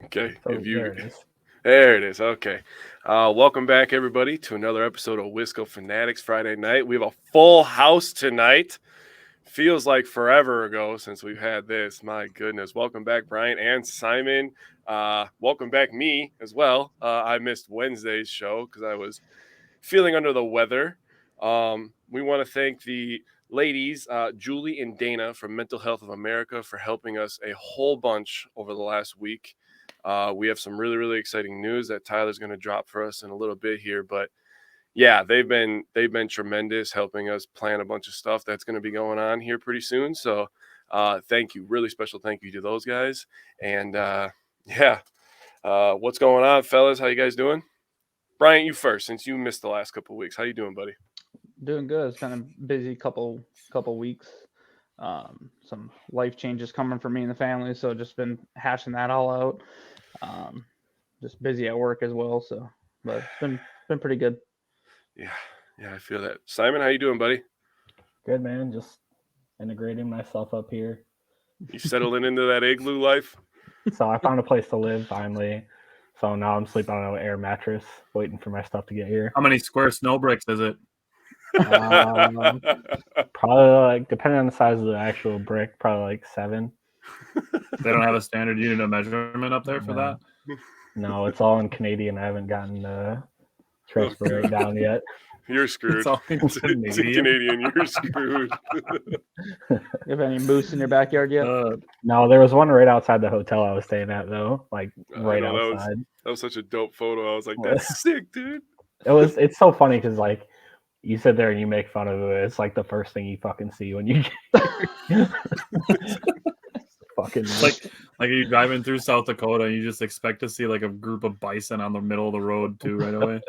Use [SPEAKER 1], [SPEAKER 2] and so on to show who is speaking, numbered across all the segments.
[SPEAKER 1] Okay.
[SPEAKER 2] So there it is.
[SPEAKER 1] There it is. Okay. Welcome back, everybody, to another episode of Wisco Fanatics Friday night. We have a full house tonight. Feels like forever ago since we've had this. My goodness. Welcome back, Brian and Simon. Welcome back, me as well. I missed Wednesday's show because I was feeling under the weather. We want to thank the ladies, Julie and Dana from Mental Health of America, for helping us a whole bunch over the last week. We have some really, really exciting news that Tyler's going to drop for us in a little bit here, but yeah, they've been tremendous helping us plan a bunch of stuff that's going to be going on here pretty soon. So thank you, really special thank you to those guys. And what's going on, fellas? How you guys doing? Brian, you first, since you missed the last couple of weeks. How you doing, buddy?
[SPEAKER 3] Doing good. It's been a busy couple weeks. Some life changes coming for me and the family, so just been hashing that all out. Just busy at work as well, so but it's been pretty good.
[SPEAKER 1] Yeah, I feel that. Simon, how you doing, buddy?
[SPEAKER 2] Good, man. Just integrating myself up here.
[SPEAKER 1] You settling into that igloo life?
[SPEAKER 2] So I found a place to live finally. So now I'm sleeping on an air mattress, waiting for my stuff to get here.
[SPEAKER 4] How many square snow bricks is it?
[SPEAKER 2] Probably like, depending on the size of the actual brick, probably like 7.
[SPEAKER 4] They don't have a standard unit of measurement up there for that?
[SPEAKER 2] No, it's all in Canadian. I haven't gotten the transfer rate down yet.
[SPEAKER 1] You're screwed.
[SPEAKER 4] It's all in
[SPEAKER 1] It's in Canadian. You're screwed.
[SPEAKER 3] You have any moose in your backyard yet?
[SPEAKER 2] No, there was one right outside the hotel I was staying at, though. Like right outside.
[SPEAKER 1] That was such a dope photo. I was like, that's sick, dude.
[SPEAKER 2] It's so funny because like you sit there and you make fun of it. It's like the first thing you fucking see when you get there. Fucking
[SPEAKER 4] like you're driving through South Dakota and you just expect to see like a group of bison on the middle of the road too right away.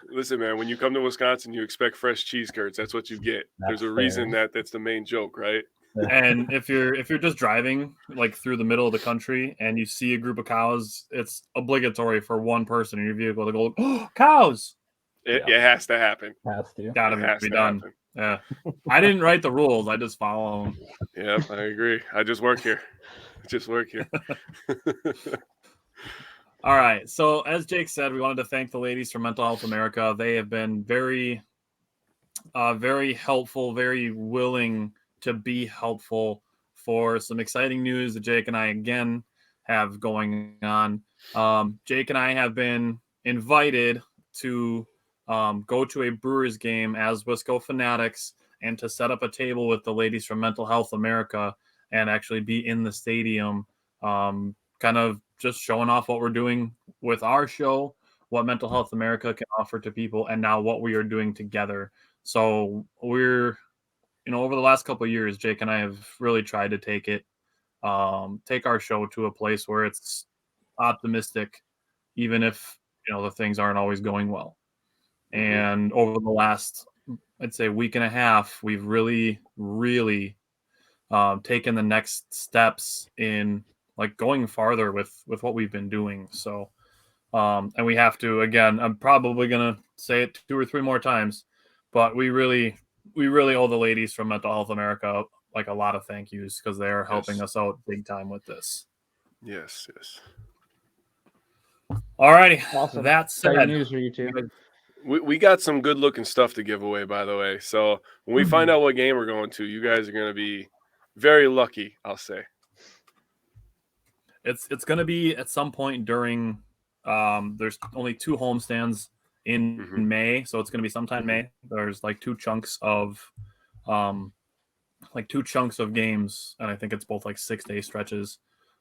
[SPEAKER 1] Listen, man, when you come to Wisconsin, you expect fresh cheese curds. That's what you get. There's a reason that's the main joke, right?
[SPEAKER 4] And if you're just driving like through the middle of the country and you see a group of cows, it's obligatory for one person in your vehicle to go, "Oh, cows!"
[SPEAKER 1] It has to happen.
[SPEAKER 2] Has to.
[SPEAKER 4] Gotta be done. Happen. Yeah, I didn't write the rules. I just follow them.
[SPEAKER 1] Yep, I agree. I just work here.
[SPEAKER 4] All right. So as Jake said, we wanted to thank the ladies from Mental Health America. They have been very, very helpful, very willing to be helpful for some exciting news that Jake and I again have going on. Jake and I have been invited to go to a Brewers game as Wisco Fanatics and to set up a table with the ladies from Mental Health America and actually be in the stadium, kind of just showing off what we're doing with our show, what Mental Health America can offer to people, and now what we are doing together. So we're, over the last couple of years, Jake and I have really tried to take our show to a place where it's optimistic, even if, the things aren't always going well. And over the last, I'd say, week and a half, we've really, really taken the next steps in like going farther with what we've been doing. So, and we have to, again, I'm probably going to say it 2 or 3 more times, but we really owe the ladies from Mental Health America like a lot of thank yous because they're helping us out big time with this.
[SPEAKER 1] Yes.
[SPEAKER 4] All righty.
[SPEAKER 3] Awesome.
[SPEAKER 4] That said,
[SPEAKER 3] news for you too.
[SPEAKER 1] We got some good looking stuff to give away, by the way. So when we find out what game we're going to, you guys are going to be very lucky, I'll say.
[SPEAKER 4] It's going to be at some point during there's only 2 homestands in May, so it's going to be sometime May. There's like 2 chunks of games, and I think it's both like 6-day stretches.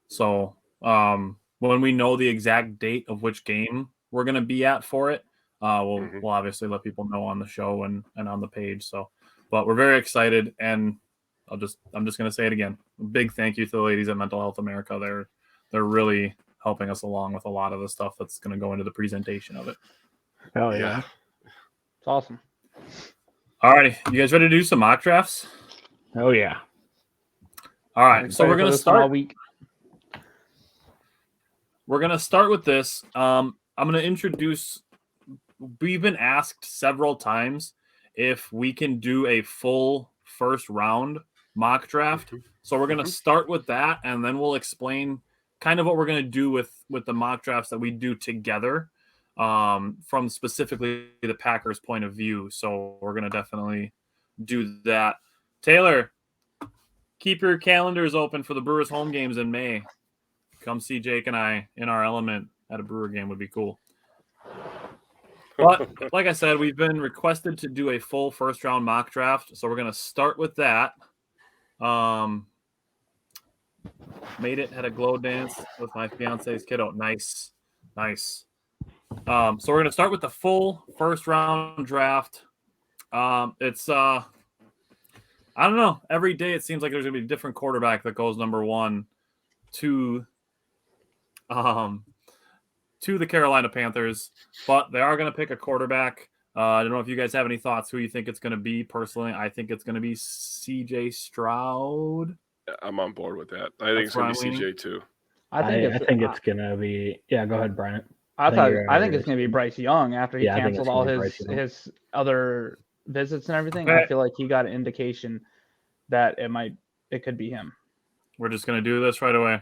[SPEAKER 4] So when we know the exact date of which game we're going to be at for it, we'll obviously let people know on the show and on the page. So, but we're very excited, and I'm just going to say it again. A big thank you to the ladies at Mental Health America. They're really helping us along with a lot of the stuff that's going to go into the presentation of it.
[SPEAKER 2] Oh yeah.
[SPEAKER 3] It's awesome.
[SPEAKER 4] All righty. You guys ready to do some mock drafts?
[SPEAKER 2] Oh yeah.
[SPEAKER 4] All right. So we're going to start.
[SPEAKER 3] Week.
[SPEAKER 4] We're going to start with this. I'm going to introduce. We've been asked several times if we can do a full first round mock draft. So we're going to start with that, and then we'll explain kind of what we're going to do with the mock drafts that we do together, from specifically the Packers' point of view. So we're going to definitely do that. Taylor, keep your calendars open for the Brewers home games in May. Come see Jake and I in our element at a Brewer game would be cool. But like I said, we've been requested to do a full first round mock draft, so we're going to start with that. Made it, had a glow dance with my fiance's kiddo. Nice. So we're going to start with the full first round draft. It's I don't know. Every day it seems like there's going to be a different quarterback that goes number 1 to the Carolina Panthers, but they are going to pick a quarterback. I don't know if you guys have any thoughts who you think it's going to be. Personally, I think it's going to be CJ Stroud.
[SPEAKER 1] I'm on board with that. I think it's going to be CJ too.
[SPEAKER 2] I think it's going to be. Yeah, go ahead, Bryant.
[SPEAKER 3] I think it's going to be Bryce Young after he canceled all his other visits and everything.
[SPEAKER 4] Okay.
[SPEAKER 3] I feel like he got an indication that it could be him.
[SPEAKER 4] We're just going to do this right away.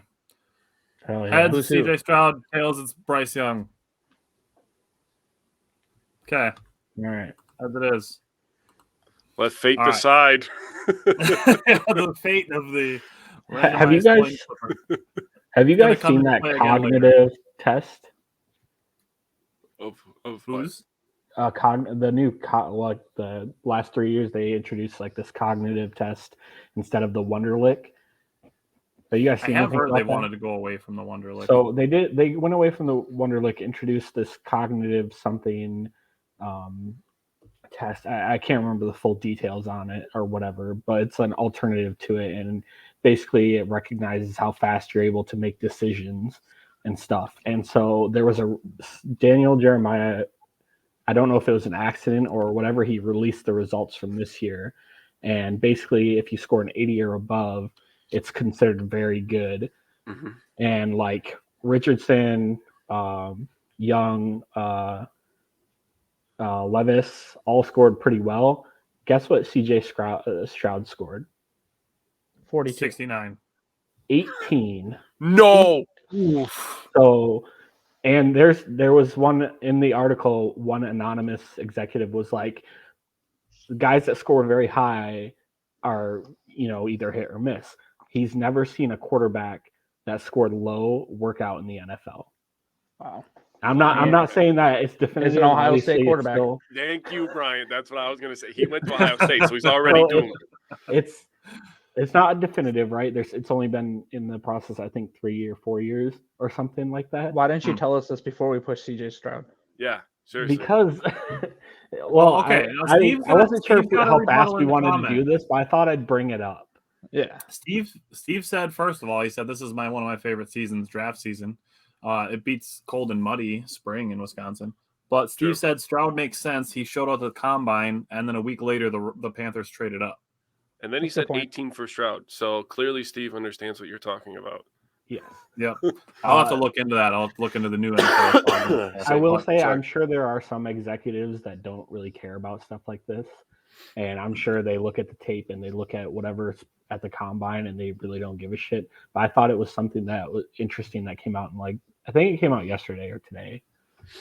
[SPEAKER 2] Hell yeah.
[SPEAKER 4] Heads, CJ Stroud. Tails, it's Bryce Young. Okay.
[SPEAKER 2] All right.
[SPEAKER 4] As it is.
[SPEAKER 1] Let fate decide.
[SPEAKER 4] The fate of the.
[SPEAKER 2] Have you guys seen that cognitive test?
[SPEAKER 1] Of
[SPEAKER 4] Who's?
[SPEAKER 2] The last 3 years they introduced like this cognitive test instead of the Wonderlic. Have you guys seen?
[SPEAKER 4] I have heard they wanted to go away from the Wonderlic.
[SPEAKER 2] So they did. They went away from the Wonderlic, introduced this cognitive something test. I can't remember the full details on it or whatever, but it's an alternative to it, and basically it recognizes how fast you're able to make decisions and stuff. And so there was a Daniel Jeremiah. I don't know if it was an accident or whatever. He released the results from this year, and basically, if you score an 80 or above, it's considered very good.
[SPEAKER 1] Mm-hmm.
[SPEAKER 2] And like Richardson, Young, Levis all scored pretty well. Guess what CJ Stroud scored?
[SPEAKER 3] 42.
[SPEAKER 4] 69.
[SPEAKER 2] 18.
[SPEAKER 1] No.
[SPEAKER 4] Oof.
[SPEAKER 2] So, and there was one in the article, one anonymous executive was like, guys that score very high are, either hit or miss. He's never seen a quarterback that scored low work out in the NFL.
[SPEAKER 3] Wow.
[SPEAKER 2] I'm not saying that it's definitive.
[SPEAKER 3] He's an Ohio State quarterback.
[SPEAKER 1] Thank you, Brian. That's what I was going to say. He went to Ohio State, so he's already doomed.
[SPEAKER 2] It's not definitive, right? It's only been in the process, I think, 3 or 4 years or something like that.
[SPEAKER 3] Why didn't you tell us this before we pushed CJ Stroud?
[SPEAKER 1] Yeah, seriously.
[SPEAKER 2] Because, I wasn't sure how fast we wanted to do this, but I thought I'd bring it up.
[SPEAKER 3] Yeah.
[SPEAKER 4] Steve said, first of all, he said, this is one of my favorite seasons, draft season. It beats cold and muddy spring in Wisconsin. But Steve said Stroud makes sense. He showed up at the combine, and then a week later, the Panthers traded up.
[SPEAKER 1] And then he said 18 for Stroud. So clearly Steve understands what you're talking about.
[SPEAKER 2] Yes.
[SPEAKER 4] Yep. I'll have to look into that. I'll look into the new NFL.
[SPEAKER 2] I will say, I'm sure there are some executives that don't really care about stuff like this. And I'm sure they look at the tape and they look at whatever's at the combine and they really don't give a shit. But I thought it was something that was interesting that came out in I think it came out yesterday or today.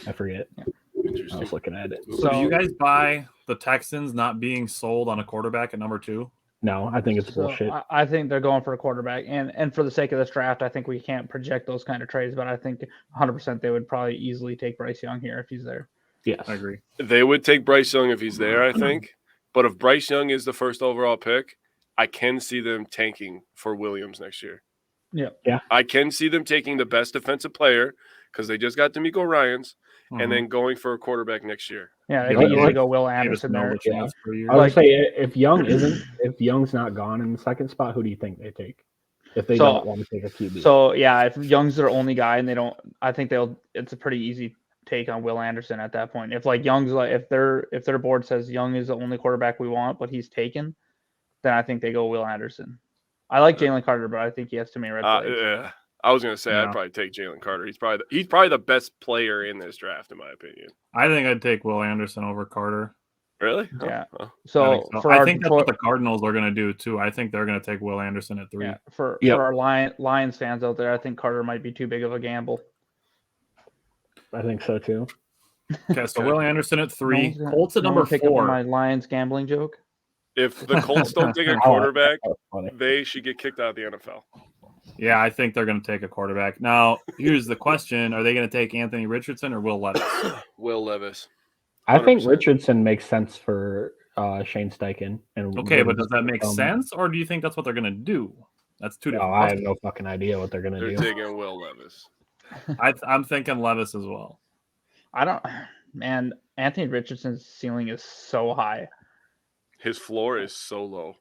[SPEAKER 2] I forget. I was looking at it.
[SPEAKER 4] So do you guys buy the Texans not being sold on a quarterback at number 2?
[SPEAKER 2] No, I think it's bullshit.
[SPEAKER 3] I think they're going for a quarterback. And for the sake of this draft, I think we can't project those kind of trades, but I think 100% they would probably easily take Bryce Young here if he's there.
[SPEAKER 2] Yes.
[SPEAKER 4] I agree.
[SPEAKER 1] They would take Bryce Young if he's there, I think. But if Bryce Young is the first overall pick, I can see them tanking for Williams next year.
[SPEAKER 2] Yeah.
[SPEAKER 1] I can see them taking the best defensive player because they just got D'Amico Ryans and then going for a quarterback next year.
[SPEAKER 3] Yeah, they can easily go Will Anderson there.
[SPEAKER 2] Yeah. I would say if Young's not gone in the second spot, who do you think they take? If they don't want to take a QB.
[SPEAKER 3] So yeah, if Young's their only guy and they don't, I think it's a pretty easy take on Will Anderson at that point. If Young's if their board says Young is the only quarterback we want, but he's taken, then I think they go Will Anderson. I like Jalen Carter, but I think he has too many red flags.
[SPEAKER 1] Yeah. I was going to say I'd probably take Jalen Carter. He's probably the best player in this draft, in my opinion.
[SPEAKER 4] I think I'd take Will Anderson over Carter.
[SPEAKER 1] Really? Oh,
[SPEAKER 3] Yeah.
[SPEAKER 1] well.
[SPEAKER 3] So for
[SPEAKER 4] I
[SPEAKER 3] our
[SPEAKER 4] think that's
[SPEAKER 3] Detroit,
[SPEAKER 4] what the Cardinals are going to do too. I think they're going to take Will Anderson at 3.
[SPEAKER 3] yeah, for
[SPEAKER 2] Yep.
[SPEAKER 3] our Lions fans out there, I think Carter might be too big of a gamble.
[SPEAKER 2] I think so too.
[SPEAKER 4] Okay, so
[SPEAKER 1] Okay.
[SPEAKER 4] Will Anderson at 3.
[SPEAKER 3] one's gonna-
[SPEAKER 4] Colts at
[SPEAKER 3] no
[SPEAKER 4] number
[SPEAKER 3] one pick up on
[SPEAKER 4] 4.
[SPEAKER 3] my Lions gambling joke.
[SPEAKER 1] If the Colts don't take a
[SPEAKER 2] I like
[SPEAKER 1] quarterback,
[SPEAKER 2] that. That's funny.
[SPEAKER 1] they should get kicked out of the NFL.
[SPEAKER 4] Yeah, I think they're going to take a quarterback. Now, here's the question: are they going to take Anthony Richardson or Will Levis?
[SPEAKER 1] Will Levis.
[SPEAKER 2] I think
[SPEAKER 1] 100%.
[SPEAKER 2] Richardson makes sense for Shane Steichen. And
[SPEAKER 4] Okay, but does that
[SPEAKER 2] Levis
[SPEAKER 4] make
[SPEAKER 2] become-
[SPEAKER 4] sense, or do you think that's what they're going to do? That's two
[SPEAKER 2] No,
[SPEAKER 4] different
[SPEAKER 2] I have
[SPEAKER 4] questions.
[SPEAKER 2] no fucking idea what they're gonna
[SPEAKER 1] They're
[SPEAKER 2] do.
[SPEAKER 1] taking Will Levis.
[SPEAKER 4] I'm thinking Levis as well.
[SPEAKER 3] I don't, man. Anthony Richardson's ceiling is so high.
[SPEAKER 1] His floor is so low.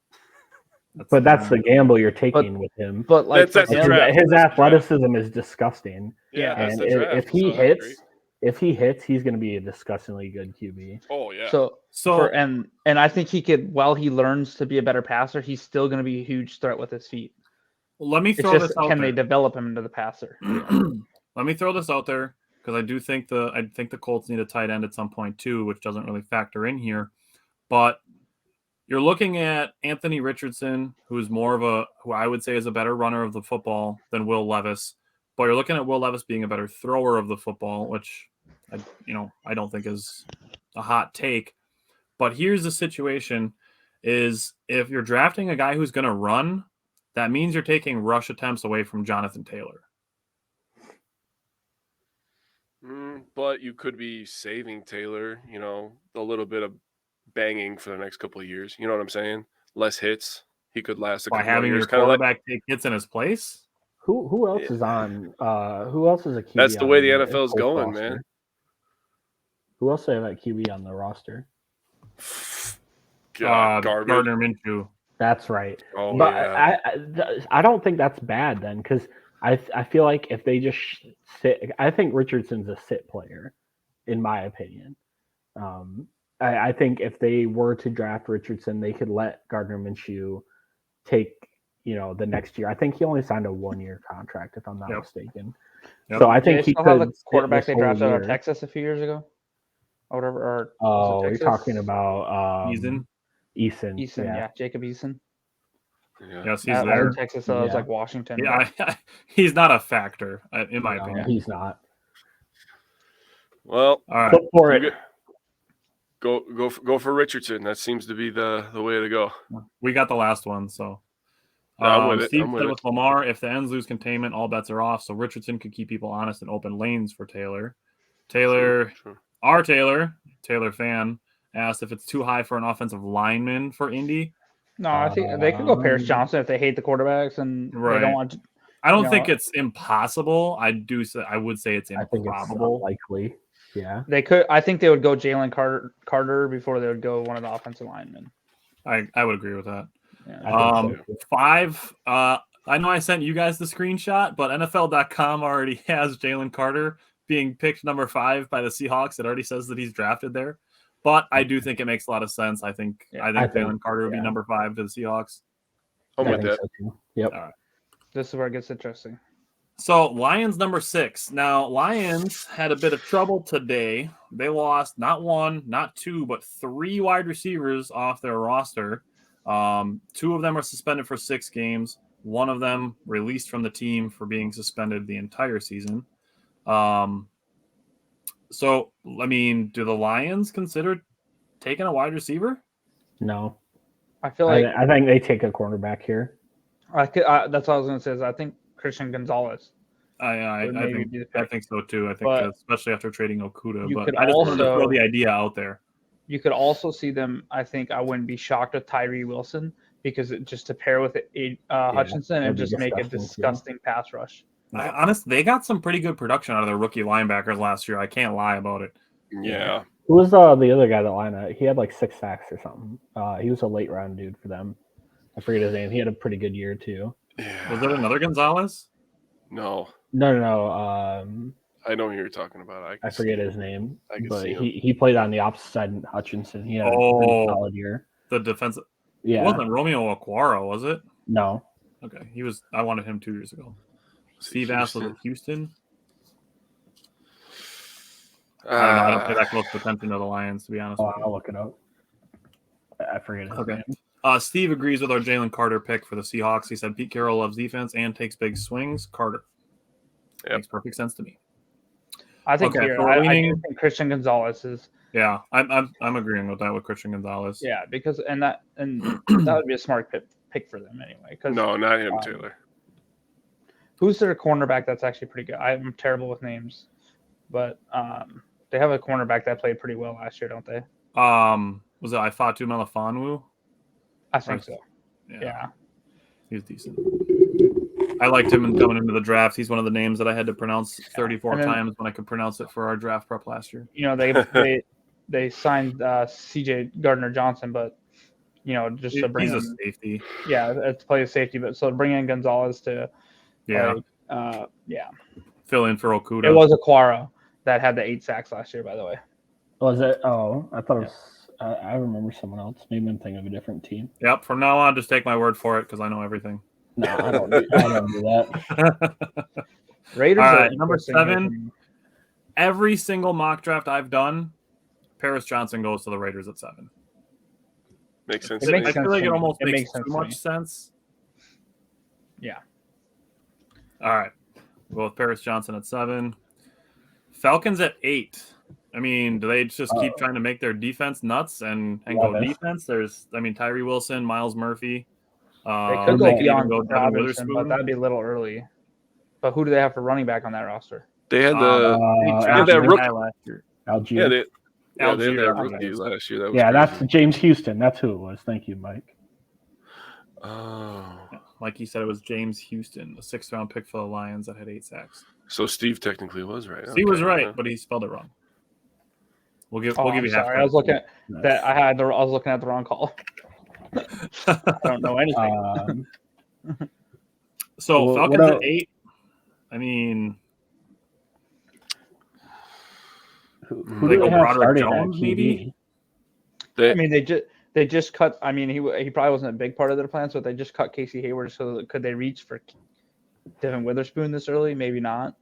[SPEAKER 2] But that's the gamble you're taking with him.
[SPEAKER 3] But like
[SPEAKER 1] That's
[SPEAKER 3] for
[SPEAKER 1] the
[SPEAKER 3] him,
[SPEAKER 1] draft.
[SPEAKER 2] His
[SPEAKER 1] That's the draft.
[SPEAKER 2] athleticism is disgusting.
[SPEAKER 1] Yeah, that's
[SPEAKER 2] And
[SPEAKER 1] the draft.
[SPEAKER 2] if he
[SPEAKER 1] so I agree.
[SPEAKER 2] hits, he's going to be a disgustingly good QB.
[SPEAKER 1] Oh yeah.
[SPEAKER 3] So
[SPEAKER 4] So
[SPEAKER 3] and I think he could, while he learns to be a better passer, he's still going to be a huge threat with his feet.
[SPEAKER 4] let me
[SPEAKER 3] It's
[SPEAKER 4] throw
[SPEAKER 3] just
[SPEAKER 4] this out
[SPEAKER 3] can
[SPEAKER 4] there.
[SPEAKER 3] they develop him into the passer?
[SPEAKER 4] Let me throw this out there because I think the Colts need a tight end at some point too, which doesn't really factor in here. But you're looking at Anthony Richardson, who I would say is a better runner of the football than Will Levis. But you're looking at Will Levis being a better thrower of the football, which I don't think is a hot take. But here's the situation: is if you're drafting a guy who's going to run, that means you're taking rush attempts away from Jonathan Taylor.
[SPEAKER 1] But you could be saving Taylor, a little bit of banging for the next couple of years. You know what I'm saying? Less hits. He could last a
[SPEAKER 4] By
[SPEAKER 1] couple of
[SPEAKER 4] having
[SPEAKER 1] years.
[SPEAKER 4] your
[SPEAKER 1] Kind of like
[SPEAKER 4] quarterback take hits in his place.
[SPEAKER 2] Who else is on? Who else is a QB?
[SPEAKER 1] that's the
[SPEAKER 2] on
[SPEAKER 1] way the NFL's
[SPEAKER 2] Colts
[SPEAKER 1] going,
[SPEAKER 2] roster?
[SPEAKER 1] man.
[SPEAKER 2] Who else do they have at QB on the roster?
[SPEAKER 1] Garbage.
[SPEAKER 4] Gardner Minshew.
[SPEAKER 2] That's right.
[SPEAKER 1] Oh
[SPEAKER 2] But
[SPEAKER 1] yeah.
[SPEAKER 2] I don't think that's bad then, because I feel like if they just sit, I think Richardson's a sit player, in my opinion. I think if they were to draft Richardson, they could let Gardner Minshew take the next year. I think he only signed a 1-year contract, if I'm not mistaken.
[SPEAKER 4] Yep.
[SPEAKER 2] So I
[SPEAKER 3] Do they
[SPEAKER 2] think he
[SPEAKER 3] still
[SPEAKER 2] could
[SPEAKER 3] have the quarterback they
[SPEAKER 2] sit this whole
[SPEAKER 3] drafted out of
[SPEAKER 2] year.
[SPEAKER 3] Texas a few years ago, or whatever. Or
[SPEAKER 2] Oh,
[SPEAKER 3] was it
[SPEAKER 2] you're
[SPEAKER 3] Texas?
[SPEAKER 2] talking about
[SPEAKER 4] Eason.
[SPEAKER 2] Eason.
[SPEAKER 3] Yeah, Jacob Eason.
[SPEAKER 1] Yeah.
[SPEAKER 4] Yes, he's
[SPEAKER 3] Out
[SPEAKER 4] there.
[SPEAKER 3] of Texas, so it was like Washington.
[SPEAKER 4] Yeah, he's not a factor in my
[SPEAKER 2] No,
[SPEAKER 4] opinion.
[SPEAKER 2] he's not.
[SPEAKER 1] Well,
[SPEAKER 4] All right.
[SPEAKER 2] Go for it.
[SPEAKER 1] go for Richardson. That seems to be the way to go.
[SPEAKER 4] We got the last one, so
[SPEAKER 1] I'm with it.
[SPEAKER 4] Steve
[SPEAKER 1] I'm with
[SPEAKER 4] said
[SPEAKER 1] it.
[SPEAKER 4] with Lamar, if the ends lose containment, all bets are off. So Richardson could keep people honest and open lanes for Taylor.
[SPEAKER 1] Sure.
[SPEAKER 4] Our Taylor fan, asked if it's too high for an offensive lineman for Indy.
[SPEAKER 3] No, I think they could go Paris Johnson if they hate the quarterbacks and
[SPEAKER 4] Right.
[SPEAKER 3] they don't want to.
[SPEAKER 4] I don't think it's impossible. I would say it's
[SPEAKER 2] I think it's
[SPEAKER 4] improbable.
[SPEAKER 2] unlikely. Yeah.
[SPEAKER 3] They could. I think they would go Jalen Carter before they would go one of the offensive linemen.
[SPEAKER 4] I would agree with that.
[SPEAKER 3] Yeah.
[SPEAKER 2] I think so, too.
[SPEAKER 4] 5. I know I sent you guys the screenshot, but NFL.com already has Jalen Carter being picked number 5 by the Seahawks. It already says that he's drafted there. But I do think it makes a lot of sense. I think Jalen Carter would be number 5 to the Seahawks.
[SPEAKER 1] I'm with that.
[SPEAKER 2] So too. Yep.
[SPEAKER 4] All right.
[SPEAKER 3] This is where it gets interesting.
[SPEAKER 4] So Lions number 6. Now Lions had a bit of trouble today. They lost not 1, not 2, but 3 wide receivers off their roster. 2 of them are suspended for 6 games. 1 of them released from the team for being suspended the entire season. So, I mean, do the Lions consider taking a wide receiver?
[SPEAKER 2] No.
[SPEAKER 3] I feel like
[SPEAKER 2] I think they take a cornerback here.
[SPEAKER 3] that's what I was going to say. Is I think Christian Gonzalez.
[SPEAKER 4] I
[SPEAKER 3] would maybe be the pick.
[SPEAKER 4] think so too. I think
[SPEAKER 3] But
[SPEAKER 4] especially after trading Okuda.
[SPEAKER 3] you
[SPEAKER 4] But
[SPEAKER 3] could
[SPEAKER 4] I just wanted to
[SPEAKER 3] also-
[SPEAKER 4] throw the idea out there.
[SPEAKER 3] You could also see them. I think I wouldn't be shocked with Tyree Wilson because just to pair with Hutchinson and
[SPEAKER 2] that'd be
[SPEAKER 3] just make a
[SPEAKER 2] disgusting, too.
[SPEAKER 3] disgusting pass rush.
[SPEAKER 4] Honestly, they got some pretty good production out of their rookie linebackers last year. I can't lie about it.
[SPEAKER 1] Yeah.
[SPEAKER 2] Who was the other guy that lined up? He had like 6 sacks or something. He was a late round dude for them. I forget his name. He had a pretty good year too.
[SPEAKER 1] Yeah.
[SPEAKER 4] Was that another Gonzalez?
[SPEAKER 1] No.
[SPEAKER 2] No.
[SPEAKER 1] I know who you're talking about.
[SPEAKER 2] I forget his name,
[SPEAKER 1] I can
[SPEAKER 2] but
[SPEAKER 1] see him.
[SPEAKER 2] he played on the opposite side in Hutchinson. He had a pretty solid year.
[SPEAKER 4] The defensive.
[SPEAKER 2] Yeah.
[SPEAKER 4] It wasn't Romeo Aquara, was it?
[SPEAKER 2] No.
[SPEAKER 4] Okay, he was. I wanted him 2 years ago. Steve asked, was it Houston? I don't know. I don't pay that close attention to the Lions, to be honest with you.
[SPEAKER 2] I'll look it up. forget his
[SPEAKER 4] Okay.
[SPEAKER 2] name.
[SPEAKER 4] Steve agrees with our Jalen Carter pick for the Seahawks. He said Pete Carroll loves defense and takes big swings. Carter.
[SPEAKER 1] Yep.
[SPEAKER 4] Makes perfect sense to me.
[SPEAKER 3] I think
[SPEAKER 4] Okay,
[SPEAKER 3] here,
[SPEAKER 4] so we're
[SPEAKER 3] I do
[SPEAKER 4] leaning-
[SPEAKER 3] think Christian Gonzalez is.
[SPEAKER 4] Yeah, I'm agreeing with that with Christian Gonzalez.
[SPEAKER 3] Yeah, because that would be a smart pick for them anyway. Cause,
[SPEAKER 1] No, not him, Taylor.
[SPEAKER 3] who's their cornerback that's actually pretty good? I'm terrible with names, but they have a cornerback that played pretty well last year, don't they?
[SPEAKER 4] Was it Ifeatu Melifonwu?
[SPEAKER 3] I think so. Yeah.
[SPEAKER 4] He's decent. I liked him coming into the draft. He's one of the names that I had to pronounce 34 times when I could pronounce it for our draft prep last year.
[SPEAKER 3] You know, they signed CJ Gardner-Johnson, but just to bring
[SPEAKER 4] he's
[SPEAKER 3] in,
[SPEAKER 4] a safety.
[SPEAKER 3] Yeah, to play a safety, but so to bring in Gonzalez to
[SPEAKER 4] fill in for Okuda.
[SPEAKER 3] It was Aquara that had the 8 sacks last year, by the way.
[SPEAKER 2] Was it? Oh, I thought it was. I remember someone else. Maybe I'm thinking of a different team.
[SPEAKER 4] Yep. From now on, just take my word for it because I know everything.
[SPEAKER 2] No, I don't do that.
[SPEAKER 3] Raiders
[SPEAKER 4] All
[SPEAKER 3] are
[SPEAKER 4] right, number
[SPEAKER 3] interesting here
[SPEAKER 4] 7.
[SPEAKER 3] for me.
[SPEAKER 4] Every single mock draft I've done, Paris Johnson goes to the Raiders at 7.
[SPEAKER 1] Makes sense.
[SPEAKER 3] It
[SPEAKER 1] to
[SPEAKER 3] makes
[SPEAKER 1] me.
[SPEAKER 4] I feel
[SPEAKER 3] sense
[SPEAKER 4] like
[SPEAKER 3] to
[SPEAKER 4] it
[SPEAKER 3] me.
[SPEAKER 4] almost
[SPEAKER 3] It
[SPEAKER 4] makes
[SPEAKER 3] makes sense
[SPEAKER 4] too
[SPEAKER 3] to
[SPEAKER 4] much
[SPEAKER 3] me.
[SPEAKER 4] sense.
[SPEAKER 3] Yeah.
[SPEAKER 4] All right. We'll go with Paris Johnson at 7. Falcons at 8. I mean, do they just keep trying to make their defense nuts and go defense? There's, Tyree Wilson, Miles Murphy.
[SPEAKER 3] They could go
[SPEAKER 4] they could even
[SPEAKER 3] beyond
[SPEAKER 4] go Devin
[SPEAKER 3] Robinson,
[SPEAKER 4] Witherspoon.
[SPEAKER 3] but that'd be a little early. But who do they have for running back on that roster?
[SPEAKER 1] They had
[SPEAKER 4] They
[SPEAKER 1] had that
[SPEAKER 4] drafted a
[SPEAKER 1] rookie.
[SPEAKER 4] guy last year.
[SPEAKER 2] Algier.
[SPEAKER 1] they had
[SPEAKER 4] Algier,
[SPEAKER 1] that rookie last year. That was
[SPEAKER 2] that's
[SPEAKER 1] crazy.
[SPEAKER 2] James Houston. That's who it was. Thank you, Mike.
[SPEAKER 1] Oh.
[SPEAKER 4] Like he said, it was James Houston, a 6th-round pick for the Lions that had 8 sacks.
[SPEAKER 1] So Steve technically was right.
[SPEAKER 4] He was
[SPEAKER 1] Okay.
[SPEAKER 4] right, but he spelled it wrong. We'll give
[SPEAKER 3] I'm
[SPEAKER 4] you half.
[SPEAKER 3] sorry. I was looking at that. I was looking at the wrong call. I don't know anything.
[SPEAKER 4] So Falcons at 8. I mean,
[SPEAKER 2] Who
[SPEAKER 4] they
[SPEAKER 2] do
[SPEAKER 4] go
[SPEAKER 2] they have
[SPEAKER 4] Broderick
[SPEAKER 2] starting
[SPEAKER 4] Jones,
[SPEAKER 2] at
[SPEAKER 4] maybe?
[SPEAKER 2] QB?
[SPEAKER 3] I mean, they just cut. I mean, he probably wasn't a big part of their plans, but they just cut Casey Hayward. So could they reach for Devin Witherspoon this early? Maybe not.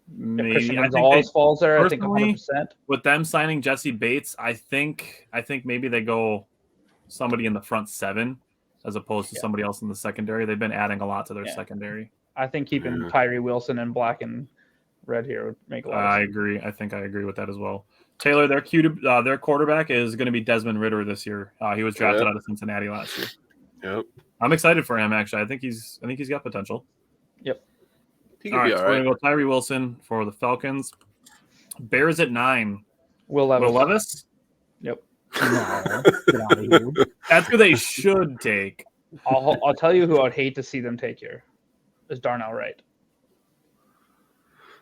[SPEAKER 3] If
[SPEAKER 4] Maybe.
[SPEAKER 3] Christian
[SPEAKER 4] I think
[SPEAKER 3] Gonzalez falls there, I think
[SPEAKER 4] personally,
[SPEAKER 3] 100%.
[SPEAKER 4] with them signing Jesse Bates, I think maybe they go somebody in the front 7 as opposed to somebody else in the secondary. They've been adding a lot to their secondary.
[SPEAKER 3] I think keeping Tyree Wilson in black and red here would make a lot of sense.
[SPEAKER 4] I agree. I think I agree with that as well. Taylor, their quarterback is going to be Desmond Ridder this year. He was drafted out of Cincinnati last year.
[SPEAKER 1] Yep.
[SPEAKER 4] I'm excited for him. Actually, I think he's got potential.
[SPEAKER 3] Yep.
[SPEAKER 1] He
[SPEAKER 4] All
[SPEAKER 1] could
[SPEAKER 4] right,
[SPEAKER 1] be
[SPEAKER 4] so
[SPEAKER 1] all
[SPEAKER 4] we're
[SPEAKER 1] right.
[SPEAKER 4] gonna go Tyree Wilson for the Falcons. Bears at 9.
[SPEAKER 3] Will Levis.
[SPEAKER 4] Will Levis?
[SPEAKER 3] Yep.
[SPEAKER 2] No, get out of here.
[SPEAKER 4] That's who they should take.
[SPEAKER 3] I'll tell you who I'd hate to see them take here is Darnell Wright.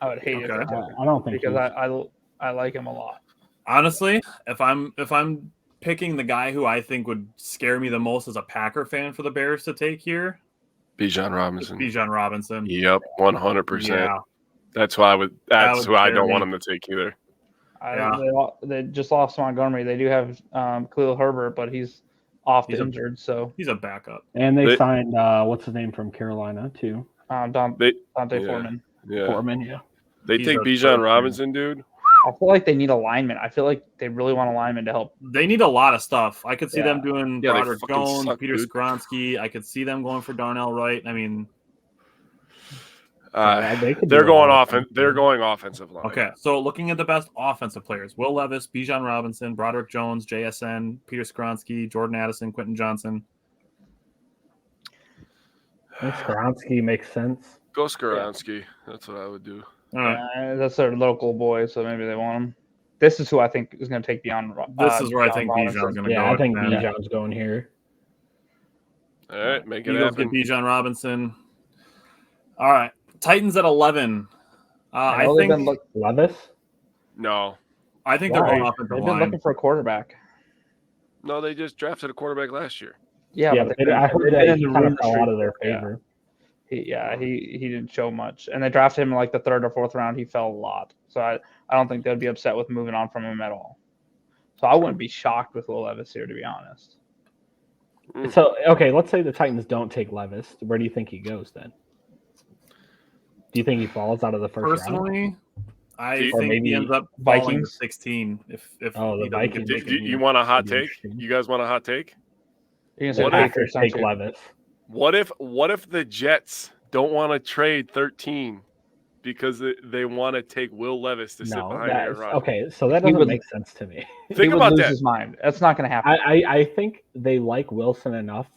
[SPEAKER 3] I would hate it if they took him
[SPEAKER 2] I don't think
[SPEAKER 3] because
[SPEAKER 2] he's-
[SPEAKER 3] I like him a lot.
[SPEAKER 4] Honestly, if I'm picking the guy who I think would scare me the most as a Packer fan for the Bears to take here,
[SPEAKER 1] Bijan Robinson.
[SPEAKER 4] Bijan Robinson.
[SPEAKER 1] Yep, 100%.
[SPEAKER 4] Yeah.
[SPEAKER 1] That's why That's
[SPEAKER 4] would
[SPEAKER 1] who I
[SPEAKER 4] scare
[SPEAKER 1] don't
[SPEAKER 4] me.
[SPEAKER 1] want him to take either.
[SPEAKER 3] They just lost Montgomery. They do have Khalil Herbert, but he's injured. So
[SPEAKER 4] He's a backup.
[SPEAKER 2] And they signed what's his name from Carolina too.
[SPEAKER 3] Dante Foreman.
[SPEAKER 1] Yeah.
[SPEAKER 2] Foreman, yeah.
[SPEAKER 1] They
[SPEAKER 4] He's
[SPEAKER 1] take
[SPEAKER 4] a
[SPEAKER 1] Bijan
[SPEAKER 4] third
[SPEAKER 1] Robinson, dude.
[SPEAKER 3] I feel like they need alignment. I feel like they really want alignment to help.
[SPEAKER 4] They need a lot of stuff. I could see them doing
[SPEAKER 1] Yeah, they
[SPEAKER 4] Broderick
[SPEAKER 1] fucking
[SPEAKER 4] Jones,
[SPEAKER 1] suck,
[SPEAKER 4] Peter
[SPEAKER 1] dude.
[SPEAKER 4] Skronsky. I could see them going for Darnell Wright. I mean,
[SPEAKER 2] They could
[SPEAKER 1] They're
[SPEAKER 2] do a
[SPEAKER 1] going
[SPEAKER 2] lot of
[SPEAKER 1] offense.
[SPEAKER 2] things.
[SPEAKER 1] They're going offensive line.
[SPEAKER 4] okay. So looking at the best offensive players: Will Levis, Bijan Robinson, Broderick Jones, JSN, Peter Skronsky, Jordan Addison, Quentin Johnson.
[SPEAKER 2] I think Skoronski makes sense.
[SPEAKER 1] Go Skoronski. That's what I would do.
[SPEAKER 4] All right.
[SPEAKER 3] That's their local boy, so maybe they want him. This is who I think is going to take beyond.
[SPEAKER 4] This is where I think
[SPEAKER 3] Robinson.
[SPEAKER 4] Bijan's going to go.
[SPEAKER 2] Yeah, I think
[SPEAKER 4] Yeah.
[SPEAKER 2] Bijan's going here.
[SPEAKER 1] All right, make it
[SPEAKER 4] Eagles
[SPEAKER 1] happen.
[SPEAKER 4] get Bijan Robinson. All right. Titans at 11. I
[SPEAKER 3] know they've
[SPEAKER 4] think
[SPEAKER 3] been
[SPEAKER 2] Levis?
[SPEAKER 1] No,
[SPEAKER 4] they're going offensive
[SPEAKER 3] They've been
[SPEAKER 4] line.
[SPEAKER 3] looking for a quarterback.
[SPEAKER 1] no, they just drafted a quarterback last year.
[SPEAKER 3] Yeah,
[SPEAKER 2] but
[SPEAKER 3] but
[SPEAKER 2] I heard that he kind of fell out of their
[SPEAKER 3] Yeah.
[SPEAKER 2] favor.
[SPEAKER 3] He didn't show much, and they drafted him in like the 3rd or 4th round. He fell a lot, so I don't think they'd be upset with moving on from him at all. So I wouldn't be shocked with Will Levis here, to be honest.
[SPEAKER 2] So, okay, let's say the Titans don't take Levis. Where do you think he goes then? Do you think he falls out of the first round?
[SPEAKER 4] Personally, I
[SPEAKER 2] Or
[SPEAKER 4] think he
[SPEAKER 2] maybe
[SPEAKER 4] ends up falling to
[SPEAKER 3] Vikings?
[SPEAKER 4] 16 if
[SPEAKER 2] Oh, the
[SPEAKER 4] he doesn't
[SPEAKER 2] Vikings.
[SPEAKER 4] get
[SPEAKER 1] Do
[SPEAKER 4] taken.
[SPEAKER 1] you want a hot
[SPEAKER 2] That'd be
[SPEAKER 1] take?
[SPEAKER 2] interesting.
[SPEAKER 1] You guys want a hot take?
[SPEAKER 3] You're
[SPEAKER 2] The
[SPEAKER 3] gonna
[SPEAKER 1] What
[SPEAKER 3] say
[SPEAKER 1] if-
[SPEAKER 3] Patriots,
[SPEAKER 2] Packers
[SPEAKER 3] don't
[SPEAKER 2] take
[SPEAKER 3] you?
[SPEAKER 2] Levis.
[SPEAKER 1] What if the Jets don't want to trade 13 because they want to take Will Levis to sit
[SPEAKER 2] No,
[SPEAKER 1] behind Aaron
[SPEAKER 2] that's
[SPEAKER 1] Rodgers?
[SPEAKER 2] okay. So that
[SPEAKER 3] He
[SPEAKER 2] doesn't
[SPEAKER 3] would-
[SPEAKER 2] make sense to me.
[SPEAKER 3] He
[SPEAKER 1] Think
[SPEAKER 3] would
[SPEAKER 1] about
[SPEAKER 3] lose
[SPEAKER 1] that.
[SPEAKER 3] his mind. That's not gonna happen.
[SPEAKER 2] I think they like Wilson enough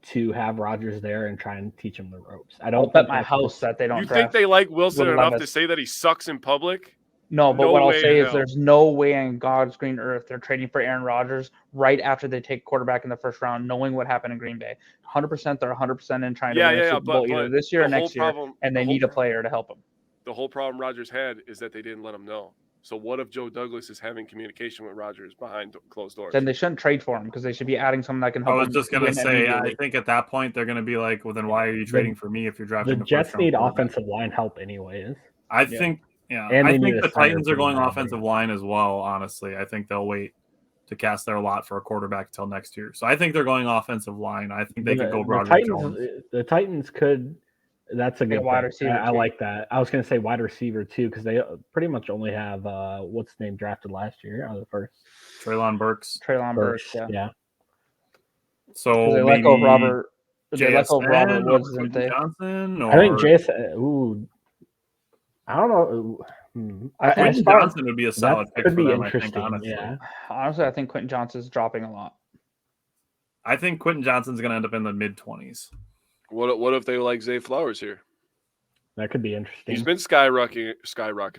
[SPEAKER 2] to have Rodgers there and try and teach him the ropes. I
[SPEAKER 3] I'll
[SPEAKER 2] don't
[SPEAKER 3] bet
[SPEAKER 2] think
[SPEAKER 3] my
[SPEAKER 2] that's
[SPEAKER 3] house
[SPEAKER 2] just-
[SPEAKER 3] that they don't
[SPEAKER 1] You
[SPEAKER 3] draft.
[SPEAKER 1] think they like Wilson
[SPEAKER 3] Will
[SPEAKER 1] enough to
[SPEAKER 3] Levis.
[SPEAKER 1] say that he sucks in public?
[SPEAKER 3] No, but
[SPEAKER 1] No
[SPEAKER 3] what I'll
[SPEAKER 1] way
[SPEAKER 3] say
[SPEAKER 1] in
[SPEAKER 3] is
[SPEAKER 1] hell.
[SPEAKER 3] there's no way on God's green earth they're trading for Aaron Rodgers right after they take quarterback in the first round, knowing what happened in Green Bay. 100% they're 100% in trying to win a Super Bowl either this year or next year, and they need a player to help them.
[SPEAKER 1] The whole problem Rodgers had is that they didn't let him know. So what if Joe Douglas is having communication with Rodgers behind closed doors?
[SPEAKER 3] Then they shouldn't trade for him because they should be adding someone that can
[SPEAKER 4] I
[SPEAKER 3] help
[SPEAKER 4] was
[SPEAKER 3] them
[SPEAKER 4] just gonna
[SPEAKER 3] win
[SPEAKER 4] say, I
[SPEAKER 3] immediately.
[SPEAKER 4] think at that point they're gonna be like, well, then why are you trading for me if you're
[SPEAKER 2] the
[SPEAKER 4] drafting a
[SPEAKER 2] Jets
[SPEAKER 4] first-round
[SPEAKER 2] need
[SPEAKER 4] quarterback?
[SPEAKER 2] offensive line help anyways.
[SPEAKER 4] I
[SPEAKER 3] Yeah.
[SPEAKER 4] think, yeah,
[SPEAKER 2] And
[SPEAKER 4] I
[SPEAKER 2] they need
[SPEAKER 4] think
[SPEAKER 2] a
[SPEAKER 4] the
[SPEAKER 2] center
[SPEAKER 4] Titans are
[SPEAKER 2] pretty
[SPEAKER 4] going
[SPEAKER 2] badly.
[SPEAKER 4] offensive line as well. Honestly, I think they'll wait to cast their lot for a quarterback until next year. So I think they're going offensive line. I think they could go Broderick Jones.
[SPEAKER 2] The Titans could. That's a
[SPEAKER 3] Get a
[SPEAKER 2] good
[SPEAKER 3] wide
[SPEAKER 2] pick.
[SPEAKER 3] receiver,
[SPEAKER 2] I
[SPEAKER 3] too.
[SPEAKER 2] like that. I was going to say wide receiver too because they pretty much only have what's his name drafted last year out of the first.
[SPEAKER 4] Treylon Burks.
[SPEAKER 3] Treylon Burks,
[SPEAKER 2] First,
[SPEAKER 3] yeah.
[SPEAKER 4] So
[SPEAKER 3] They
[SPEAKER 4] maybe
[SPEAKER 3] let go of Robert. They let go of
[SPEAKER 4] JSN
[SPEAKER 3] Robert
[SPEAKER 4] or
[SPEAKER 3] Woods, didn't
[SPEAKER 4] Quentin
[SPEAKER 3] they?
[SPEAKER 4] Johnson, or
[SPEAKER 2] I think JS. Ooh, I don't know.
[SPEAKER 3] I think
[SPEAKER 4] Quentin
[SPEAKER 2] as far-
[SPEAKER 4] Johnson would be a
[SPEAKER 2] that
[SPEAKER 4] solid pick
[SPEAKER 2] could
[SPEAKER 4] for
[SPEAKER 2] be
[SPEAKER 4] them. I think
[SPEAKER 2] interesting.
[SPEAKER 4] honestly,
[SPEAKER 2] Yeah,
[SPEAKER 3] Honestly, I think Quentin Johnson's dropping a lot.
[SPEAKER 4] I think Quentin Johnson's going to end up in the mid-20s.
[SPEAKER 1] What if they like Zay Flowers here?
[SPEAKER 2] that could be interesting.
[SPEAKER 1] He's been skyrocketing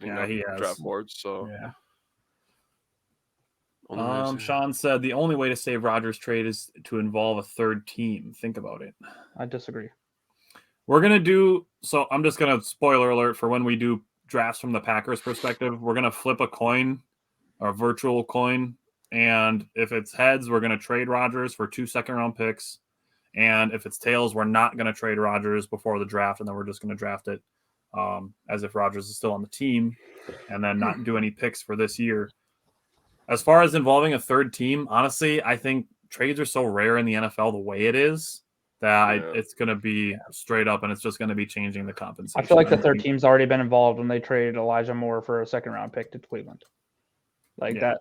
[SPEAKER 4] Yeah,
[SPEAKER 1] up
[SPEAKER 4] he
[SPEAKER 1] the
[SPEAKER 4] has.
[SPEAKER 1] draft boards. So
[SPEAKER 2] yeah.
[SPEAKER 4] Sean said the only way to save Rodgers trade is to involve a third team. Think about it.
[SPEAKER 3] I disagree.
[SPEAKER 4] We're gonna do so. I'm just gonna spoiler alert for when we do drafts from the Packers' perspective. We're gonna flip a coin, a virtual coin, and if it's heads, we're gonna trade Rodgers for 2 second-round picks, and if it's tails, we're not gonna trade Rodgers before the draft, and then we're just gonna draft it as if Rodgers is still on the team, and then not do any picks for this year. As far as involving a third team, honestly, I think trades are so rare in the NFL the way it is that it's going to be straight up and it's just going to be changing the compensation.
[SPEAKER 3] I feel like the third team's already been involved when they traded Elijah Moore for a second-round pick to Cleveland. That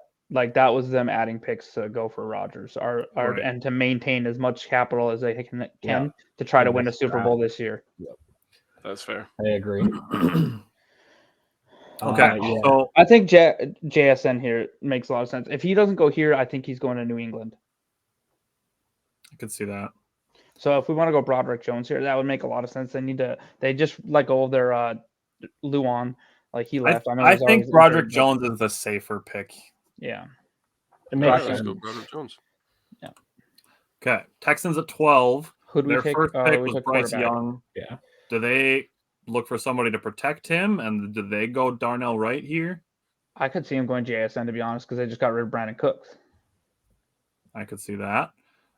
[SPEAKER 3] was them adding picks to go for Rodgers,
[SPEAKER 4] Right.
[SPEAKER 3] and to maintain as much capital as they can
[SPEAKER 2] Yeah.
[SPEAKER 3] to try to
[SPEAKER 2] In
[SPEAKER 3] win a
[SPEAKER 2] this
[SPEAKER 3] Super
[SPEAKER 2] draft.
[SPEAKER 3] Bowl this year.
[SPEAKER 1] that's fair.
[SPEAKER 2] I agree.
[SPEAKER 4] Okay,
[SPEAKER 2] yeah.
[SPEAKER 4] so
[SPEAKER 3] I think JSN here makes a lot of sense. If he doesn't go here, I think he's going to New England.
[SPEAKER 4] I could see that.
[SPEAKER 3] So if we want to go Broderick Jones here, that would make a lot of sense. They just let go of their Luan, like he left.
[SPEAKER 4] I think Broderick Jones is the safer pick.
[SPEAKER 3] Yeah.
[SPEAKER 2] It
[SPEAKER 1] All
[SPEAKER 2] makes
[SPEAKER 1] right,
[SPEAKER 2] sense.
[SPEAKER 1] let's go Broderick Jones.
[SPEAKER 4] Okay, Texans at 12.
[SPEAKER 3] Who'd we
[SPEAKER 4] Their
[SPEAKER 3] take?
[SPEAKER 4] first pick
[SPEAKER 3] We
[SPEAKER 4] was
[SPEAKER 3] took
[SPEAKER 4] Bryce
[SPEAKER 3] quarterback.
[SPEAKER 4] Young.
[SPEAKER 2] Yeah.
[SPEAKER 4] Do they look for somebody to protect him, and do they go Darnell Wright here?
[SPEAKER 3] I could see him going JSN, to be honest, because they just got rid of Brandon Cooks.
[SPEAKER 4] I could see that.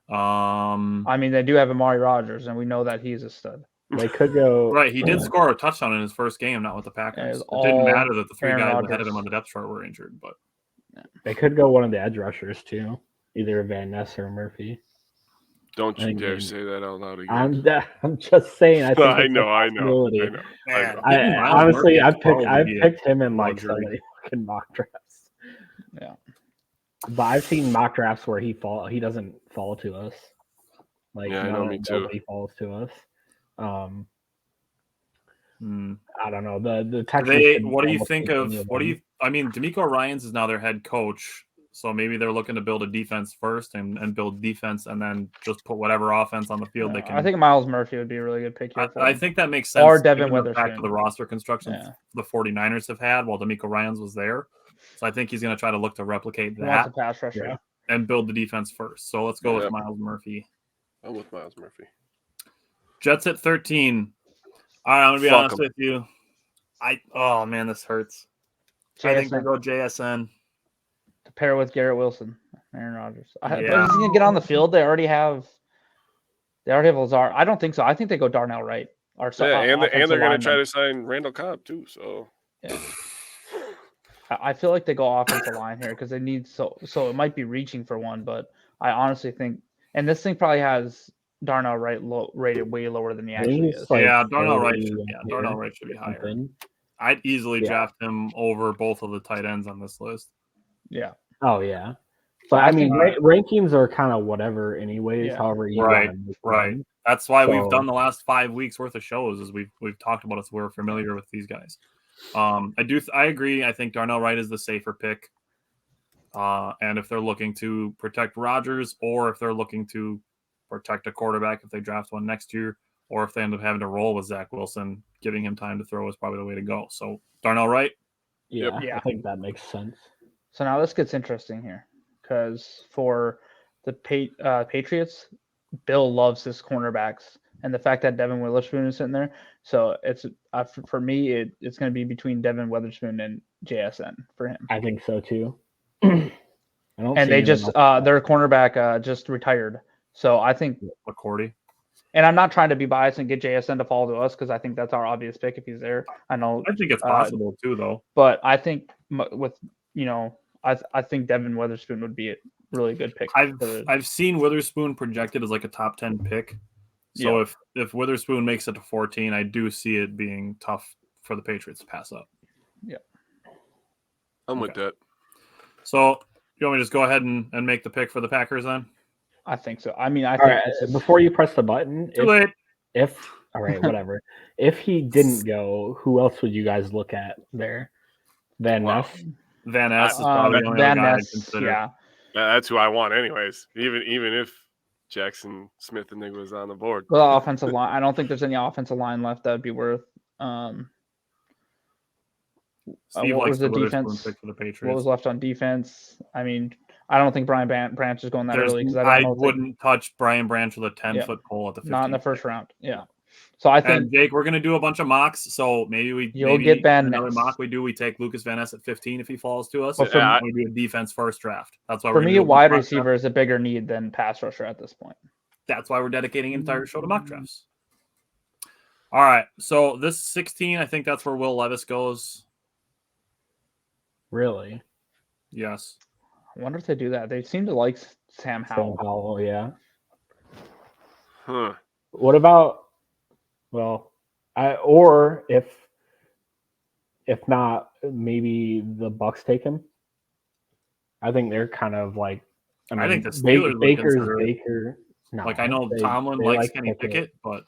[SPEAKER 3] I mean, they do have Amari Rodgers, and we know that he's a stud.
[SPEAKER 2] They could go
[SPEAKER 4] Right, he did score a touchdown in his first game, not with the
[SPEAKER 3] Yeah,
[SPEAKER 4] Packers.
[SPEAKER 3] it
[SPEAKER 4] It
[SPEAKER 3] was
[SPEAKER 4] didn't
[SPEAKER 3] all
[SPEAKER 4] matter that the three
[SPEAKER 3] Aaron
[SPEAKER 4] guys ahead
[SPEAKER 3] Rodgers.
[SPEAKER 4] of him on the depth chart were injured, but
[SPEAKER 2] They could go one of the edge rushers too, either Van Ness or Murphy.
[SPEAKER 1] Don't
[SPEAKER 2] I
[SPEAKER 1] you
[SPEAKER 2] think
[SPEAKER 1] dare
[SPEAKER 2] they-
[SPEAKER 1] say that out loud again.
[SPEAKER 2] I'm just saying. I think
[SPEAKER 1] I
[SPEAKER 2] it's a
[SPEAKER 1] know.
[SPEAKER 2] possibility.
[SPEAKER 1] I know.
[SPEAKER 4] man,
[SPEAKER 2] I
[SPEAKER 4] getting Miles
[SPEAKER 2] honestly,
[SPEAKER 4] Murphy at
[SPEAKER 2] I've
[SPEAKER 4] 12 would be a
[SPEAKER 2] picked him in like so
[SPEAKER 4] luxury.
[SPEAKER 2] many fucking mock drafts.
[SPEAKER 3] Yeah.
[SPEAKER 2] But I've seen mock drafts where he doesn't fall to us. Like
[SPEAKER 1] Yeah, I know, me too.
[SPEAKER 2] nobody falls to us.
[SPEAKER 4] Hmm.
[SPEAKER 2] I don't know. The Texans.
[SPEAKER 4] What do you
[SPEAKER 2] almost
[SPEAKER 4] think
[SPEAKER 2] take
[SPEAKER 4] of?
[SPEAKER 2] any
[SPEAKER 4] What do
[SPEAKER 2] them.
[SPEAKER 4] you? I mean, D'Amico Ryans is now their head coach, so maybe they're looking to build a defense first and build defense, and then just put whatever offense on the field they can.
[SPEAKER 3] I think Miles Murphy would be a really good pick here.
[SPEAKER 4] I think that makes sense.
[SPEAKER 3] Or Devin
[SPEAKER 4] given the fact
[SPEAKER 3] Witherspoon.
[SPEAKER 4] of the roster construction
[SPEAKER 3] Yeah.
[SPEAKER 4] the 49ers have had while D'Amico Ryans was there. So I think he's going to try to look to replicate
[SPEAKER 3] He wants
[SPEAKER 4] that
[SPEAKER 3] a pass rusher.
[SPEAKER 2] Yeah.
[SPEAKER 4] and build the defense first. So let's go
[SPEAKER 1] Yeah.
[SPEAKER 4] with Miles Murphy.
[SPEAKER 1] I'm with Miles Murphy.
[SPEAKER 4] Jets at 13. All right, I'm going to be
[SPEAKER 1] Fuck
[SPEAKER 4] honest
[SPEAKER 1] 'em.
[SPEAKER 4] with you. Oh, man, this hurts. I think they
[SPEAKER 3] JSN
[SPEAKER 4] go JSN.
[SPEAKER 3] to pair with Garrett Wilson, Aaron Rodgers. But
[SPEAKER 4] Yeah.
[SPEAKER 3] he's gonna get on the field. They already have Lazard. I don't think so. I think they go Darnell Wright.
[SPEAKER 1] Yeah, and they're
[SPEAKER 3] offensive
[SPEAKER 1] going to try
[SPEAKER 3] lineman.
[SPEAKER 1] to sign Randall Cobb too. So
[SPEAKER 3] Yeah. I feel like they go offensive line here because they need so it might be reaching for one, but I honestly think, and this thing probably has Darnell Wright rated way lower than he
[SPEAKER 2] I think
[SPEAKER 3] actually
[SPEAKER 2] he's
[SPEAKER 3] is.
[SPEAKER 2] like
[SPEAKER 4] Yeah, Darnell Wright
[SPEAKER 2] 30
[SPEAKER 4] should,
[SPEAKER 2] here
[SPEAKER 4] Darnell Wright should be
[SPEAKER 2] or
[SPEAKER 4] higher.
[SPEAKER 2] something.
[SPEAKER 4] I'd easily
[SPEAKER 2] Yeah.
[SPEAKER 4] draft him over both of the tight ends on this list.
[SPEAKER 3] Yeah.
[SPEAKER 2] Oh yeah.
[SPEAKER 3] So
[SPEAKER 2] But
[SPEAKER 3] I
[SPEAKER 2] I mean,
[SPEAKER 3] think-
[SPEAKER 2] rankings are kind of whatever, anyways.
[SPEAKER 3] Yeah.
[SPEAKER 2] However you
[SPEAKER 4] Right,
[SPEAKER 2] want to make
[SPEAKER 4] right.
[SPEAKER 2] them.
[SPEAKER 4] That's why we've
[SPEAKER 2] So-
[SPEAKER 4] done the last 5 weeks worth of shows, is we've talked about it, so we're familiar with these guys. I agree. I think Darnell Wright is the safer pick. And if they're looking to protect Rodgers, or if they're looking to protect a quarterback if they draft one next year, or if they end up having to roll with Zach Wilson, giving him time to throw is probably the way to go. So Darnell Wright.
[SPEAKER 2] Yeah,
[SPEAKER 3] Yeah.
[SPEAKER 2] I think that makes sense.
[SPEAKER 3] So now this gets interesting here, because for the Patriots, Bill loves his cornerbacks, and the fact that Devin Witherspoon is sitting there. So it's for me, it's going to be between Devin Witherspoon and JSN for him.
[SPEAKER 2] I think so too. I don't
[SPEAKER 3] And
[SPEAKER 2] see
[SPEAKER 3] they
[SPEAKER 2] anyone
[SPEAKER 3] just
[SPEAKER 2] else.
[SPEAKER 3] their cornerback just retired. So I think,
[SPEAKER 4] McCourty.
[SPEAKER 3] and I'm not trying to be biased and get JSN to fall to us, because I think that's our obvious pick if he's there. I know,
[SPEAKER 4] I think it's possible too, though.
[SPEAKER 3] but I think with I think Devin Witherspoon would be a really good pick.
[SPEAKER 4] I've seen Witherspoon projected as like a top 10 pick. So
[SPEAKER 3] Yeah.
[SPEAKER 4] if Witherspoon makes it to 14, I do see it being tough for the Patriots to pass up.
[SPEAKER 1] I'm with that.
[SPEAKER 4] So you want me to just go ahead and make the pick for the Packers then?
[SPEAKER 3] I think so. I mean, I
[SPEAKER 2] All
[SPEAKER 3] think
[SPEAKER 2] right,
[SPEAKER 3] this is,
[SPEAKER 2] before you press the button,
[SPEAKER 4] Too late.
[SPEAKER 2] if all right, whatever. If he didn't go, who else would you guys look at there? Van
[SPEAKER 1] Wow.
[SPEAKER 2] Ness?
[SPEAKER 4] Van Ness is probably the only
[SPEAKER 3] Van
[SPEAKER 4] other guy I'd
[SPEAKER 3] Ness,
[SPEAKER 4] consider.
[SPEAKER 3] yeah.
[SPEAKER 1] That's who I want, anyways. Even if Jackson Smith and was on the board.
[SPEAKER 3] Well, offensive line. I don't think there's any offensive line left that would be worth.
[SPEAKER 4] Steve
[SPEAKER 3] What
[SPEAKER 4] likes
[SPEAKER 3] was
[SPEAKER 4] the
[SPEAKER 3] the
[SPEAKER 4] Witherspoon
[SPEAKER 3] defense?
[SPEAKER 4] pick for the Patriots.
[SPEAKER 3] What was left on defense? I mean, I don't think Brian Branch is going that early, because I
[SPEAKER 4] I
[SPEAKER 3] don't know.
[SPEAKER 4] wouldn't touch Brian Branch with a 10-foot pole at the 15th.
[SPEAKER 3] Not in the first round. Yeah. So I think
[SPEAKER 4] And Jake, we're gonna do a bunch of mocks, so maybe
[SPEAKER 3] You'll get Van
[SPEAKER 4] another
[SPEAKER 3] Ness.
[SPEAKER 4] mock we take Lucas Van Ness at 15 if he falls to us.
[SPEAKER 3] Well, for-
[SPEAKER 4] And we do a defense first draft. That's why
[SPEAKER 3] for
[SPEAKER 4] we're
[SPEAKER 3] me,
[SPEAKER 4] gonna
[SPEAKER 3] a
[SPEAKER 4] do
[SPEAKER 3] wide
[SPEAKER 4] mock
[SPEAKER 3] receiver
[SPEAKER 4] draft.
[SPEAKER 3] is a bigger need than pass rusher at this point.
[SPEAKER 4] That's why we're dedicating an entire show to mock drafts. All right, so this 16, I think that's where Will Levis goes.
[SPEAKER 2] Really?
[SPEAKER 4] Yes.
[SPEAKER 3] I wonder if they do that. They seem to like Sam
[SPEAKER 2] Sam
[SPEAKER 3] Howell.
[SPEAKER 2] Howell, yeah.
[SPEAKER 1] Huh.
[SPEAKER 2] What about or if not, maybe the Bucks take him? I think they're kind of like
[SPEAKER 4] I think the Steelers would consider it.
[SPEAKER 2] Baker. No,
[SPEAKER 4] Like, I know Tomlin
[SPEAKER 2] they
[SPEAKER 4] likes
[SPEAKER 2] like
[SPEAKER 4] Kenny Pickett, but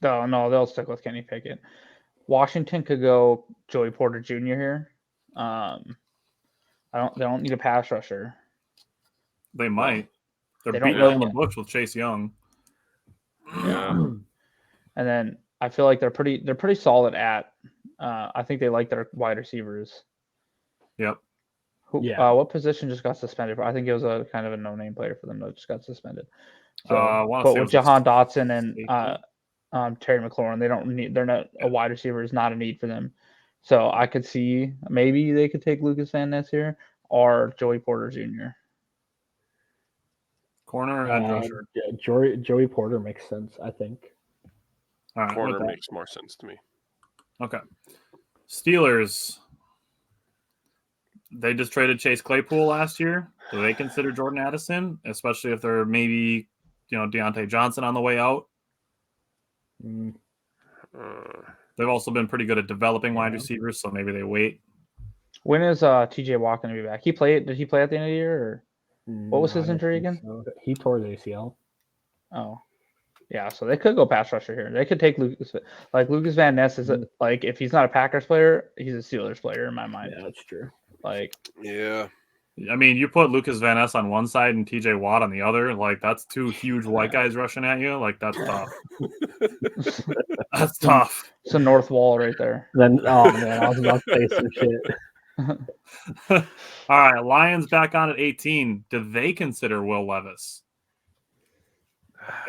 [SPEAKER 3] No, they'll stick with Kenny Pickett. Washington could go Joey Porter Jr. here. They don't need a pass rusher.
[SPEAKER 4] they might. They're
[SPEAKER 3] They don't
[SPEAKER 4] beating
[SPEAKER 3] really
[SPEAKER 4] around the
[SPEAKER 3] get-
[SPEAKER 4] bush with Chase Young.
[SPEAKER 1] Yeah.
[SPEAKER 3] And then I feel like they're pretty solid at. I think they like their wide receivers.
[SPEAKER 4] Yep.
[SPEAKER 2] Yeah.
[SPEAKER 3] What position just got suspended? I think it was a kind of a no-name player for them that just got suspended. So,
[SPEAKER 4] I wanna
[SPEAKER 3] but
[SPEAKER 4] say it
[SPEAKER 3] with
[SPEAKER 4] was a
[SPEAKER 3] Jahan Dotson and
[SPEAKER 4] safety.
[SPEAKER 3] Terry McLaurin, they're not a wide receiver is not a need for them. So I could see maybe they could take Lucas Van Ness here or Joey Porter Jr.
[SPEAKER 4] Corner or edge rusher?
[SPEAKER 2] Joey Porter makes sense, I think.
[SPEAKER 4] All right,
[SPEAKER 1] Corner
[SPEAKER 4] with that.
[SPEAKER 1] makes more sense to me.
[SPEAKER 4] Okay. Steelers. They just traded Chase Claypool last year. Do they consider Jordan Addison, especially if they're maybe, Deontay Johnson on the way out?
[SPEAKER 2] Mm,
[SPEAKER 4] They've also been pretty good at developing wide
[SPEAKER 2] Yeah.
[SPEAKER 4] receivers, so maybe they wait.
[SPEAKER 3] When is TJ Watt going to be back? Did he play at the end of the year? Or? What was
[SPEAKER 2] no,
[SPEAKER 3] his
[SPEAKER 2] I don't
[SPEAKER 3] injury
[SPEAKER 2] think
[SPEAKER 3] again?
[SPEAKER 2] so. He tore his ACL.
[SPEAKER 3] Oh, yeah. So they could go pass rusher here. They could take Lucas. Like Lucas Van Ness is like if he's not a Packers player, he's a Steelers player in my mind.
[SPEAKER 2] Yeah, that's true.
[SPEAKER 3] Like
[SPEAKER 1] Yeah.
[SPEAKER 4] I mean, you put Lucas Van Ness on one side and TJ Watt on the other. Like, that's two huge white guys rushing at you. Like, that's tough. That's tough.
[SPEAKER 3] it's a north wall right there.
[SPEAKER 2] Then oh man, I was about to say some shit.
[SPEAKER 4] All right, Lions back on at 18. Do they consider Will Levis?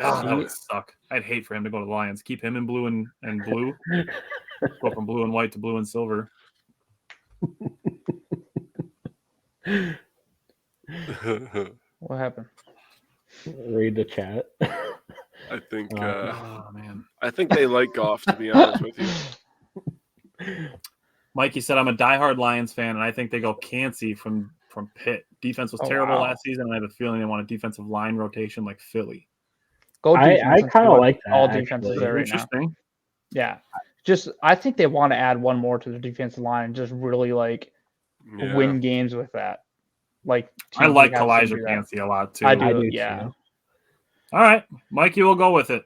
[SPEAKER 4] Oh, that would suck. I'd hate for him to go to the Lions. Keep him in blue and blue. Go from blue and white to blue and silver.
[SPEAKER 3] What happened?
[SPEAKER 2] Read the chat.
[SPEAKER 1] I think
[SPEAKER 4] Oh, man.
[SPEAKER 1] I think they like golf, to be honest with you.
[SPEAKER 4] Mikey said, I'm a diehard Lions fan, and I think they go Cansey from Pitt. Defense was terrible
[SPEAKER 3] wow.
[SPEAKER 4] last season, and I have a feeling they want a defensive line rotation like Philly.
[SPEAKER 3] Go
[SPEAKER 2] I
[SPEAKER 3] defense.
[SPEAKER 2] kind of like that.
[SPEAKER 3] all
[SPEAKER 2] actually.
[SPEAKER 3] defenses there right now.
[SPEAKER 4] Interesting.
[SPEAKER 3] Yeah, I think they want to add one more to the defensive line and just really like win games with that. Like
[SPEAKER 4] I
[SPEAKER 3] teams
[SPEAKER 4] like
[SPEAKER 3] have to
[SPEAKER 4] Kalijah
[SPEAKER 3] do that.
[SPEAKER 4] Cansey a lot too.
[SPEAKER 3] I
[SPEAKER 2] I
[SPEAKER 3] do,
[SPEAKER 2] do
[SPEAKER 3] yeah.
[SPEAKER 2] too.
[SPEAKER 4] All right, Mikey will go with it.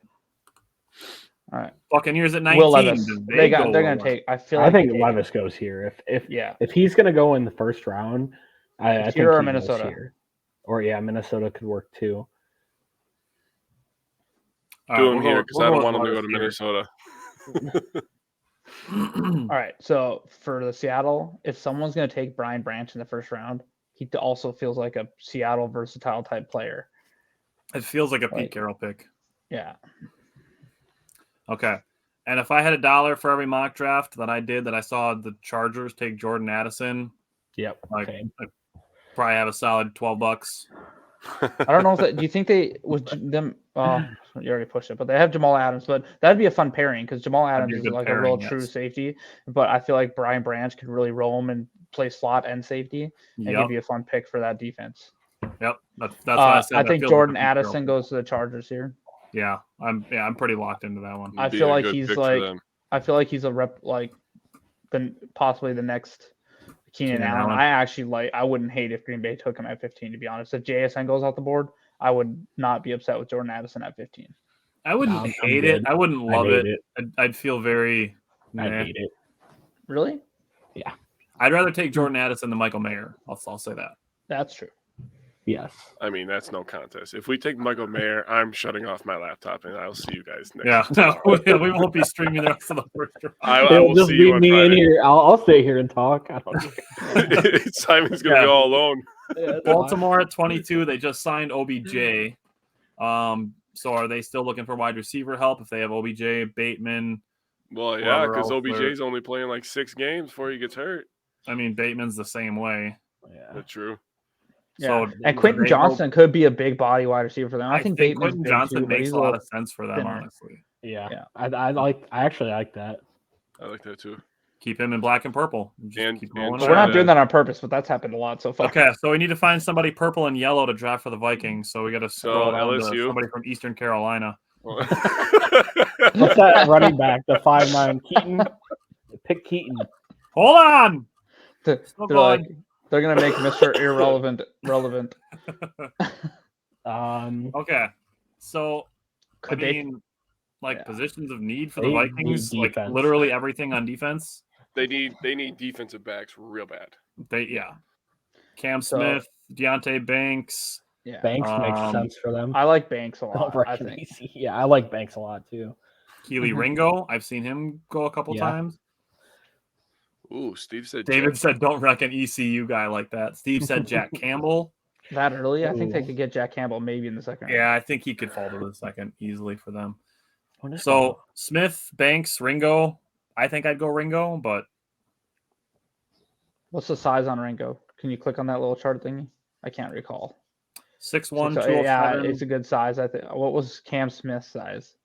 [SPEAKER 3] All right.
[SPEAKER 4] Buccaneers at 19.
[SPEAKER 3] Will Levis.
[SPEAKER 4] Do
[SPEAKER 3] They're
[SPEAKER 4] go
[SPEAKER 3] gonna
[SPEAKER 4] lower?
[SPEAKER 3] take. I feel
[SPEAKER 2] I
[SPEAKER 3] like
[SPEAKER 2] think
[SPEAKER 3] they take
[SPEAKER 2] Levis goes here.
[SPEAKER 3] Yeah.
[SPEAKER 2] If he's going to go in the first round, I think
[SPEAKER 3] Here or
[SPEAKER 2] he goes
[SPEAKER 3] Minnesota?
[SPEAKER 2] here. Or Minnesota could work too.
[SPEAKER 4] All
[SPEAKER 1] Do
[SPEAKER 4] right,
[SPEAKER 1] him here because I
[SPEAKER 4] we'll
[SPEAKER 1] don't want him to go
[SPEAKER 4] with
[SPEAKER 1] to
[SPEAKER 4] Levis
[SPEAKER 1] Minnesota.
[SPEAKER 3] All right. So for the Seattle, if someone's gonna take Brian Branch in the first round, he also feels like a Seattle versatile type player.
[SPEAKER 4] It feels like a Pete
[SPEAKER 3] Like-
[SPEAKER 4] Carroll pick.
[SPEAKER 3] Yeah.
[SPEAKER 4] Okay. And if I had $1 for every mock draft that I did that I saw the Chargers take Jordan Addison,
[SPEAKER 2] Yep.
[SPEAKER 4] like
[SPEAKER 2] Same.
[SPEAKER 4] I'd probably have a solid $12.
[SPEAKER 3] I don't know if that. Do you think they would them? You already pushed it, but they have Jamal Adams. But that'd be a fun pairing because Jamal
[SPEAKER 4] That'd
[SPEAKER 3] Adams
[SPEAKER 4] be a
[SPEAKER 3] is
[SPEAKER 4] good
[SPEAKER 3] like
[SPEAKER 4] pairing,
[SPEAKER 3] a real
[SPEAKER 4] yes.
[SPEAKER 3] true safety. But I feel like Brian Branch could really roam and play slot and safety, and
[SPEAKER 4] Yep.
[SPEAKER 3] give you a fun pick for that defense.
[SPEAKER 4] Yep. That's what I said.
[SPEAKER 3] I
[SPEAKER 4] That
[SPEAKER 3] think
[SPEAKER 4] feels
[SPEAKER 3] Jordan
[SPEAKER 4] like a Pete Carroll
[SPEAKER 3] Addison
[SPEAKER 4] pick.
[SPEAKER 3] goes to the Chargers here.
[SPEAKER 4] Yeah, I'm pretty locked into that one.
[SPEAKER 3] I
[SPEAKER 1] Be
[SPEAKER 3] feel
[SPEAKER 1] a
[SPEAKER 3] like
[SPEAKER 1] good
[SPEAKER 3] he's
[SPEAKER 1] pick for
[SPEAKER 3] like
[SPEAKER 1] them.
[SPEAKER 3] I feel like he's a rep like possibly the next Keenan
[SPEAKER 4] Keenan
[SPEAKER 3] Allen.
[SPEAKER 4] Allen.
[SPEAKER 3] I wouldn't hate if Green Bay took him at 15, to be honest. If JSN goes off the board, I would not be upset with Jordan Addison at 15.
[SPEAKER 4] I wouldn't
[SPEAKER 2] I'm
[SPEAKER 4] hate it.
[SPEAKER 2] good.
[SPEAKER 4] I wouldn't love
[SPEAKER 2] hate
[SPEAKER 4] it. I'd feel very.
[SPEAKER 2] I
[SPEAKER 4] meh.
[SPEAKER 2] hate it.
[SPEAKER 3] Really?
[SPEAKER 4] I'd rather take Jordan Addison than Michael Mayer. I'll say that.
[SPEAKER 3] That's true.
[SPEAKER 2] Yes.
[SPEAKER 1] I mean, that's no contest. If we take Michael Mayer, I'm shutting off my laptop and I'll see you guys next.
[SPEAKER 4] Yeah, no, we won't be streaming the rest of the first round.
[SPEAKER 1] I
[SPEAKER 2] It'll
[SPEAKER 1] will
[SPEAKER 2] just
[SPEAKER 1] see
[SPEAKER 2] be
[SPEAKER 1] you on
[SPEAKER 2] me in
[SPEAKER 1] Friday.
[SPEAKER 2] here. I'll stay here and talk. I don't
[SPEAKER 1] Simon's gonna be all alone.
[SPEAKER 4] Baltimore at 22. They just signed OBJ. So are they still looking for wide receiver help if they have OBJ, Bateman?
[SPEAKER 1] Well, yeah,
[SPEAKER 4] Whoever
[SPEAKER 1] because
[SPEAKER 4] else
[SPEAKER 1] OBJ's only playing like 6 games before he gets hurt.
[SPEAKER 4] I mean, Bateman's the same way.
[SPEAKER 2] Yeah.
[SPEAKER 1] That's true.
[SPEAKER 3] Yeah.
[SPEAKER 4] So
[SPEAKER 3] And Quentin
[SPEAKER 4] they
[SPEAKER 3] Johnson could be a big body wide receiver for them. I think Bateman's
[SPEAKER 4] Quentin
[SPEAKER 3] big
[SPEAKER 4] Johnson
[SPEAKER 3] too, but
[SPEAKER 4] makes
[SPEAKER 3] he's
[SPEAKER 4] a lot
[SPEAKER 3] little
[SPEAKER 4] of sense for them,
[SPEAKER 3] thinner.
[SPEAKER 4] honestly.
[SPEAKER 2] Yeah.
[SPEAKER 3] Yeah.
[SPEAKER 2] I actually like that.
[SPEAKER 1] I like that too.
[SPEAKER 4] Keep him in black and purple. Just
[SPEAKER 1] And-
[SPEAKER 4] keep
[SPEAKER 1] and
[SPEAKER 4] rolling
[SPEAKER 3] We're
[SPEAKER 1] try
[SPEAKER 3] not
[SPEAKER 1] to-
[SPEAKER 3] doing that on purpose, but that's happened a lot so far.
[SPEAKER 4] Okay, so we need to find somebody purple and yellow to draft for the Vikings. So we got to scroll down to
[SPEAKER 1] LSU?
[SPEAKER 4] somebody from Eastern Carolina.
[SPEAKER 2] What's that running back? The 5'9" Keaton. Pick Keaton.
[SPEAKER 4] Hold on.
[SPEAKER 3] They're
[SPEAKER 4] Still
[SPEAKER 3] like,
[SPEAKER 4] going.
[SPEAKER 3] they're gonna make Mr. Irrelevant relevant.
[SPEAKER 4] Okay, so
[SPEAKER 3] Could
[SPEAKER 4] I
[SPEAKER 3] they?
[SPEAKER 4] mean, like
[SPEAKER 3] Yeah.
[SPEAKER 4] positions of need for the
[SPEAKER 2] They need
[SPEAKER 4] Vikings, like
[SPEAKER 2] defense.
[SPEAKER 4] literally everything on defense.
[SPEAKER 1] they need defensive backs real bad.
[SPEAKER 4] Cam
[SPEAKER 3] So-
[SPEAKER 4] Smith, Deontay Banks.
[SPEAKER 3] Yeah.
[SPEAKER 2] Banks makes
[SPEAKER 4] Um,
[SPEAKER 2] sense for them.
[SPEAKER 3] I like Banks a lot.
[SPEAKER 2] Over
[SPEAKER 3] I think.
[SPEAKER 2] Easy. Yeah, I like Banks a lot too.
[SPEAKER 4] Keely
[SPEAKER 3] Mhm.
[SPEAKER 4] Ringo. I've seen him go a couple
[SPEAKER 2] Yeah.
[SPEAKER 4] times.
[SPEAKER 1] Ooh, Steve said
[SPEAKER 4] David
[SPEAKER 1] Jack.
[SPEAKER 4] said, "Don't wreck an ECU guy like that." Steve said, "Jack Campbell."
[SPEAKER 3] That early, I think they
[SPEAKER 2] Ooh.
[SPEAKER 3] could get Jack Campbell maybe in the second round.
[SPEAKER 4] Yeah, I think he could fall to the second easily for them.
[SPEAKER 2] What is
[SPEAKER 4] So Smith, Banks, Ringo. I think I'd go Ringo, but
[SPEAKER 3] What's the size on Ringo? Can you click on that little chart thingy? I can't recall.
[SPEAKER 4] 6'1",
[SPEAKER 3] So, yeah,
[SPEAKER 4] 207.
[SPEAKER 3] it's a good size. I think. What was Cam Smith's size?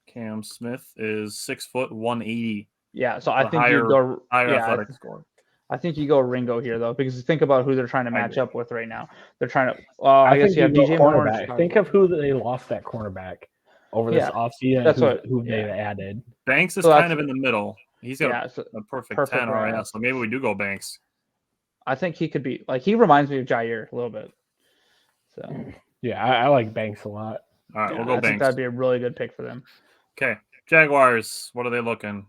[SPEAKER 4] Cam Smith is 6 foot 180.
[SPEAKER 3] Yeah, so I
[SPEAKER 4] The
[SPEAKER 3] think
[SPEAKER 4] higher-
[SPEAKER 3] you go.
[SPEAKER 4] Higher
[SPEAKER 3] Yeah,
[SPEAKER 4] athletic score.
[SPEAKER 3] I think you go Ringo here though, because think about who they're trying to
[SPEAKER 4] I
[SPEAKER 3] match
[SPEAKER 4] agree.
[SPEAKER 3] up with right now. They're trying to. I guess
[SPEAKER 2] think
[SPEAKER 3] you have
[SPEAKER 2] go
[SPEAKER 3] DJ Moore. and
[SPEAKER 2] cornerback.
[SPEAKER 3] Chicago.
[SPEAKER 2] Think of who they lost that cornerback over this
[SPEAKER 3] Yeah,
[SPEAKER 2] offseason.
[SPEAKER 3] that's
[SPEAKER 2] Who
[SPEAKER 3] what-
[SPEAKER 2] they
[SPEAKER 3] yeah.
[SPEAKER 2] added.
[SPEAKER 4] Banks is
[SPEAKER 3] So
[SPEAKER 4] kind
[SPEAKER 3] that's-
[SPEAKER 4] of in the middle. He's got
[SPEAKER 3] Yeah, so
[SPEAKER 4] a perfect,
[SPEAKER 3] perfect
[SPEAKER 4] 10
[SPEAKER 3] right.
[SPEAKER 4] RAS, so maybe we do go Banks.
[SPEAKER 3] I think he could be like he reminds me of Jair a little bit. So
[SPEAKER 2] Yeah, I like Banks a lot.
[SPEAKER 4] All right,
[SPEAKER 3] yeah,
[SPEAKER 4] we'll go
[SPEAKER 3] I think
[SPEAKER 4] Banks.
[SPEAKER 3] that'd be a really good pick for them.
[SPEAKER 4] Okay, Jaguars. What are they looking?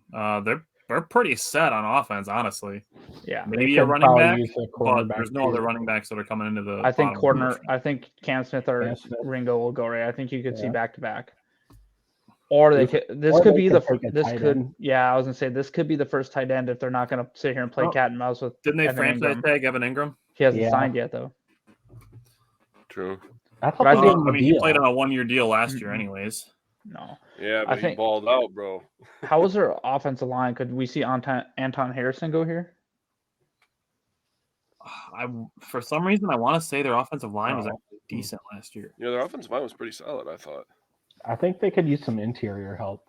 [SPEAKER 4] They're pretty set on offense, honestly.
[SPEAKER 3] Yeah,
[SPEAKER 4] Maybe
[SPEAKER 2] They
[SPEAKER 4] a
[SPEAKER 2] could
[SPEAKER 4] running
[SPEAKER 2] probably
[SPEAKER 4] back,
[SPEAKER 2] use a
[SPEAKER 4] but
[SPEAKER 2] cornerback
[SPEAKER 4] there's no other
[SPEAKER 2] too.
[SPEAKER 4] running backs that are coming into the.
[SPEAKER 3] I think
[SPEAKER 4] bottom of the first.
[SPEAKER 3] I think Cam Smith or
[SPEAKER 2] Cam Smith.
[SPEAKER 3] Ringo will go right. I think you could see
[SPEAKER 2] Yeah.
[SPEAKER 3] back to back. Or they
[SPEAKER 2] This-
[SPEAKER 3] could. This
[SPEAKER 2] or
[SPEAKER 3] could
[SPEAKER 2] they
[SPEAKER 3] be
[SPEAKER 2] could
[SPEAKER 3] the.
[SPEAKER 2] take a
[SPEAKER 3] This
[SPEAKER 2] tight
[SPEAKER 3] could.
[SPEAKER 2] end.
[SPEAKER 3] Yeah, I was gonna say this could be the first tight end if they're not gonna sit here and play
[SPEAKER 4] Oh,
[SPEAKER 3] cat and mouse with.
[SPEAKER 4] Didn't they
[SPEAKER 3] Evan
[SPEAKER 4] franchise
[SPEAKER 3] Ingram.
[SPEAKER 4] tag Evan Ingram?
[SPEAKER 3] He hasn't
[SPEAKER 2] Yeah.
[SPEAKER 3] signed yet though.
[SPEAKER 1] True.
[SPEAKER 2] I thought
[SPEAKER 3] But I
[SPEAKER 2] they
[SPEAKER 3] think-
[SPEAKER 2] gave him
[SPEAKER 4] I
[SPEAKER 2] a
[SPEAKER 4] mean, he
[SPEAKER 2] deal.
[SPEAKER 4] played on a 1-year deal last year,
[SPEAKER 3] Mhm.
[SPEAKER 4] anyways.
[SPEAKER 3] No.
[SPEAKER 1] Yeah,
[SPEAKER 3] I
[SPEAKER 1] but he
[SPEAKER 3] think-
[SPEAKER 1] balled out, bro.
[SPEAKER 3] How was their offensive line? Could we see Anton Harrison go here?
[SPEAKER 4] For some reason, I want to say their offensive line was
[SPEAKER 2] Oh.
[SPEAKER 4] actually decent last year.
[SPEAKER 1] You know, their offensive line was pretty solid, I thought.
[SPEAKER 2] I think they could use some interior help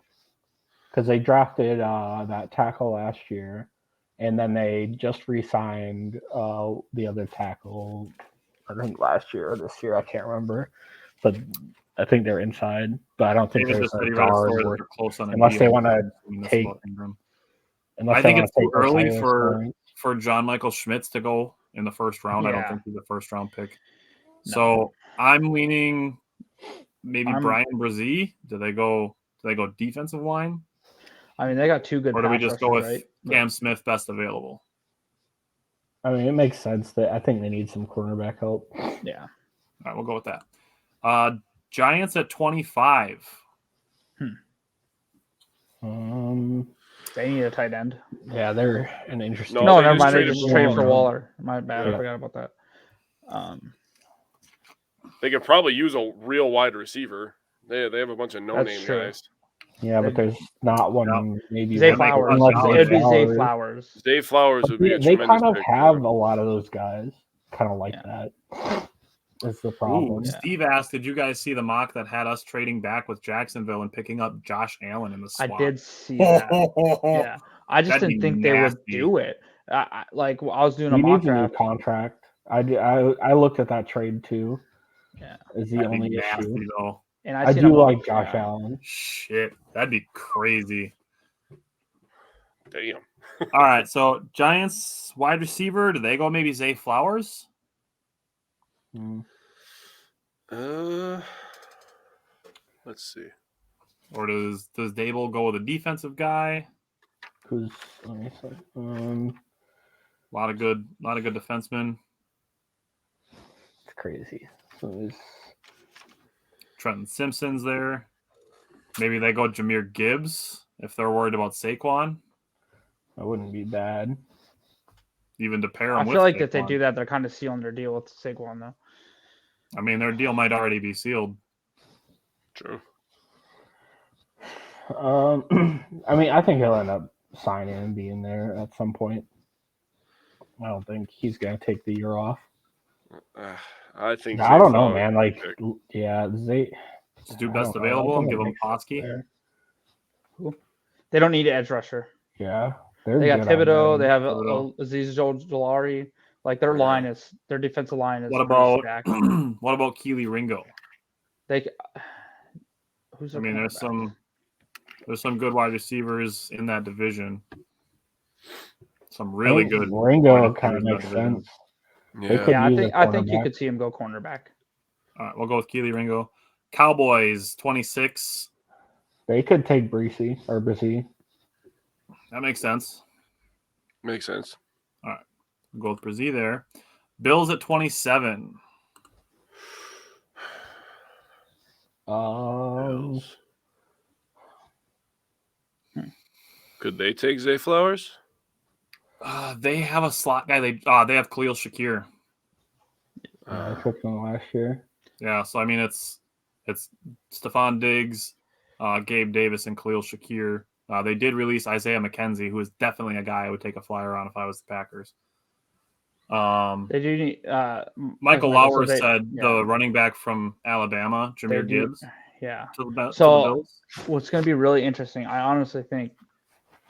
[SPEAKER 2] because they drafted that tackle last year, and then they just re-signed the other tackle. I think last year or this year, I can't remember. But I think they're inside, but I don't think
[SPEAKER 4] David
[SPEAKER 2] there's
[SPEAKER 4] just said
[SPEAKER 2] a
[SPEAKER 4] he read a
[SPEAKER 2] guard
[SPEAKER 4] story that
[SPEAKER 2] worth,
[SPEAKER 4] they're close on a
[SPEAKER 2] unless they
[SPEAKER 4] deal.
[SPEAKER 2] want to
[SPEAKER 4] That's
[SPEAKER 2] take.
[SPEAKER 4] about Ingram.
[SPEAKER 2] Unless
[SPEAKER 4] I
[SPEAKER 2] they
[SPEAKER 4] think
[SPEAKER 2] want
[SPEAKER 4] it's
[SPEAKER 2] to
[SPEAKER 4] too
[SPEAKER 2] take
[SPEAKER 4] early
[SPEAKER 2] Osiris
[SPEAKER 4] for
[SPEAKER 2] Jones.
[SPEAKER 4] John Michael Schmitz to go in the first round. I don't
[SPEAKER 3] Yeah.
[SPEAKER 4] think he's a first round pick.
[SPEAKER 3] No.
[SPEAKER 4] So I'm leaning maybe
[SPEAKER 3] I'm-
[SPEAKER 4] Brian Brzee. Do they go defensive line?
[SPEAKER 3] I mean, they got two good
[SPEAKER 4] Or do we
[SPEAKER 3] pass
[SPEAKER 4] just go
[SPEAKER 3] rushers,
[SPEAKER 4] with
[SPEAKER 3] right?
[SPEAKER 4] Cam Smith best available?
[SPEAKER 2] I mean, it makes sense that I think they need some cornerback help.
[SPEAKER 3] Yeah.
[SPEAKER 4] All right, we'll go with that. Giants at 25.
[SPEAKER 3] They need a tight end.
[SPEAKER 2] Yeah, they're an interesting.
[SPEAKER 1] No,
[SPEAKER 3] No,
[SPEAKER 1] they
[SPEAKER 3] never
[SPEAKER 1] just
[SPEAKER 3] mind. They
[SPEAKER 1] traded
[SPEAKER 3] just
[SPEAKER 1] for
[SPEAKER 3] traded for
[SPEAKER 1] Waller.
[SPEAKER 3] Waller. My bad.
[SPEAKER 2] Yeah.
[SPEAKER 3] I forgot about that.
[SPEAKER 1] They could probably use a real wide receiver. They have a bunch of no name
[SPEAKER 3] true.
[SPEAKER 1] guys.
[SPEAKER 2] Yeah, but there's not one. Maybe
[SPEAKER 3] Zay
[SPEAKER 2] one,
[SPEAKER 3] Flowers.
[SPEAKER 2] unless Zay
[SPEAKER 3] It'd be Zay
[SPEAKER 2] Flowers.
[SPEAKER 3] Flowers.
[SPEAKER 1] Zay Flowers
[SPEAKER 2] But
[SPEAKER 1] would be a
[SPEAKER 2] they
[SPEAKER 1] tremendous
[SPEAKER 2] kind of
[SPEAKER 1] pick.
[SPEAKER 2] have a lot of those guys, kind of like that. That's the problem.
[SPEAKER 4] Ooh, Steve asked, did you guys see the mock that had us trading back with Jacksonville and picking up Josh Allen in the swap?
[SPEAKER 3] I did see that. Yeah. I just
[SPEAKER 4] That'd
[SPEAKER 3] didn't
[SPEAKER 4] be
[SPEAKER 3] think they would
[SPEAKER 4] nasty.
[SPEAKER 3] do it. I was doing a
[SPEAKER 2] He
[SPEAKER 3] mock
[SPEAKER 2] needs a new
[SPEAKER 3] draft.
[SPEAKER 2] contract. I looked at that trade too.
[SPEAKER 3] Yeah.
[SPEAKER 2] Is the
[SPEAKER 4] That'd be
[SPEAKER 2] only
[SPEAKER 4] nasty,
[SPEAKER 2] issue.
[SPEAKER 4] though.
[SPEAKER 3] And
[SPEAKER 2] I
[SPEAKER 3] seen a
[SPEAKER 2] do
[SPEAKER 3] mock-
[SPEAKER 2] like Josh
[SPEAKER 3] yeah.
[SPEAKER 2] Allen.
[SPEAKER 4] Shit, that'd be crazy.
[SPEAKER 1] Damn.
[SPEAKER 4] All right, so Giants wide receiver, do they go maybe Zay Flowers?
[SPEAKER 2] Mm.
[SPEAKER 1] Let's see.
[SPEAKER 4] Or does Dable go with a defensive guy?
[SPEAKER 2] Who's let me see.
[SPEAKER 4] A lot of good defensemen.
[SPEAKER 2] It's crazy. So it's
[SPEAKER 4] Trenton Simpson's there. Maybe they go Jahmyr Gibbs if they're worried about Saquon.
[SPEAKER 2] that wouldn't be bad.
[SPEAKER 4] Even to pair him
[SPEAKER 3] I
[SPEAKER 4] with
[SPEAKER 3] feel like
[SPEAKER 4] Saquon.
[SPEAKER 3] if they do that, they're kind of sealing their deal with Saquon, though.
[SPEAKER 4] I mean, their deal might already be sealed.
[SPEAKER 1] True.
[SPEAKER 2] I mean, I think he'll end up signing and being there at some point. I don't think he's gonna take the year off.
[SPEAKER 1] I think.
[SPEAKER 2] I don't know,
[SPEAKER 1] Zay
[SPEAKER 2] man.
[SPEAKER 1] Flowers
[SPEAKER 2] Like,
[SPEAKER 1] pick.
[SPEAKER 2] yeah, Zay.
[SPEAKER 4] Just do
[SPEAKER 2] I
[SPEAKER 4] best
[SPEAKER 2] don't know. I
[SPEAKER 4] available and
[SPEAKER 2] think
[SPEAKER 4] give
[SPEAKER 2] it
[SPEAKER 4] them
[SPEAKER 2] makes
[SPEAKER 4] Posky.
[SPEAKER 2] sense there.
[SPEAKER 3] They don't need an edge rusher.
[SPEAKER 2] Yeah, they're
[SPEAKER 3] They got
[SPEAKER 2] good on
[SPEAKER 3] Thibodeau.
[SPEAKER 2] that.
[SPEAKER 3] They have
[SPEAKER 4] Thibodeau.
[SPEAKER 3] Aziz Ojolari. Like their their defensive line is
[SPEAKER 4] What
[SPEAKER 3] pretty
[SPEAKER 4] about
[SPEAKER 3] stacked.
[SPEAKER 4] what about Keely Ringo?
[SPEAKER 3] Who's
[SPEAKER 4] I
[SPEAKER 3] their
[SPEAKER 4] mean,
[SPEAKER 3] cornerback?
[SPEAKER 4] there's some good wide receivers in that division. Some
[SPEAKER 2] I
[SPEAKER 4] really
[SPEAKER 2] think
[SPEAKER 4] good
[SPEAKER 2] Ringo
[SPEAKER 4] wide
[SPEAKER 2] kind of
[SPEAKER 4] receivers in that
[SPEAKER 2] makes
[SPEAKER 4] division.
[SPEAKER 2] sense. They
[SPEAKER 1] Yeah.
[SPEAKER 2] could
[SPEAKER 3] Yeah,
[SPEAKER 2] use a
[SPEAKER 3] I think you
[SPEAKER 2] cornerback.
[SPEAKER 3] could see him go cornerback.
[SPEAKER 4] All right, we'll go with Keely Ringo. Cowboys 26.
[SPEAKER 2] They could take Breesy or Brzee.
[SPEAKER 4] That makes sense.
[SPEAKER 1] Makes sense.
[SPEAKER 4] We'll go with Brzee there. Bills at 27.
[SPEAKER 1] Bills. Could they take Zay Flowers?
[SPEAKER 4] They have a slot guy. They have Khalil Shakir.
[SPEAKER 2] I took them last year.
[SPEAKER 4] Yeah, so I mean it's Stephon Diggs, Gabe Davis, and Khalil Shakir. They did release Isaiah McKenzie, who is definitely a guy I would take a flyer on if I was the Packers.
[SPEAKER 3] They do need
[SPEAKER 4] Michael
[SPEAKER 3] so
[SPEAKER 4] Lauer
[SPEAKER 3] they-
[SPEAKER 4] said
[SPEAKER 3] yeah.
[SPEAKER 4] the running back from Alabama,
[SPEAKER 3] They
[SPEAKER 4] Jahmyr
[SPEAKER 3] do-
[SPEAKER 4] Gibbs,
[SPEAKER 3] Yeah.
[SPEAKER 4] to the
[SPEAKER 3] So
[SPEAKER 4] Bills.
[SPEAKER 3] what's going to be really interesting, I honestly think.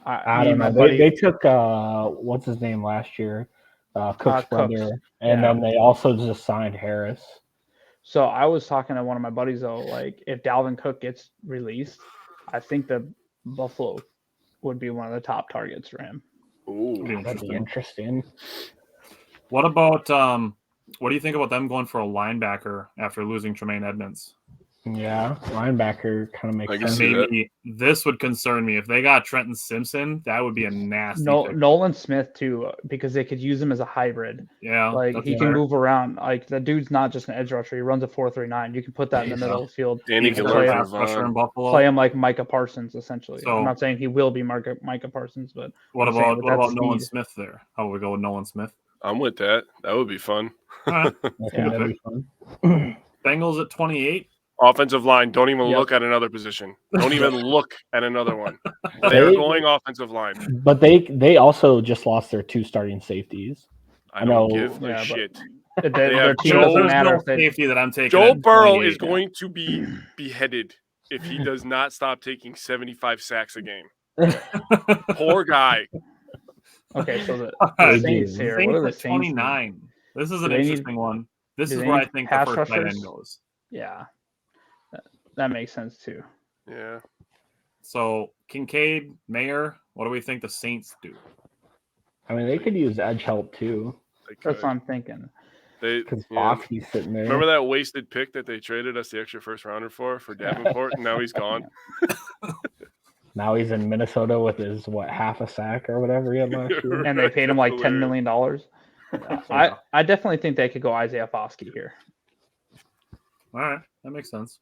[SPEAKER 2] I
[SPEAKER 3] me
[SPEAKER 2] don't
[SPEAKER 3] and my
[SPEAKER 2] know.
[SPEAKER 3] buddy-
[SPEAKER 2] They took what's his name last year, Cook's brother,
[SPEAKER 3] Cooks.
[SPEAKER 2] and
[SPEAKER 3] Yeah.
[SPEAKER 2] then they also just signed Harris.
[SPEAKER 3] So I was talking to one of my buddies though, like if Dalvin Cook gets released, I think that Buffalo would be one of the top targets for him.
[SPEAKER 1] Ooh.
[SPEAKER 2] That'd be interesting.
[SPEAKER 4] What about what do you think about them going for a linebacker after losing Tremaine Edmonds?
[SPEAKER 2] Yeah, linebacker kind of makes
[SPEAKER 1] I can
[SPEAKER 2] sense.
[SPEAKER 1] see that.
[SPEAKER 4] Maybe this would concern me if they got Trenton Simpson. That would be a nasty. pick.
[SPEAKER 3] Nolan Smith too, because they could use him as a hybrid.
[SPEAKER 4] Yeah,
[SPEAKER 3] Like
[SPEAKER 4] that's
[SPEAKER 3] he
[SPEAKER 4] fair.
[SPEAKER 3] can move around. Like the dude's not just an edge rusher. He runs a 4.39. You can put that in the middle of the field.
[SPEAKER 1] And he
[SPEAKER 4] He's
[SPEAKER 1] can
[SPEAKER 4] a
[SPEAKER 3] play
[SPEAKER 1] learn
[SPEAKER 4] pass
[SPEAKER 1] from
[SPEAKER 4] rusher in
[SPEAKER 1] Vaughn.
[SPEAKER 4] Buffalo.
[SPEAKER 3] Play him like Micah Parsons, essentially.
[SPEAKER 4] So-
[SPEAKER 3] I'm not saying he will be Micah Parsons, but
[SPEAKER 4] What
[SPEAKER 3] I'm saying
[SPEAKER 4] about
[SPEAKER 3] with
[SPEAKER 4] what
[SPEAKER 3] that
[SPEAKER 4] about Nolan
[SPEAKER 3] speed.
[SPEAKER 4] Smith there? How would we go with Nolan Smith?
[SPEAKER 1] I'm with that. That would be fun.
[SPEAKER 4] All right.
[SPEAKER 2] I think
[SPEAKER 3] Yeah.
[SPEAKER 2] that'd be fun.
[SPEAKER 4] Bengals at 28.
[SPEAKER 1] Offensive line. Don't even
[SPEAKER 3] Yep.
[SPEAKER 1] look at another position. Don't even look at another one. They're going offensive line.
[SPEAKER 2] But they also just lost their 2 starting safeties.
[SPEAKER 1] I
[SPEAKER 2] I
[SPEAKER 1] don't
[SPEAKER 2] know.
[SPEAKER 1] give a
[SPEAKER 3] Yeah, but-
[SPEAKER 1] shit.
[SPEAKER 3] Their
[SPEAKER 1] have
[SPEAKER 3] team
[SPEAKER 1] Joe-
[SPEAKER 3] doesn't
[SPEAKER 4] There's
[SPEAKER 3] matter
[SPEAKER 4] no
[SPEAKER 3] if they.
[SPEAKER 4] safety that I'm taking.
[SPEAKER 1] Joe
[SPEAKER 4] at
[SPEAKER 1] Burrow
[SPEAKER 4] 28.
[SPEAKER 1] is going to be beheaded if he does not stop taking 75 sacks a game. Poor guy.
[SPEAKER 3] Okay, so the
[SPEAKER 4] Alright,
[SPEAKER 3] Saints here.
[SPEAKER 4] Saints
[SPEAKER 3] What are the
[SPEAKER 4] at
[SPEAKER 3] Saints? need?
[SPEAKER 4] 29. This is
[SPEAKER 3] Do
[SPEAKER 4] an
[SPEAKER 3] they need-
[SPEAKER 4] interesting one. This
[SPEAKER 3] do
[SPEAKER 4] is
[SPEAKER 3] they
[SPEAKER 4] where I
[SPEAKER 3] need
[SPEAKER 4] think the
[SPEAKER 3] pass
[SPEAKER 4] first tight
[SPEAKER 3] rushers?
[SPEAKER 4] end goes.
[SPEAKER 3] Yeah. That makes sense too.
[SPEAKER 1] Yeah.
[SPEAKER 4] So Kincaid, Mayer. What do we think the Saints do?
[SPEAKER 2] I mean, they could use edge help too,
[SPEAKER 1] They
[SPEAKER 3] That's
[SPEAKER 1] could.
[SPEAKER 3] what I'm thinking.
[SPEAKER 1] They
[SPEAKER 2] because
[SPEAKER 1] yeah.
[SPEAKER 2] Foskey's sitting there.
[SPEAKER 1] Remember that wasted pick that they traded us the extra first rounder for Davenport? And now he's gone.
[SPEAKER 2] Now he's in Minnesota with his half a sack or whatever he had last year.
[SPEAKER 3] And they paid him like $10
[SPEAKER 1] Hilarious.
[SPEAKER 3] million. I definitely think they could go Isaiah Foskey here.
[SPEAKER 4] All right, that makes sense.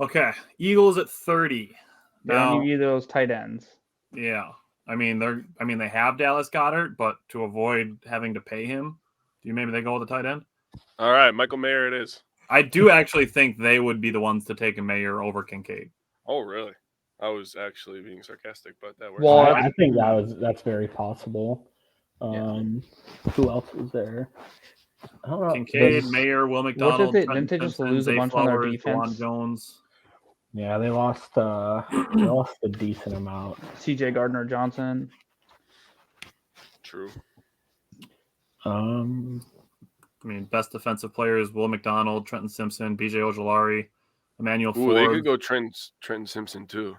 [SPEAKER 4] Okay, Eagles at 30.
[SPEAKER 3] They
[SPEAKER 4] Now,
[SPEAKER 3] don't need either of those tight ends.
[SPEAKER 4] yeah, they have Dallas Goedert, but to avoid having to pay him, maybe they go with the tight end?
[SPEAKER 1] All right, Michael Mayer it is.
[SPEAKER 4] I do actually think they would be the ones to take a Mayer over Kincaid.
[SPEAKER 1] Oh, really? I was actually being sarcastic, but that works.
[SPEAKER 3] Well,
[SPEAKER 2] I think that's very possible. Who else was there? I don't know.
[SPEAKER 4] Kincaid, Mayer, Will McDonald.
[SPEAKER 3] Didn't they just lose a bunch on their defense?
[SPEAKER 4] Juwan Jones.
[SPEAKER 2] Yeah, they lost a decent amount.
[SPEAKER 3] CJ Gardner-Johnson.
[SPEAKER 1] True.
[SPEAKER 4] Best defensive players: Will McDonald, Trenton Simpson, BJ Ojolari, Emmanuel
[SPEAKER 1] Ooh,
[SPEAKER 4] Ford.
[SPEAKER 1] they could go Trenton Simpson too.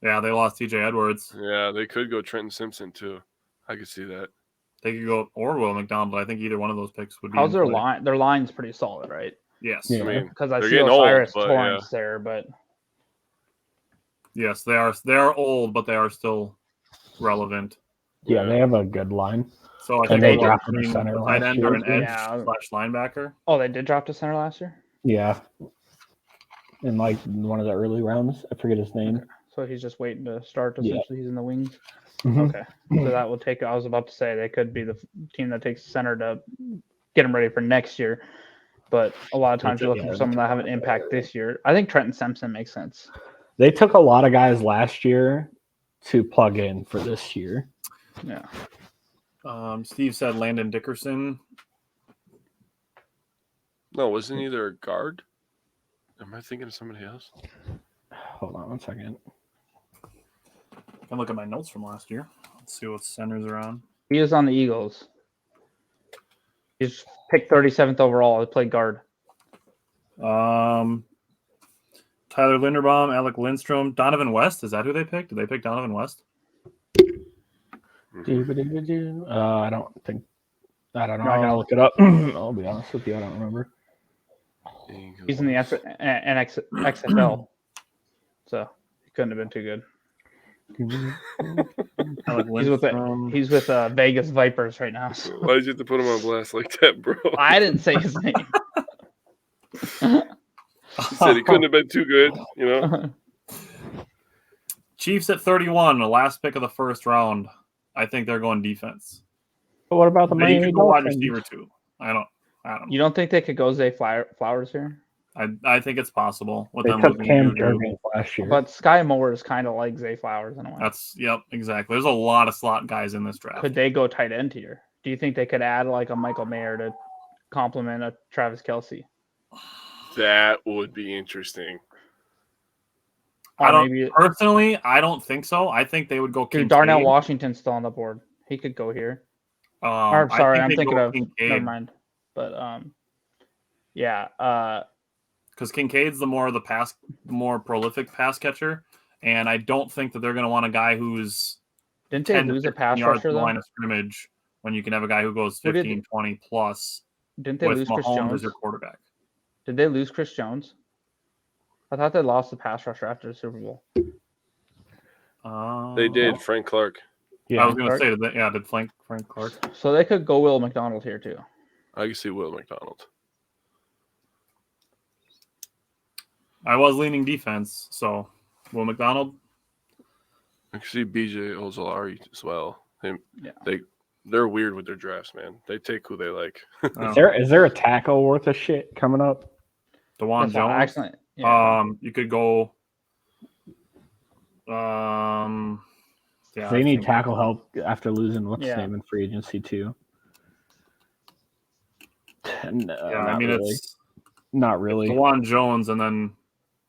[SPEAKER 4] Yeah, they lost TJ Edwards.
[SPEAKER 1] Yeah, they could go Trenton Simpson too. I could see that.
[SPEAKER 4] They could go or Will McDonald. I think either one of those picks would be.
[SPEAKER 3] How's their line? Their line's pretty solid, right?
[SPEAKER 4] Yes.
[SPEAKER 2] Yeah.
[SPEAKER 1] I mean,
[SPEAKER 3] Because I
[SPEAKER 1] they're
[SPEAKER 3] see
[SPEAKER 1] getting old,
[SPEAKER 3] Osiris
[SPEAKER 1] but,
[SPEAKER 3] Torrance there, but
[SPEAKER 4] yes, they are. They are old, but they are still relevant.
[SPEAKER 2] Yeah, they have a good line.
[SPEAKER 4] So I
[SPEAKER 2] And
[SPEAKER 4] think
[SPEAKER 2] they
[SPEAKER 4] they're
[SPEAKER 2] drafted a
[SPEAKER 4] between
[SPEAKER 2] center
[SPEAKER 4] a tight
[SPEAKER 2] last
[SPEAKER 4] end
[SPEAKER 2] year,
[SPEAKER 4] or an
[SPEAKER 2] too.
[SPEAKER 4] edge
[SPEAKER 3] Yeah.
[SPEAKER 4] / linebacker.
[SPEAKER 3] oh, they did drop to center last year.
[SPEAKER 2] Yeah, in like one of the early rounds. I forget his name.
[SPEAKER 3] Okay. So he's just waiting to start.
[SPEAKER 2] Yeah.
[SPEAKER 3] Essentially, he's in the wings.
[SPEAKER 2] Mhm.
[SPEAKER 3] Okay, so that will take. I was about to say they could be the team that takes center to get them ready for next year. But a lot of times you're looking for someone that have an impact this year. I think Trenton Simpson makes sense.
[SPEAKER 2] They took a lot of guys last year to plug in for this year.
[SPEAKER 3] Yeah.
[SPEAKER 4] Steve said Landon Dickerson.
[SPEAKER 1] No, wasn't either a guard? Am I thinking of somebody else?
[SPEAKER 2] Hold on one second.
[SPEAKER 4] I can look at my notes from last year. Let's see what centers are on.
[SPEAKER 3] He is on the Eagles. He's picked 37th overall. He played guard.
[SPEAKER 4] Tyler Linderbaum, Alec Lindstrom, Donovan West. Is that who they picked? Did they pick Donovan West?
[SPEAKER 2] I don't think. I don't know. I gotta look it up. I'll be honest with you. I don't remember.
[SPEAKER 3] He's in the XFL. So he couldn't have been too good.
[SPEAKER 4] Alec Lindstrom.
[SPEAKER 3] He's with Vegas Vipers right now. So.
[SPEAKER 1] Why'd you have to put him on blast like that, bro?
[SPEAKER 3] I didn't say his name.
[SPEAKER 1] He said he couldn't have been too good, you know?
[SPEAKER 4] Chiefs at 31, the last pick of the first round. I think they're going defense.
[SPEAKER 2] But what about the
[SPEAKER 4] Maybe you
[SPEAKER 2] Miami
[SPEAKER 4] could go wide
[SPEAKER 2] Dolphins?
[SPEAKER 4] receiver too. I don't know.
[SPEAKER 3] You don't think they could go Zay Flowers here?
[SPEAKER 4] I think it's possible. With
[SPEAKER 2] They
[SPEAKER 4] them
[SPEAKER 2] took
[SPEAKER 4] losing
[SPEAKER 2] Cam
[SPEAKER 4] Juju.
[SPEAKER 2] Jurgens last year.
[SPEAKER 3] But Sky Moore is kind of like Zay Flowers in a way.
[SPEAKER 4] Yep, exactly. There's a lot of slot guys in this draft.
[SPEAKER 3] Could they go tight end here? Do you think they could add like a Michael Mayer to complement a Travis Kelce?
[SPEAKER 1] That would be interesting.
[SPEAKER 3] Or
[SPEAKER 4] Personally, I don't think so. I think they would go
[SPEAKER 3] Dude,
[SPEAKER 4] Kincaid.
[SPEAKER 3] Darnell Washington's still on the board. He could go here. Or, sorry, I'm thinking of
[SPEAKER 4] Kincaid.
[SPEAKER 3] never mind. But yeah.
[SPEAKER 4] Because Kincaid's the more prolific pass catcher, and I don't think that they're going to want a guy who's
[SPEAKER 3] Didn't they
[SPEAKER 4] 10 to
[SPEAKER 3] lose a
[SPEAKER 4] 15
[SPEAKER 3] pass
[SPEAKER 4] yards
[SPEAKER 3] rusher
[SPEAKER 4] from the
[SPEAKER 3] though?
[SPEAKER 4] line of scrimmage when you can have a guy who goes
[SPEAKER 3] Who did
[SPEAKER 4] 15, 20 plus
[SPEAKER 3] Didn't they
[SPEAKER 4] with
[SPEAKER 3] lose Chris
[SPEAKER 4] Mahomes
[SPEAKER 3] Jones?
[SPEAKER 4] as your quarterback.
[SPEAKER 3] Did they lose Chris Jones? I thought they lost the pass rusher after the Super Bowl.
[SPEAKER 1] They did, Frank Clark.
[SPEAKER 4] I was going to say, did Frank Clark?
[SPEAKER 3] So they could go Will McDonald here too.
[SPEAKER 1] I can see Will McDonald.
[SPEAKER 4] I was leaning defense, so Will McDonald.
[SPEAKER 1] I can see BJ Ojolari as well.
[SPEAKER 3] Yeah.
[SPEAKER 1] They're weird with their drafts, man. They take who they like.
[SPEAKER 2] Is there a tackle worth of shit coming up?
[SPEAKER 4] DeJuan
[SPEAKER 3] That's
[SPEAKER 4] Jones.
[SPEAKER 3] excellent. Yeah.
[SPEAKER 4] You could go.
[SPEAKER 2] They need tackle help after losing what's his
[SPEAKER 3] Yeah.
[SPEAKER 2] name in free agency too. No,
[SPEAKER 4] it's
[SPEAKER 2] not really.
[SPEAKER 4] DeJuan Jones, and then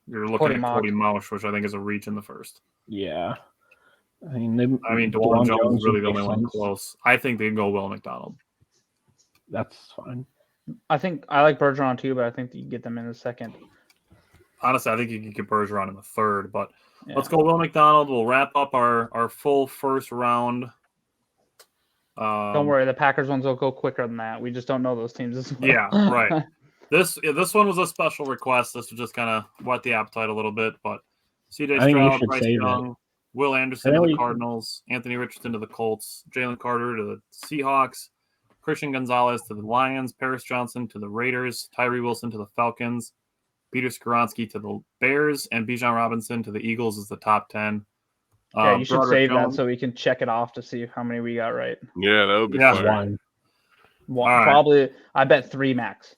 [SPEAKER 4] you're looking
[SPEAKER 3] Cody
[SPEAKER 4] at
[SPEAKER 3] Mauch.
[SPEAKER 4] Cody Mauch, which I think is a reach in the first.
[SPEAKER 2] Yeah.
[SPEAKER 4] DeJuan Jones is really the
[SPEAKER 2] would
[SPEAKER 4] only
[SPEAKER 2] make
[SPEAKER 4] one
[SPEAKER 2] sense.
[SPEAKER 4] close. I think they'd go Will McDonald.
[SPEAKER 2] That's fine.
[SPEAKER 3] I think I like Bergeron too, but I think that you get them in the second.
[SPEAKER 4] honestly, I think you can get Bergeron in the third. But
[SPEAKER 3] Yeah.
[SPEAKER 4] let's go Will McDonald. We'll wrap up our full first round.
[SPEAKER 3] Don't worry, the Packers ones will go quicker than that. We just don't know those teams as well.
[SPEAKER 4] Yeah, right. This one was a special request. This was just kind of whet the appetite a little bit. But C.J.
[SPEAKER 2] I think we
[SPEAKER 4] Stroud,
[SPEAKER 2] should
[SPEAKER 4] Bryce
[SPEAKER 2] save
[SPEAKER 4] Young, Will Anderson
[SPEAKER 2] I
[SPEAKER 4] to
[SPEAKER 2] think
[SPEAKER 4] the
[SPEAKER 2] we-
[SPEAKER 4] Cardinals, Anthony Richardson to the Colts, Jalen Carter to the Seahawks, Christian Gonzalez to the Lions, Paris Johnson to the Raiders, Tyree Wilson to the Falcons, Peter Skoronski to the Bears, and Bijan Robinson to the Eagles is the top 10.
[SPEAKER 3] Yeah, you should
[SPEAKER 4] Broderick
[SPEAKER 3] save
[SPEAKER 4] Jones-
[SPEAKER 3] that so we can check it off to see how many we got right.
[SPEAKER 1] Yeah, that would be
[SPEAKER 4] Yeah.
[SPEAKER 1] fire.
[SPEAKER 2] One.
[SPEAKER 3] One,
[SPEAKER 4] All right.
[SPEAKER 3] probably, I bet 3 max.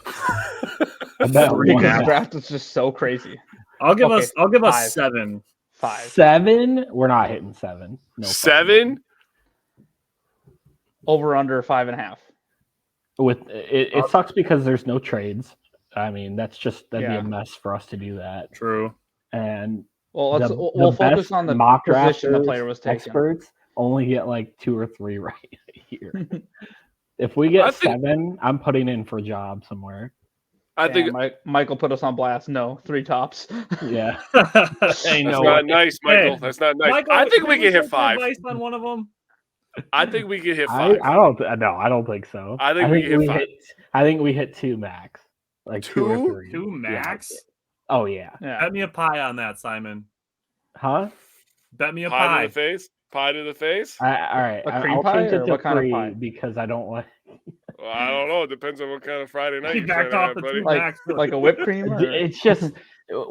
[SPEAKER 2] I bet
[SPEAKER 3] Because
[SPEAKER 2] one.
[SPEAKER 3] the draft is just so crazy.
[SPEAKER 4] I'll give
[SPEAKER 3] Okay,
[SPEAKER 4] us
[SPEAKER 3] 5.
[SPEAKER 4] 7.
[SPEAKER 3] 5.
[SPEAKER 2] 7. We're not hitting 7. No fucking
[SPEAKER 1] 7?
[SPEAKER 3] Over under 5.5.
[SPEAKER 2] With it sucks because there's no trades. I mean, that'd be
[SPEAKER 3] Yeah.
[SPEAKER 2] a mess for us to do that.
[SPEAKER 4] True.
[SPEAKER 2] And
[SPEAKER 3] Well,
[SPEAKER 2] the
[SPEAKER 3] we'll focus
[SPEAKER 2] best
[SPEAKER 3] on the
[SPEAKER 2] mock
[SPEAKER 3] position the
[SPEAKER 2] drafters,
[SPEAKER 3] player was taken.
[SPEAKER 2] experts only get like 2 or 3 right here. If we get
[SPEAKER 1] I think-
[SPEAKER 2] 7, I'm putting in for a job somewhere.
[SPEAKER 1] I think
[SPEAKER 3] Michael put us on blast. No, 3 tops.
[SPEAKER 2] Yeah.
[SPEAKER 1] that's
[SPEAKER 2] Ain't no
[SPEAKER 1] not
[SPEAKER 2] way.
[SPEAKER 1] nice, Michael.
[SPEAKER 4] Hey,
[SPEAKER 1] That's not nice.
[SPEAKER 4] Michael,
[SPEAKER 1] I think we
[SPEAKER 4] did
[SPEAKER 1] can hit
[SPEAKER 4] take
[SPEAKER 1] 5.
[SPEAKER 4] advice on one of them.
[SPEAKER 1] I think we can hit
[SPEAKER 2] I
[SPEAKER 1] 5.
[SPEAKER 2] don't no, I don't think so.
[SPEAKER 1] I think we can hit 5.
[SPEAKER 2] I think we hit 2 max. Like 2 or 3.
[SPEAKER 4] 2
[SPEAKER 2] Yeah.
[SPEAKER 4] max.
[SPEAKER 2] Oh yeah.
[SPEAKER 3] Yeah.
[SPEAKER 4] Bet me a pie on that, Simon.
[SPEAKER 2] Huh?
[SPEAKER 4] Bet me a
[SPEAKER 1] Pie
[SPEAKER 4] pie.
[SPEAKER 1] to the face. Pie to the face.
[SPEAKER 2] All right.
[SPEAKER 3] A cream
[SPEAKER 2] I'll
[SPEAKER 3] pie
[SPEAKER 2] change it
[SPEAKER 3] or
[SPEAKER 2] to
[SPEAKER 3] what kind of
[SPEAKER 2] 3
[SPEAKER 3] pie?
[SPEAKER 2] because I don't like.
[SPEAKER 1] Well, I don't know. It depends on what kind of Friday night
[SPEAKER 4] He
[SPEAKER 1] you're trying
[SPEAKER 4] backed
[SPEAKER 1] to
[SPEAKER 4] off
[SPEAKER 1] have,
[SPEAKER 4] the
[SPEAKER 1] buddy.
[SPEAKER 4] 2
[SPEAKER 3] Like-
[SPEAKER 4] max.
[SPEAKER 3] Like a whipped cream? Or...
[SPEAKER 2] It's just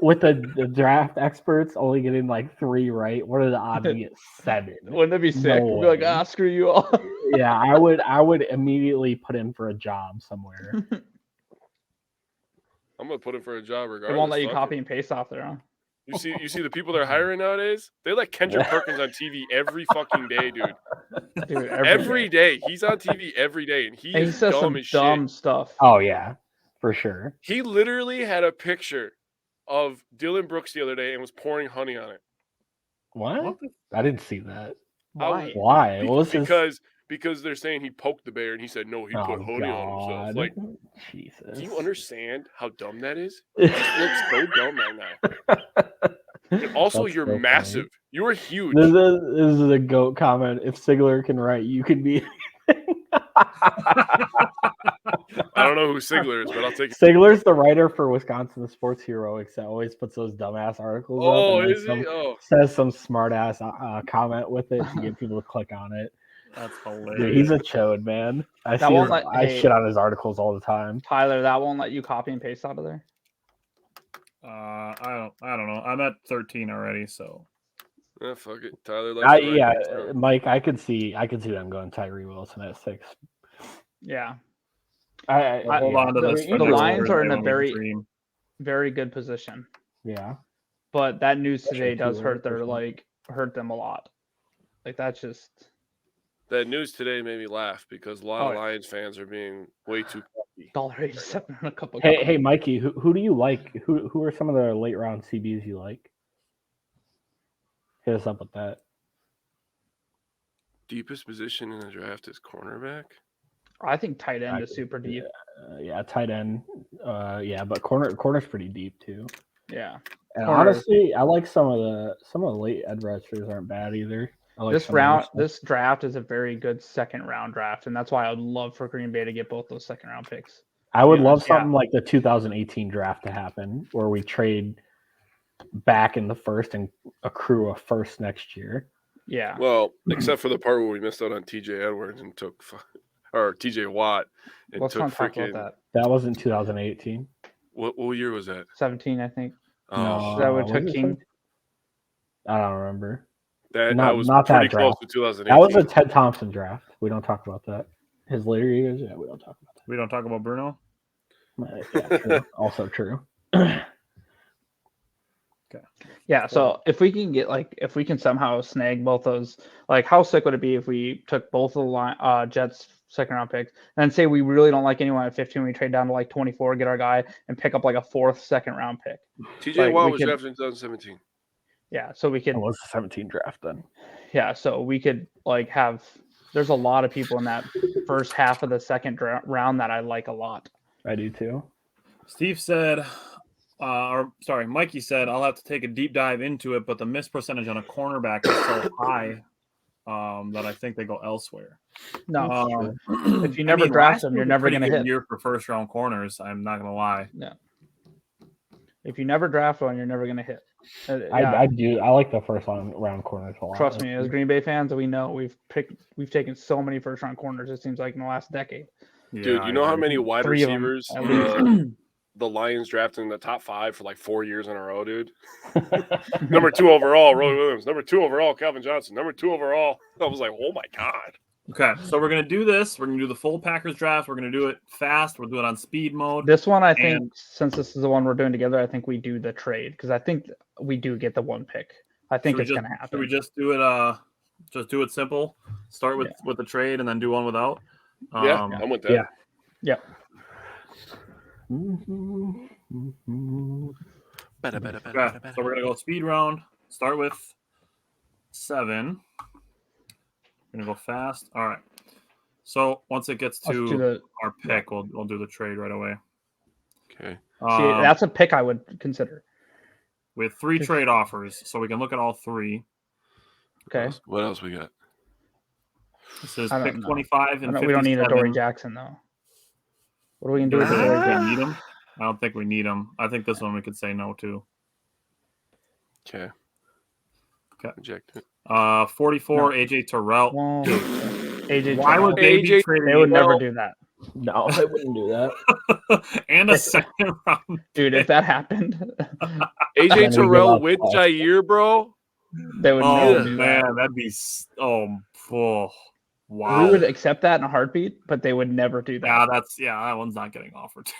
[SPEAKER 2] with the draft experts only getting like 3 right. What are the odds we get 7?
[SPEAKER 3] Wouldn't that be sick?
[SPEAKER 2] No
[SPEAKER 3] We'd be like,
[SPEAKER 2] way.
[SPEAKER 3] screw you all.
[SPEAKER 2] Yeah, I would immediately put in for a job somewhere.
[SPEAKER 1] I'm gonna put it for a job
[SPEAKER 3] They
[SPEAKER 1] regardless.
[SPEAKER 3] won't let you
[SPEAKER 1] Fuck
[SPEAKER 3] copy
[SPEAKER 1] it.
[SPEAKER 3] and paste off there, huh?
[SPEAKER 1] You see the people they're hiring nowadays? They let Kendrick Perkins on TV every fucking day, dude.
[SPEAKER 3] Dude,
[SPEAKER 1] Every day. He's on TV every day, and he
[SPEAKER 3] And he
[SPEAKER 1] is
[SPEAKER 3] says
[SPEAKER 1] dumb
[SPEAKER 3] some
[SPEAKER 1] as
[SPEAKER 3] dumb
[SPEAKER 1] shit.
[SPEAKER 3] stuff.
[SPEAKER 2] Oh yeah, for sure.
[SPEAKER 1] He literally had a picture of Dylan Brooks the other day and was pouring honey on it.
[SPEAKER 2] What?
[SPEAKER 4] What the-
[SPEAKER 2] I didn't see that.
[SPEAKER 3] Why?
[SPEAKER 2] Why? What was his...
[SPEAKER 1] Because they're saying he poked the bear and he said no, he put honey on himself. Like,
[SPEAKER 2] Jesus.
[SPEAKER 1] do you understand how dumb that is? It just looks so dumb right now. And also,
[SPEAKER 2] That's
[SPEAKER 1] you're
[SPEAKER 2] so funny.
[SPEAKER 1] massive. You are huge.
[SPEAKER 2] This is a goat comment. If Sigler can write, you can be.
[SPEAKER 1] I don't know who Sigler is, but I'll take it.
[SPEAKER 2] Sigler's the writer for Wisconsin the Sports Heroics that always puts those dumbass articles up.
[SPEAKER 1] Oh,
[SPEAKER 2] and then
[SPEAKER 1] is he? Oh,
[SPEAKER 2] says some smart ass comment with it to get people to click on it.
[SPEAKER 4] That's
[SPEAKER 2] Dude,
[SPEAKER 4] hilarious.
[SPEAKER 2] he's a chode, man. I
[SPEAKER 3] That
[SPEAKER 2] see.
[SPEAKER 3] won't let-
[SPEAKER 2] I
[SPEAKER 3] hey.
[SPEAKER 2] shit on his articles all the time.
[SPEAKER 3] Tyler, that won't let you copy and paste out of there?
[SPEAKER 4] I don't know. I'm at 13 already, so
[SPEAKER 1] yeah, fuck it. Tyler likes to write
[SPEAKER 2] Yeah,
[SPEAKER 1] things down.
[SPEAKER 2] Mike. I could see them going Tyree Wilson at 6.
[SPEAKER 3] Yeah.
[SPEAKER 4] we'll hold on to
[SPEAKER 3] the-
[SPEAKER 4] this. for
[SPEAKER 3] the
[SPEAKER 4] next
[SPEAKER 3] Lions
[SPEAKER 4] Thursday
[SPEAKER 3] are in a
[SPEAKER 4] when we
[SPEAKER 3] very-
[SPEAKER 4] dream.
[SPEAKER 3] Very good position.
[SPEAKER 2] Yeah.
[SPEAKER 3] But that news today
[SPEAKER 2] Especially
[SPEAKER 3] does
[SPEAKER 2] too,
[SPEAKER 3] hurt their
[SPEAKER 2] especially-
[SPEAKER 3] hurt them a lot. Like that's just
[SPEAKER 1] That news today made me laugh because a lot of
[SPEAKER 3] Oh, yeah.
[SPEAKER 1] Lions fans are being way too cocky.
[SPEAKER 3] $1.87 in a couple.
[SPEAKER 2] Hey, Mikey. Who do you like? Who are some of the late round CBs you like? Hit us up with that.
[SPEAKER 1] Deepest position in the draft is cornerback.
[SPEAKER 3] I think tight end is super deep.
[SPEAKER 2] Yeah, tight end. Yeah, but corner's pretty deep too.
[SPEAKER 3] Yeah.
[SPEAKER 2] And
[SPEAKER 3] Corner is
[SPEAKER 2] honestly, I like some of the late edge rushers aren't bad either. I like
[SPEAKER 3] This
[SPEAKER 2] some of their
[SPEAKER 3] round,
[SPEAKER 2] stuff.
[SPEAKER 3] this draft is a very good second round draft, and that's why I would love for Green Bay to get both those second round picks.
[SPEAKER 2] I would
[SPEAKER 3] yeah,
[SPEAKER 2] love
[SPEAKER 3] yeah.
[SPEAKER 2] something like the 2018 draft to happen, where we trade back in the first and accrue a first next year.
[SPEAKER 3] Yeah.
[SPEAKER 1] Well, except for the part where we missed out on TJ Edwards and took, or TJ Watt and
[SPEAKER 3] Let's
[SPEAKER 1] took
[SPEAKER 3] not talk
[SPEAKER 1] freaking.
[SPEAKER 3] about
[SPEAKER 2] That wasn't 2018.
[SPEAKER 1] What year was that?
[SPEAKER 3] that. 17, I think.
[SPEAKER 1] Oh,
[SPEAKER 3] That we
[SPEAKER 2] was
[SPEAKER 3] took
[SPEAKER 2] it
[SPEAKER 3] King.
[SPEAKER 2] I don't remember.
[SPEAKER 1] that
[SPEAKER 2] not-
[SPEAKER 1] was
[SPEAKER 2] not that
[SPEAKER 1] pretty close
[SPEAKER 2] draft.
[SPEAKER 1] to 2018.
[SPEAKER 2] That was a Ted Thompson draft. We don't talk about that. His later years, yeah, we don't talk about
[SPEAKER 4] We don't talk about Bruno.
[SPEAKER 2] that. Yeah, true. Also true.
[SPEAKER 3] Yeah. So if we can get if we can somehow snag both those, how sick would it be if we took both of the Jets second round picks and then say we really don't like anyone at 15, we trade down to 24, get our guy, and pick up a fourth second round pick.
[SPEAKER 1] TJ
[SPEAKER 3] like,
[SPEAKER 1] Watt
[SPEAKER 3] we
[SPEAKER 1] was
[SPEAKER 3] could-
[SPEAKER 1] drafted in 2017.
[SPEAKER 3] Yeah. So we could.
[SPEAKER 2] It was the 17 draft then.
[SPEAKER 3] Yeah, so we could have. There's a lot of people in that first half of the second round that I like a lot.
[SPEAKER 2] I do too.
[SPEAKER 4] Steve said, Mikey said I'll have to take a deep dive into it, but the miss percentage on a cornerback is so high that I think they go elsewhere.
[SPEAKER 3] No, if you never draft them, you're never going to hit.
[SPEAKER 4] Year for first round corners. I'm not going to lie.
[SPEAKER 3] No. If you never draft one, you're never going to hit.
[SPEAKER 2] I do. I like the first round corners a lot.
[SPEAKER 3] Trust me, as Green Bay fans, we know we've taken so many first round corners. It seems like in the last decade.
[SPEAKER 1] Dude, you know how many wide receivers the Lions drafted in the top 5 for like 4 years in a row, dude? Number 2 overall, Roy Williams. Number 2 overall, Calvin Johnson. Number 2 overall. I was like, oh my God.
[SPEAKER 4] Okay, so we're going to do this. We're going to do the full Packers draft. We're going to do it fast. We'll do it on speed mode.
[SPEAKER 3] This one, I think, since this is the one we're doing together, I think we do the trade because I think we do get the 1 pick. I think it's going to happen.
[SPEAKER 4] Should we just do it? Just do it simple. Start with the trade and then do one without.
[SPEAKER 1] Yeah, I'm with that.
[SPEAKER 3] Yeah.
[SPEAKER 4] Okay, so we're gonna go speed round. Start with 7. We're gonna go fast. All right. So once it gets to our pick, we'll do the trade right away.
[SPEAKER 1] Okay.
[SPEAKER 3] See, that's a pick I would consider.
[SPEAKER 4] We have 3 trade offers, so we can look at all 3.
[SPEAKER 3] Okay.
[SPEAKER 1] What else we got?
[SPEAKER 4] This is pick 25 and 57.
[SPEAKER 3] We don't need a Dory Jackson though. What are we gonna do with the Dory Jackson?
[SPEAKER 4] Need him? I don't think we need him. I think this one we could say no to.
[SPEAKER 1] Okay. Reject it.
[SPEAKER 4] 44, AJ Terrell.
[SPEAKER 3] Well, AJ.
[SPEAKER 4] Why would they be trading?
[SPEAKER 3] They would never do that.
[SPEAKER 2] No, they wouldn't do that.
[SPEAKER 4] And a second round.
[SPEAKER 3] Dude, if that happened.
[SPEAKER 1] AJ Terrell with Jair, bro.
[SPEAKER 3] They would never do that.
[SPEAKER 4] Man, that'd be wow.
[SPEAKER 3] We would accept that in a heartbeat, but they would never do that.
[SPEAKER 4] Yeah, that one's not getting offered.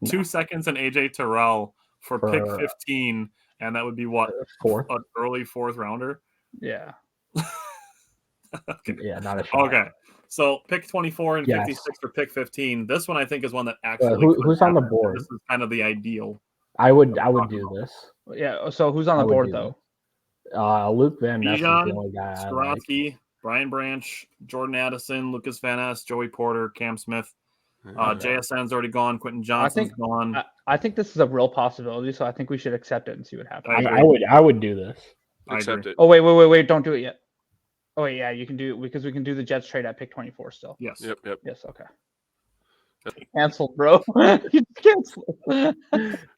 [SPEAKER 4] 2 seconds and AJ Terrell for pick 15, and that would be what? An early 4th rounder?
[SPEAKER 3] Yeah.
[SPEAKER 2] Okay. Yeah, not a shot.
[SPEAKER 4] Okay. So pick 24 and 56 for pick 15. This one I think is one that actually
[SPEAKER 2] who's on the board?
[SPEAKER 4] This is kind of the ideal.
[SPEAKER 2] I would do this.
[SPEAKER 3] Yeah, so who's on the board though?
[SPEAKER 2] Luke Van Ness is the
[SPEAKER 4] Bijan,
[SPEAKER 2] only guy.
[SPEAKER 4] Skoronsky, Brian Branch, Jordan Addison, Lucas Van Ness, Joey Porter, Cam Smith. JSN's already gone. Quentin Johnson's gone.
[SPEAKER 3] I think this is a real possibility, so I think we should accept it and see what happens.
[SPEAKER 2] I would do this.
[SPEAKER 1] Accept it.
[SPEAKER 3] Oh wait! Don't do it yet. Oh wait, yeah, you can do it because we can do the Jets trade at pick 24 still.
[SPEAKER 4] Yes.
[SPEAKER 1] Yep.
[SPEAKER 3] Yes. Okay. Cancelled, bro. Cancelled.
[SPEAKER 1] They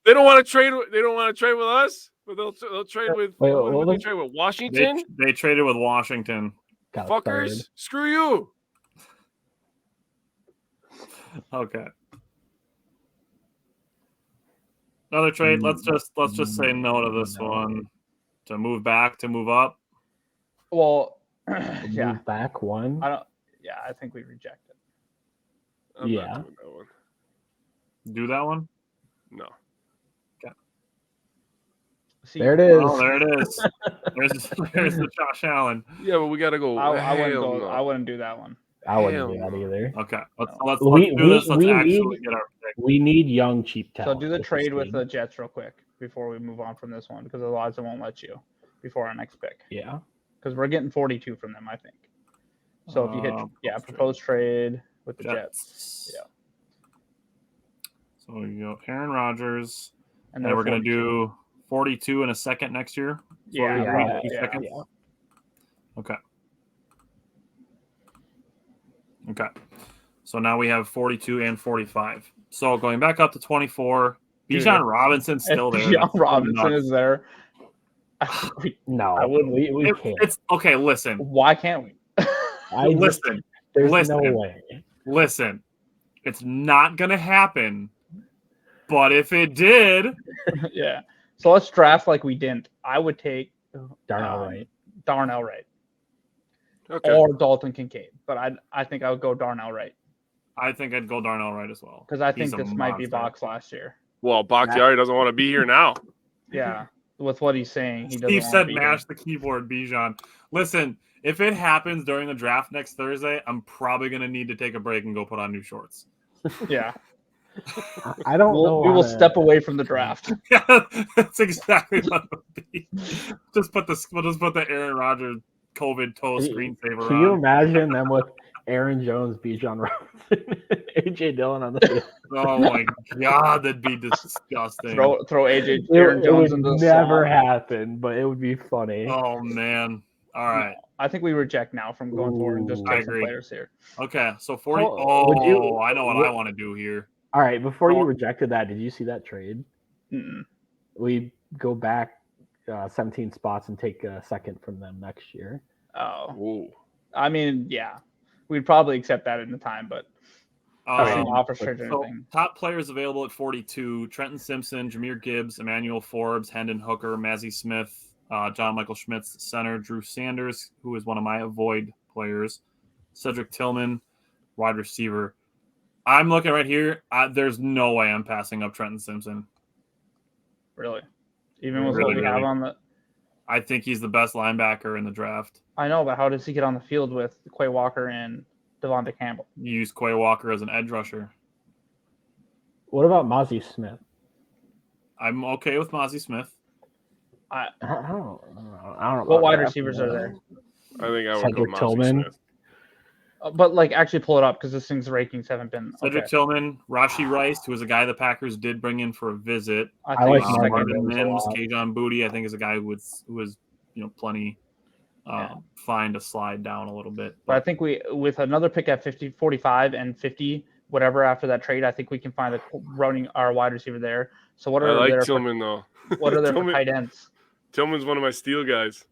[SPEAKER 1] don't want to trade. They don't want to trade with us. But they'll trade with. They trade with Washington.
[SPEAKER 4] They traded with Washington.
[SPEAKER 1] Fuckers! Screw you.
[SPEAKER 4] Okay. Another trade. Let's just say no to this one. To move back, to move up.
[SPEAKER 3] Well,
[SPEAKER 2] move back one.
[SPEAKER 3] I think we reject it.
[SPEAKER 1] I'm not doing that one.
[SPEAKER 4] Do that one?
[SPEAKER 1] No.
[SPEAKER 4] Okay.
[SPEAKER 2] See, there it is.
[SPEAKER 4] Oh, there it is. There's the Josh Allen.
[SPEAKER 1] Yeah, but we gotta go.
[SPEAKER 3] I wouldn't do that one.
[SPEAKER 2] I wouldn't do that either.
[SPEAKER 4] Okay, let's do this. Let's actually get our pick.
[SPEAKER 2] We need young, cheap talent.
[SPEAKER 3] So do the trade with the Jets real quick before we move on from this one, because otherwise it won't let you before our next pick.
[SPEAKER 2] Yeah.
[SPEAKER 3] Because we're getting 42 from them, I think. So if you hit proposed trade with the Jets. Yeah.
[SPEAKER 4] So you go Aaron Rodgers, and
[SPEAKER 3] then
[SPEAKER 4] we're gonna do 42 in a second next year.
[SPEAKER 3] Yeah.
[SPEAKER 4] Okay. So now we have 42 and 45. So going back up to 24, Bijan Robinson's still there.
[SPEAKER 3] Bijan Robinson is there.
[SPEAKER 2] No, we can't.
[SPEAKER 4] It's okay. Listen,
[SPEAKER 3] why can't we?
[SPEAKER 2] There's no way.
[SPEAKER 4] Listen, it's not gonna happen. But if it did,
[SPEAKER 3] yeah. So let's draft like we didn't. I would take
[SPEAKER 2] Darnell Wright.
[SPEAKER 1] Okay.
[SPEAKER 3] Or Dalton Kincaid, but I think I would go Darnell Wright.
[SPEAKER 4] I think I'd go Darnell Wright as well.
[SPEAKER 3] Because I think this might be Box last year.
[SPEAKER 1] Well, Bakhtiari doesn't want to be here now.
[SPEAKER 3] Yeah, with what he's saying, he doesn't.
[SPEAKER 4] Steve said, "Mash the keyboard, Bijan." Listen, if it happens during the draft next Thursday, I'm probably gonna need to take a break and go put on new shorts.
[SPEAKER 3] Yeah.
[SPEAKER 2] I don't know.
[SPEAKER 3] We will step away from the draft.
[SPEAKER 4] Yeah, that's exactly what it would be. We'll just put the Aaron Rodgers COVID toe screensaver on.
[SPEAKER 2] Can you imagine them with Aaron Jones, Bijan Robinson, AJ Dillon on the field.
[SPEAKER 4] Oh my god, that'd be disgusting.
[SPEAKER 3] Throw AJ Aaron Jones
[SPEAKER 2] it
[SPEAKER 3] into
[SPEAKER 2] would
[SPEAKER 3] the
[SPEAKER 2] never
[SPEAKER 3] slot.
[SPEAKER 2] happen, but it would be funny.
[SPEAKER 4] Oh man. All right.
[SPEAKER 3] I think we reject now from going forward and just
[SPEAKER 2] Ooh.
[SPEAKER 4] I
[SPEAKER 3] take some
[SPEAKER 4] agree.
[SPEAKER 3] players here.
[SPEAKER 4] Okay, so 40.
[SPEAKER 2] Would you-
[SPEAKER 4] I know what I want to do here.
[SPEAKER 2] All right, before you
[SPEAKER 4] Oh.
[SPEAKER 2] rejected that, did you see that trade?
[SPEAKER 3] Mm-mm.
[SPEAKER 2] We go back 17 spots and take a second from them next year.
[SPEAKER 3] Oh,
[SPEAKER 1] Ooh.
[SPEAKER 3] I mean, yeah, we'd probably accept that in the time, but I've seen
[SPEAKER 4] Um,
[SPEAKER 3] offers for
[SPEAKER 4] so
[SPEAKER 3] anything.
[SPEAKER 4] top players available at 42: Trenton Simpson, Jameer Gibbs, Emmanuel Forbes, Hendon Hooker, Mazzie Smith, John Michael Schmitz, center, Drew Sanders, who is one of my avoid players, Cedric Tillman, wide receiver. I'm looking right here. There's no way I'm passing up Trenton Simpson.
[SPEAKER 3] Really, even with
[SPEAKER 4] Really,
[SPEAKER 3] what we have
[SPEAKER 4] really.
[SPEAKER 3] on the.
[SPEAKER 4] I think he's the best linebacker in the draft.
[SPEAKER 3] I know, but how does he get on the field with Quay Walker and Devonta Campbell?
[SPEAKER 4] You use Quay Walker as an edge rusher.
[SPEAKER 2] What about Mozzie Smith?
[SPEAKER 4] I'm okay with Mazzie Smith.
[SPEAKER 2] I don't know.
[SPEAKER 3] What
[SPEAKER 2] about
[SPEAKER 3] wide
[SPEAKER 2] that.
[SPEAKER 3] receivers are there?
[SPEAKER 1] I think I would
[SPEAKER 2] Cedric
[SPEAKER 1] go Mozzie
[SPEAKER 2] Tillman.
[SPEAKER 1] Smith.
[SPEAKER 3] But like, actually pull it up because this thing's rankings haven't been.
[SPEAKER 4] Cedric
[SPEAKER 3] Okay.
[SPEAKER 4] Tillman, Rashi Rice, who is a guy the Packers did bring in for a visit.
[SPEAKER 2] I like
[SPEAKER 3] second
[SPEAKER 2] Marvin
[SPEAKER 4] Marvin
[SPEAKER 2] Mims a
[SPEAKER 4] Mims,
[SPEAKER 2] lot.
[SPEAKER 4] Kayjon Boutte, I think is a guy who was plenty
[SPEAKER 3] Yeah.
[SPEAKER 4] fine to slide down a little bit.
[SPEAKER 3] But I think we, with another pick at 50, 45, and 50, whatever after that trade, I think we can find our wide receiver there. So what
[SPEAKER 1] I
[SPEAKER 3] are
[SPEAKER 1] like
[SPEAKER 3] there?
[SPEAKER 1] Tillman though.
[SPEAKER 3] What are there for
[SPEAKER 1] Tillman,
[SPEAKER 3] tight ends?
[SPEAKER 1] Tillman's one of my steal guys.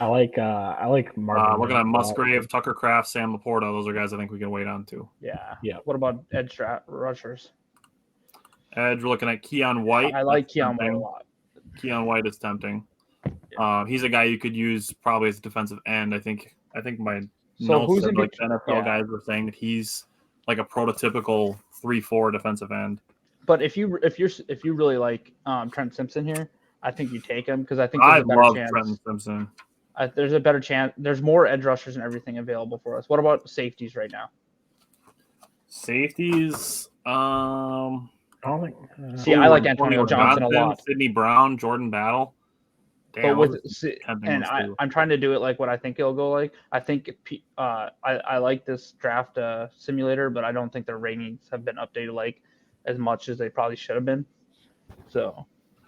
[SPEAKER 2] I like Marvin.
[SPEAKER 4] Looking at
[SPEAKER 2] Mims a lot.
[SPEAKER 4] Musgrave, Tucker Kraft, Sam Laporta, those are guys I think we can wait on too.
[SPEAKER 3] Yeah.
[SPEAKER 2] Yeah.
[SPEAKER 3] What about edge rushers?
[SPEAKER 4] Edge, we're looking at Keon White.
[SPEAKER 3] I like
[SPEAKER 4] That's
[SPEAKER 3] Keon White a
[SPEAKER 4] tempting.
[SPEAKER 3] lot.
[SPEAKER 4] Keon White is tempting. He's a guy you could use probably as a defensive end. I think my
[SPEAKER 3] So
[SPEAKER 4] notes
[SPEAKER 3] who's
[SPEAKER 4] said,
[SPEAKER 3] in
[SPEAKER 4] like
[SPEAKER 3] bet-
[SPEAKER 4] NFL
[SPEAKER 3] yeah.
[SPEAKER 4] guys were saying that he's like a prototypical 3-4 defensive end.
[SPEAKER 3] But if you really like Trent Simpson here, I think you take him because I think
[SPEAKER 4] I
[SPEAKER 3] there's a better
[SPEAKER 4] love
[SPEAKER 3] chance.
[SPEAKER 4] Trenton Simpson.
[SPEAKER 3] There's a better chance. There's more edge rushers and everything available for us. What about safeties right now?
[SPEAKER 4] Safeties.
[SPEAKER 2] I don't think.
[SPEAKER 3] See, I like Antonio Johnson a lot.
[SPEAKER 4] Sidney Brown, Jordan Battle. Damn,
[SPEAKER 3] But
[SPEAKER 4] those are tempting
[SPEAKER 3] and
[SPEAKER 4] ones, too.
[SPEAKER 3] I'm trying to do it like what I think it'll go like. I think I like this draft simulator, but I don't think their ratings have been updated like as much as they probably should have been. So,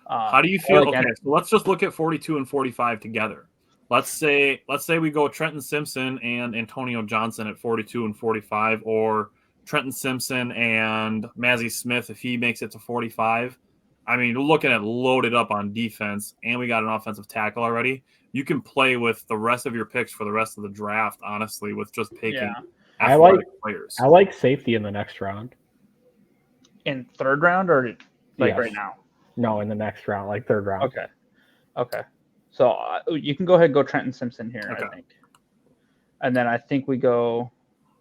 [SPEAKER 4] How do you feel? Okay, so let's just look at 42 and 45 together. Let's say we go Trenton Simpson and Antonio Johnson at 42 and 45, or Trenton Simpson and Mazzie Smith if he makes it to 45. I mean, we're looking at loaded up on defense, and we got an offensive tackle already. You can play with the rest of your picks for the rest of the draft, honestly, with just picking athletic players.
[SPEAKER 2] I like safety in the next round.
[SPEAKER 3] In third round or like
[SPEAKER 2] Yes.
[SPEAKER 3] right now?
[SPEAKER 2] No, in the next round, like third round.
[SPEAKER 3] Okay. So you can go ahead and go Trenton Simpson here,
[SPEAKER 4] Okay.
[SPEAKER 3] I think. And then I think we go.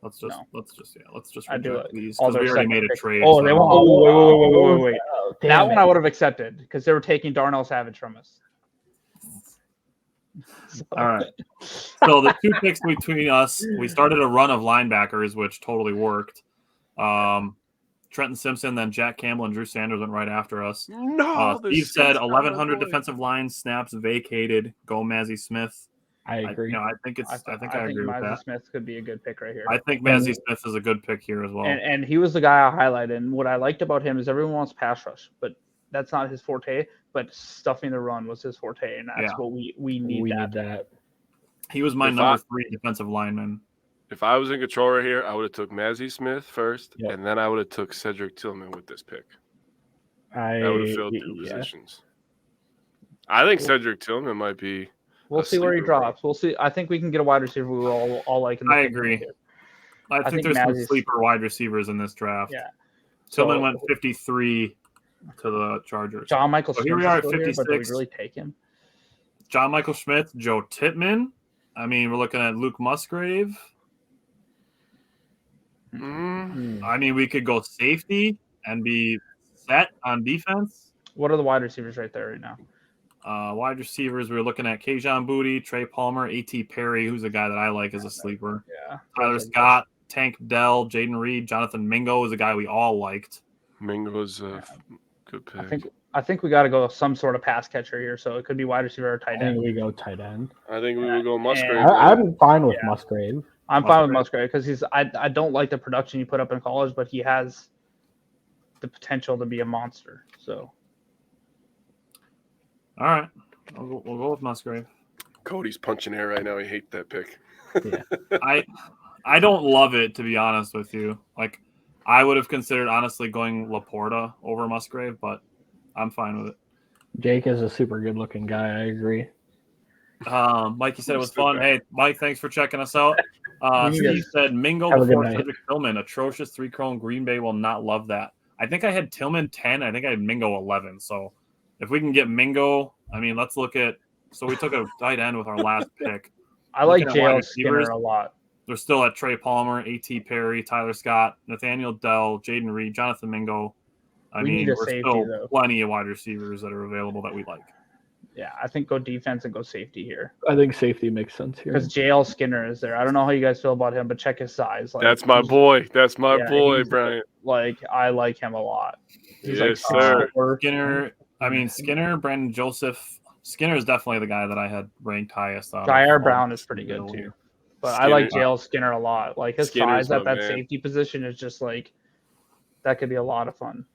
[SPEAKER 4] Let's just
[SPEAKER 3] I do
[SPEAKER 4] reject
[SPEAKER 3] it.
[SPEAKER 4] these
[SPEAKER 3] All
[SPEAKER 4] because
[SPEAKER 3] their
[SPEAKER 4] we already
[SPEAKER 3] second
[SPEAKER 4] made a
[SPEAKER 3] picks.
[SPEAKER 4] trade.
[SPEAKER 3] Oh, they won't. Oh, wait.
[SPEAKER 2] Oh,
[SPEAKER 3] That
[SPEAKER 2] damn
[SPEAKER 3] one
[SPEAKER 2] it.
[SPEAKER 3] I would have accepted because they were taking Darnell Savage from us. So,
[SPEAKER 4] All right. So the two picks between us, we started a run of linebackers, which totally worked. Trenton Simpson, then Jack Campbell and Drew Sanders went right after us.
[SPEAKER 1] No,
[SPEAKER 4] Steve said 1,100 defensive line snaps vacated. Go Mazzie Smith.
[SPEAKER 2] I agree.
[SPEAKER 4] I think I agree with
[SPEAKER 3] Mazzie
[SPEAKER 4] that.
[SPEAKER 3] Smith could be a good pick right here.
[SPEAKER 4] I think Mazzie Smith is a good pick here as well.
[SPEAKER 3] And he was the guy I highlighted. And what I liked about him is everyone wants pass rush, but that's not his forte. But stuffing the run was his forte, and that's what we need.
[SPEAKER 2] We
[SPEAKER 3] that.
[SPEAKER 2] need that.
[SPEAKER 4] He was my number 3 defensive lineman.
[SPEAKER 1] If I was in control right here, I would have took Mazzie Smith first,
[SPEAKER 2] Yep.
[SPEAKER 1] and then I would have took Cedric Tillman with this pick.
[SPEAKER 2] I
[SPEAKER 1] would have filled two positions. I think Cedric Tillman might be.
[SPEAKER 3] We'll
[SPEAKER 1] a
[SPEAKER 3] see where he
[SPEAKER 1] sleeper.
[SPEAKER 3] drops. We'll see. I think we can get a wide receiver we all like. In the
[SPEAKER 4] I
[SPEAKER 3] pick
[SPEAKER 4] agree.
[SPEAKER 3] here.
[SPEAKER 4] I think there's some sleeper wide receivers in this draft.
[SPEAKER 3] Yeah.
[SPEAKER 4] Tillman went 53 to the Chargers.
[SPEAKER 3] John Michael
[SPEAKER 4] So
[SPEAKER 3] Smith
[SPEAKER 4] here we are at
[SPEAKER 3] is still here, but do we
[SPEAKER 4] 56.
[SPEAKER 3] really take him?
[SPEAKER 4] John Michael Schmitz, Joe Tippmann. I mean, we're looking at Luke Musgrave. I mean, we could go safety and be set on defense.
[SPEAKER 3] What are the wide receivers right there right now?
[SPEAKER 4] Wide receivers, we were looking at Kayjon Boutte, Trey Palmer, A.T. Perry, who's a guy that I like as a sleeper.
[SPEAKER 3] Yeah.
[SPEAKER 4] Tyler Scott, Tank Dell, Jaden Reed, Jonathan Mingo is a guy we all liked.
[SPEAKER 1] Mingo's a good pick.
[SPEAKER 3] I think we got to go some sort of pass catcher here, so it could be wide receiver or
[SPEAKER 2] I
[SPEAKER 3] tight
[SPEAKER 2] think
[SPEAKER 3] end.
[SPEAKER 2] we go tight end.
[SPEAKER 1] I think we would go Musgrave.
[SPEAKER 2] I'm fine with Musgrave.
[SPEAKER 3] I'm fine with Musgrave because I don't like the production you put up in college, but he has the potential to be a monster. So.
[SPEAKER 4] All right, we'll go with Musgrave.
[SPEAKER 1] Cody's punching air right now. He hates that pick.
[SPEAKER 2] Yeah.
[SPEAKER 4] I don't love it, to be honest with you. Like, I would have considered honestly going Laporta over Musgrave, but I'm fine with it.
[SPEAKER 2] Jake is a super good looking guy. I agree.
[SPEAKER 4] Mike, you said it was fun. Hey, Mike, thanks for checking us out. Steve said Mingo
[SPEAKER 2] Have a good
[SPEAKER 4] before
[SPEAKER 2] night.
[SPEAKER 4] Cedric Tillman. Atrocious 3-chrome. Green Bay will not love that. I think I had Tillman 10. I think I had Mingo 11. So if we can get Mingo, I mean, let's look at. So we took a tight end with our last pick.
[SPEAKER 3] I like
[SPEAKER 4] Looking at wide
[SPEAKER 3] JL
[SPEAKER 4] receivers,
[SPEAKER 3] Skinner a lot.
[SPEAKER 4] They're still at Trey Palmer, A.T. Perry, Tyler Scott, Nathaniel Dell, Jaden Reed, Jonathan Mingo. I
[SPEAKER 3] We
[SPEAKER 4] mean,
[SPEAKER 3] need a
[SPEAKER 4] we're
[SPEAKER 3] safety,
[SPEAKER 4] still
[SPEAKER 3] though.
[SPEAKER 4] plenty of wide receivers that are available that we like.
[SPEAKER 3] Yeah, I think go defense and go safety here.
[SPEAKER 2] I think safety makes sense here.
[SPEAKER 3] Because JL Skinner is there. I don't know how you guys feel about him, but check his size. Like,
[SPEAKER 1] That's my boy. That's my boy,
[SPEAKER 3] he's,
[SPEAKER 1] Brian.
[SPEAKER 3] Like, I like him a lot. He's
[SPEAKER 1] Yes,
[SPEAKER 3] like
[SPEAKER 1] sir.
[SPEAKER 4] Skinner, Brandon Joseph. Skinner is definitely the guy that I had ranked highest.
[SPEAKER 3] Jair Brown is pretty good too. But
[SPEAKER 1] Skinner.
[SPEAKER 3] I like JL Skinner a lot. Like his
[SPEAKER 1] Skinner's
[SPEAKER 3] size at
[SPEAKER 1] my
[SPEAKER 3] that
[SPEAKER 1] man.
[SPEAKER 3] safety position is just like that could be a lot of fun.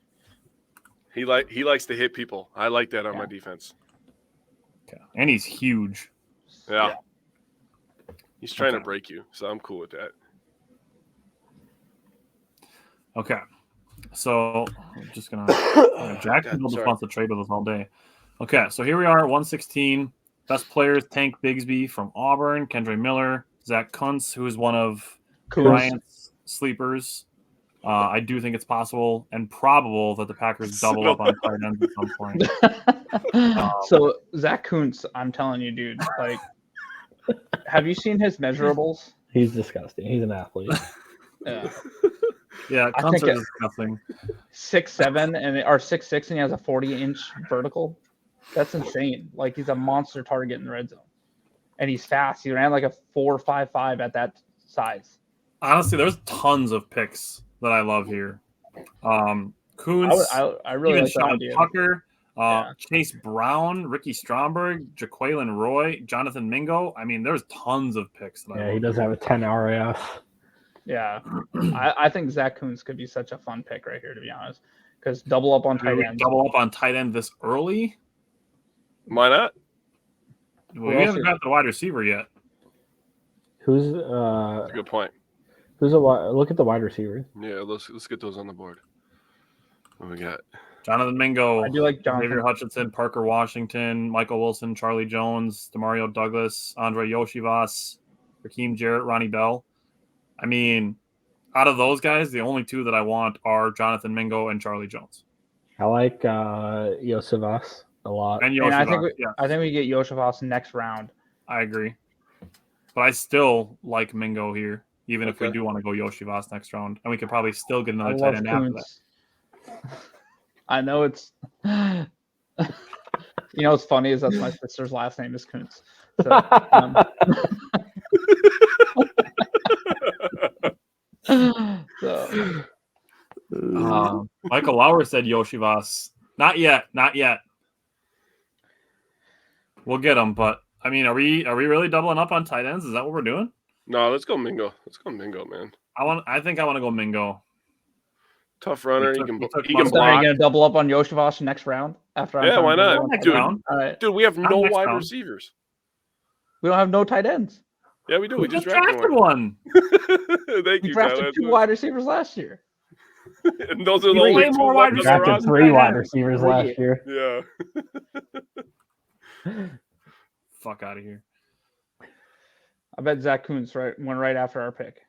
[SPEAKER 1] He likes to hit people. I like that on my defense.
[SPEAKER 4] Okay. And he's huge.
[SPEAKER 1] Yeah. He's trying to break you, so I'm cool with that.
[SPEAKER 4] Okay. So I'm just gonna Jackson just wants to trade with us all day. Okay, so here we are, 116. Best players: Tank Bigsby from Auburn, Kendre Miller, Zach Kuntz, who is one of Bryant's sleepers. I do think it's possible and probable that the Packers double up on tight ends at some point.
[SPEAKER 3] So Zach Kuntz, I'm telling you, dude, like, have you seen his measurables?
[SPEAKER 2] He's disgusting. He's an athlete.
[SPEAKER 3] Yeah.
[SPEAKER 4] Yeah, Kuntz is disgusting.
[SPEAKER 3] 6'7" or 6'6", and he has a 40-inch vertical. That's insane. Like, he's a monster target in the red zone, and he's fast. He ran like a 4.55 at that size.
[SPEAKER 4] Honestly, there's tons of picks that I love here. Kuntz,
[SPEAKER 3] I really like that idea.
[SPEAKER 4] Tucker, Chase Brown, Ricky Stromberg, Jaqueline Roy, Jonathan Mingo. I mean, there's tons of picks. That
[SPEAKER 2] he does have a 10 RAF.
[SPEAKER 3] Yeah, I think Zach Kuntz could be such a fun pick right here, to be honest. Because double up on tight end.
[SPEAKER 4] Double up on tight end this early?
[SPEAKER 1] Why not?
[SPEAKER 4] Well, we haven't got the wide receiver yet.
[SPEAKER 2] Who's
[SPEAKER 1] That's a good point.
[SPEAKER 2] Look at the wide receivers.
[SPEAKER 1] Yeah, let's get those on the board. What we got?
[SPEAKER 4] Jonathan Mingo.
[SPEAKER 3] I do like Jonathan.
[SPEAKER 4] Xavier Hutchinson, Parker Washington, Michael Wilson, Charlie Jones, Demario Douglas, Andre Yoshivas, Raheem Jarrett, Ronnie Bell. I mean, out of those guys, the only two that I want are Jonathan Mingo and Charlie Jones.
[SPEAKER 2] I like Yoshivas a lot.
[SPEAKER 4] And
[SPEAKER 3] I think we get Yoshivas next round.
[SPEAKER 4] I agree. But I still like Mingo here, even if we do want to go Yoshivas next round. And we could probably still get another tight end after that.
[SPEAKER 3] I know it's what's funny is that's my sister's last name is Kuntz. So,
[SPEAKER 4] Michael Lauer said Yoshivas. Not yet. We'll get him, but I mean, are we really doubling up on tight ends? Is that what we're doing?
[SPEAKER 1] No, let's go Mingo. Let's go Mingo, man.
[SPEAKER 4] I think I want to go Mingo.
[SPEAKER 1] Tough runner. He can block.
[SPEAKER 3] Are you gonna double up on Yoshivas next round?
[SPEAKER 1] Why not? Dude, we have no wide receivers.
[SPEAKER 3] We don't have no tight ends.
[SPEAKER 1] Yeah, we do. We just
[SPEAKER 4] drafted one.
[SPEAKER 1] Thank you,
[SPEAKER 3] drafted
[SPEAKER 1] Tyler.
[SPEAKER 3] 2 wide receivers last year.
[SPEAKER 1] And those are the only 2 wide receivers.
[SPEAKER 2] Drafted 3 wide receivers last year.
[SPEAKER 1] Yeah.
[SPEAKER 4] Fuck out of here.
[SPEAKER 3] I bet Zach Kuntz went right after our pick.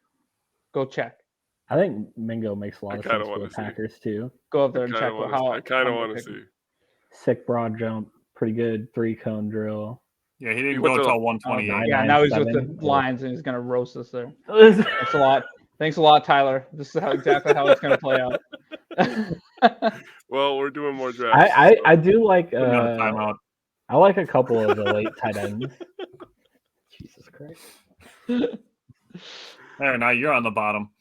[SPEAKER 3] Go check.
[SPEAKER 2] I think Mingo makes a lot of sense for the Packers too.
[SPEAKER 3] Go up there and check how.
[SPEAKER 1] I kind of want to see.
[SPEAKER 2] Sick broad jump, pretty good 3-cone drill.
[SPEAKER 4] Yeah, he didn't go until 128.
[SPEAKER 3] Yeah, now he's with the Lions and he's gonna roast us there. Thanks a lot, Tyler. This is exactly how it's gonna play out.
[SPEAKER 1] Well, we're doing more drafts.
[SPEAKER 2] I do like.
[SPEAKER 4] Timeout.
[SPEAKER 2] I like a couple of the late tight ends. Jesus Christ.
[SPEAKER 4] There, now you're on the bottom.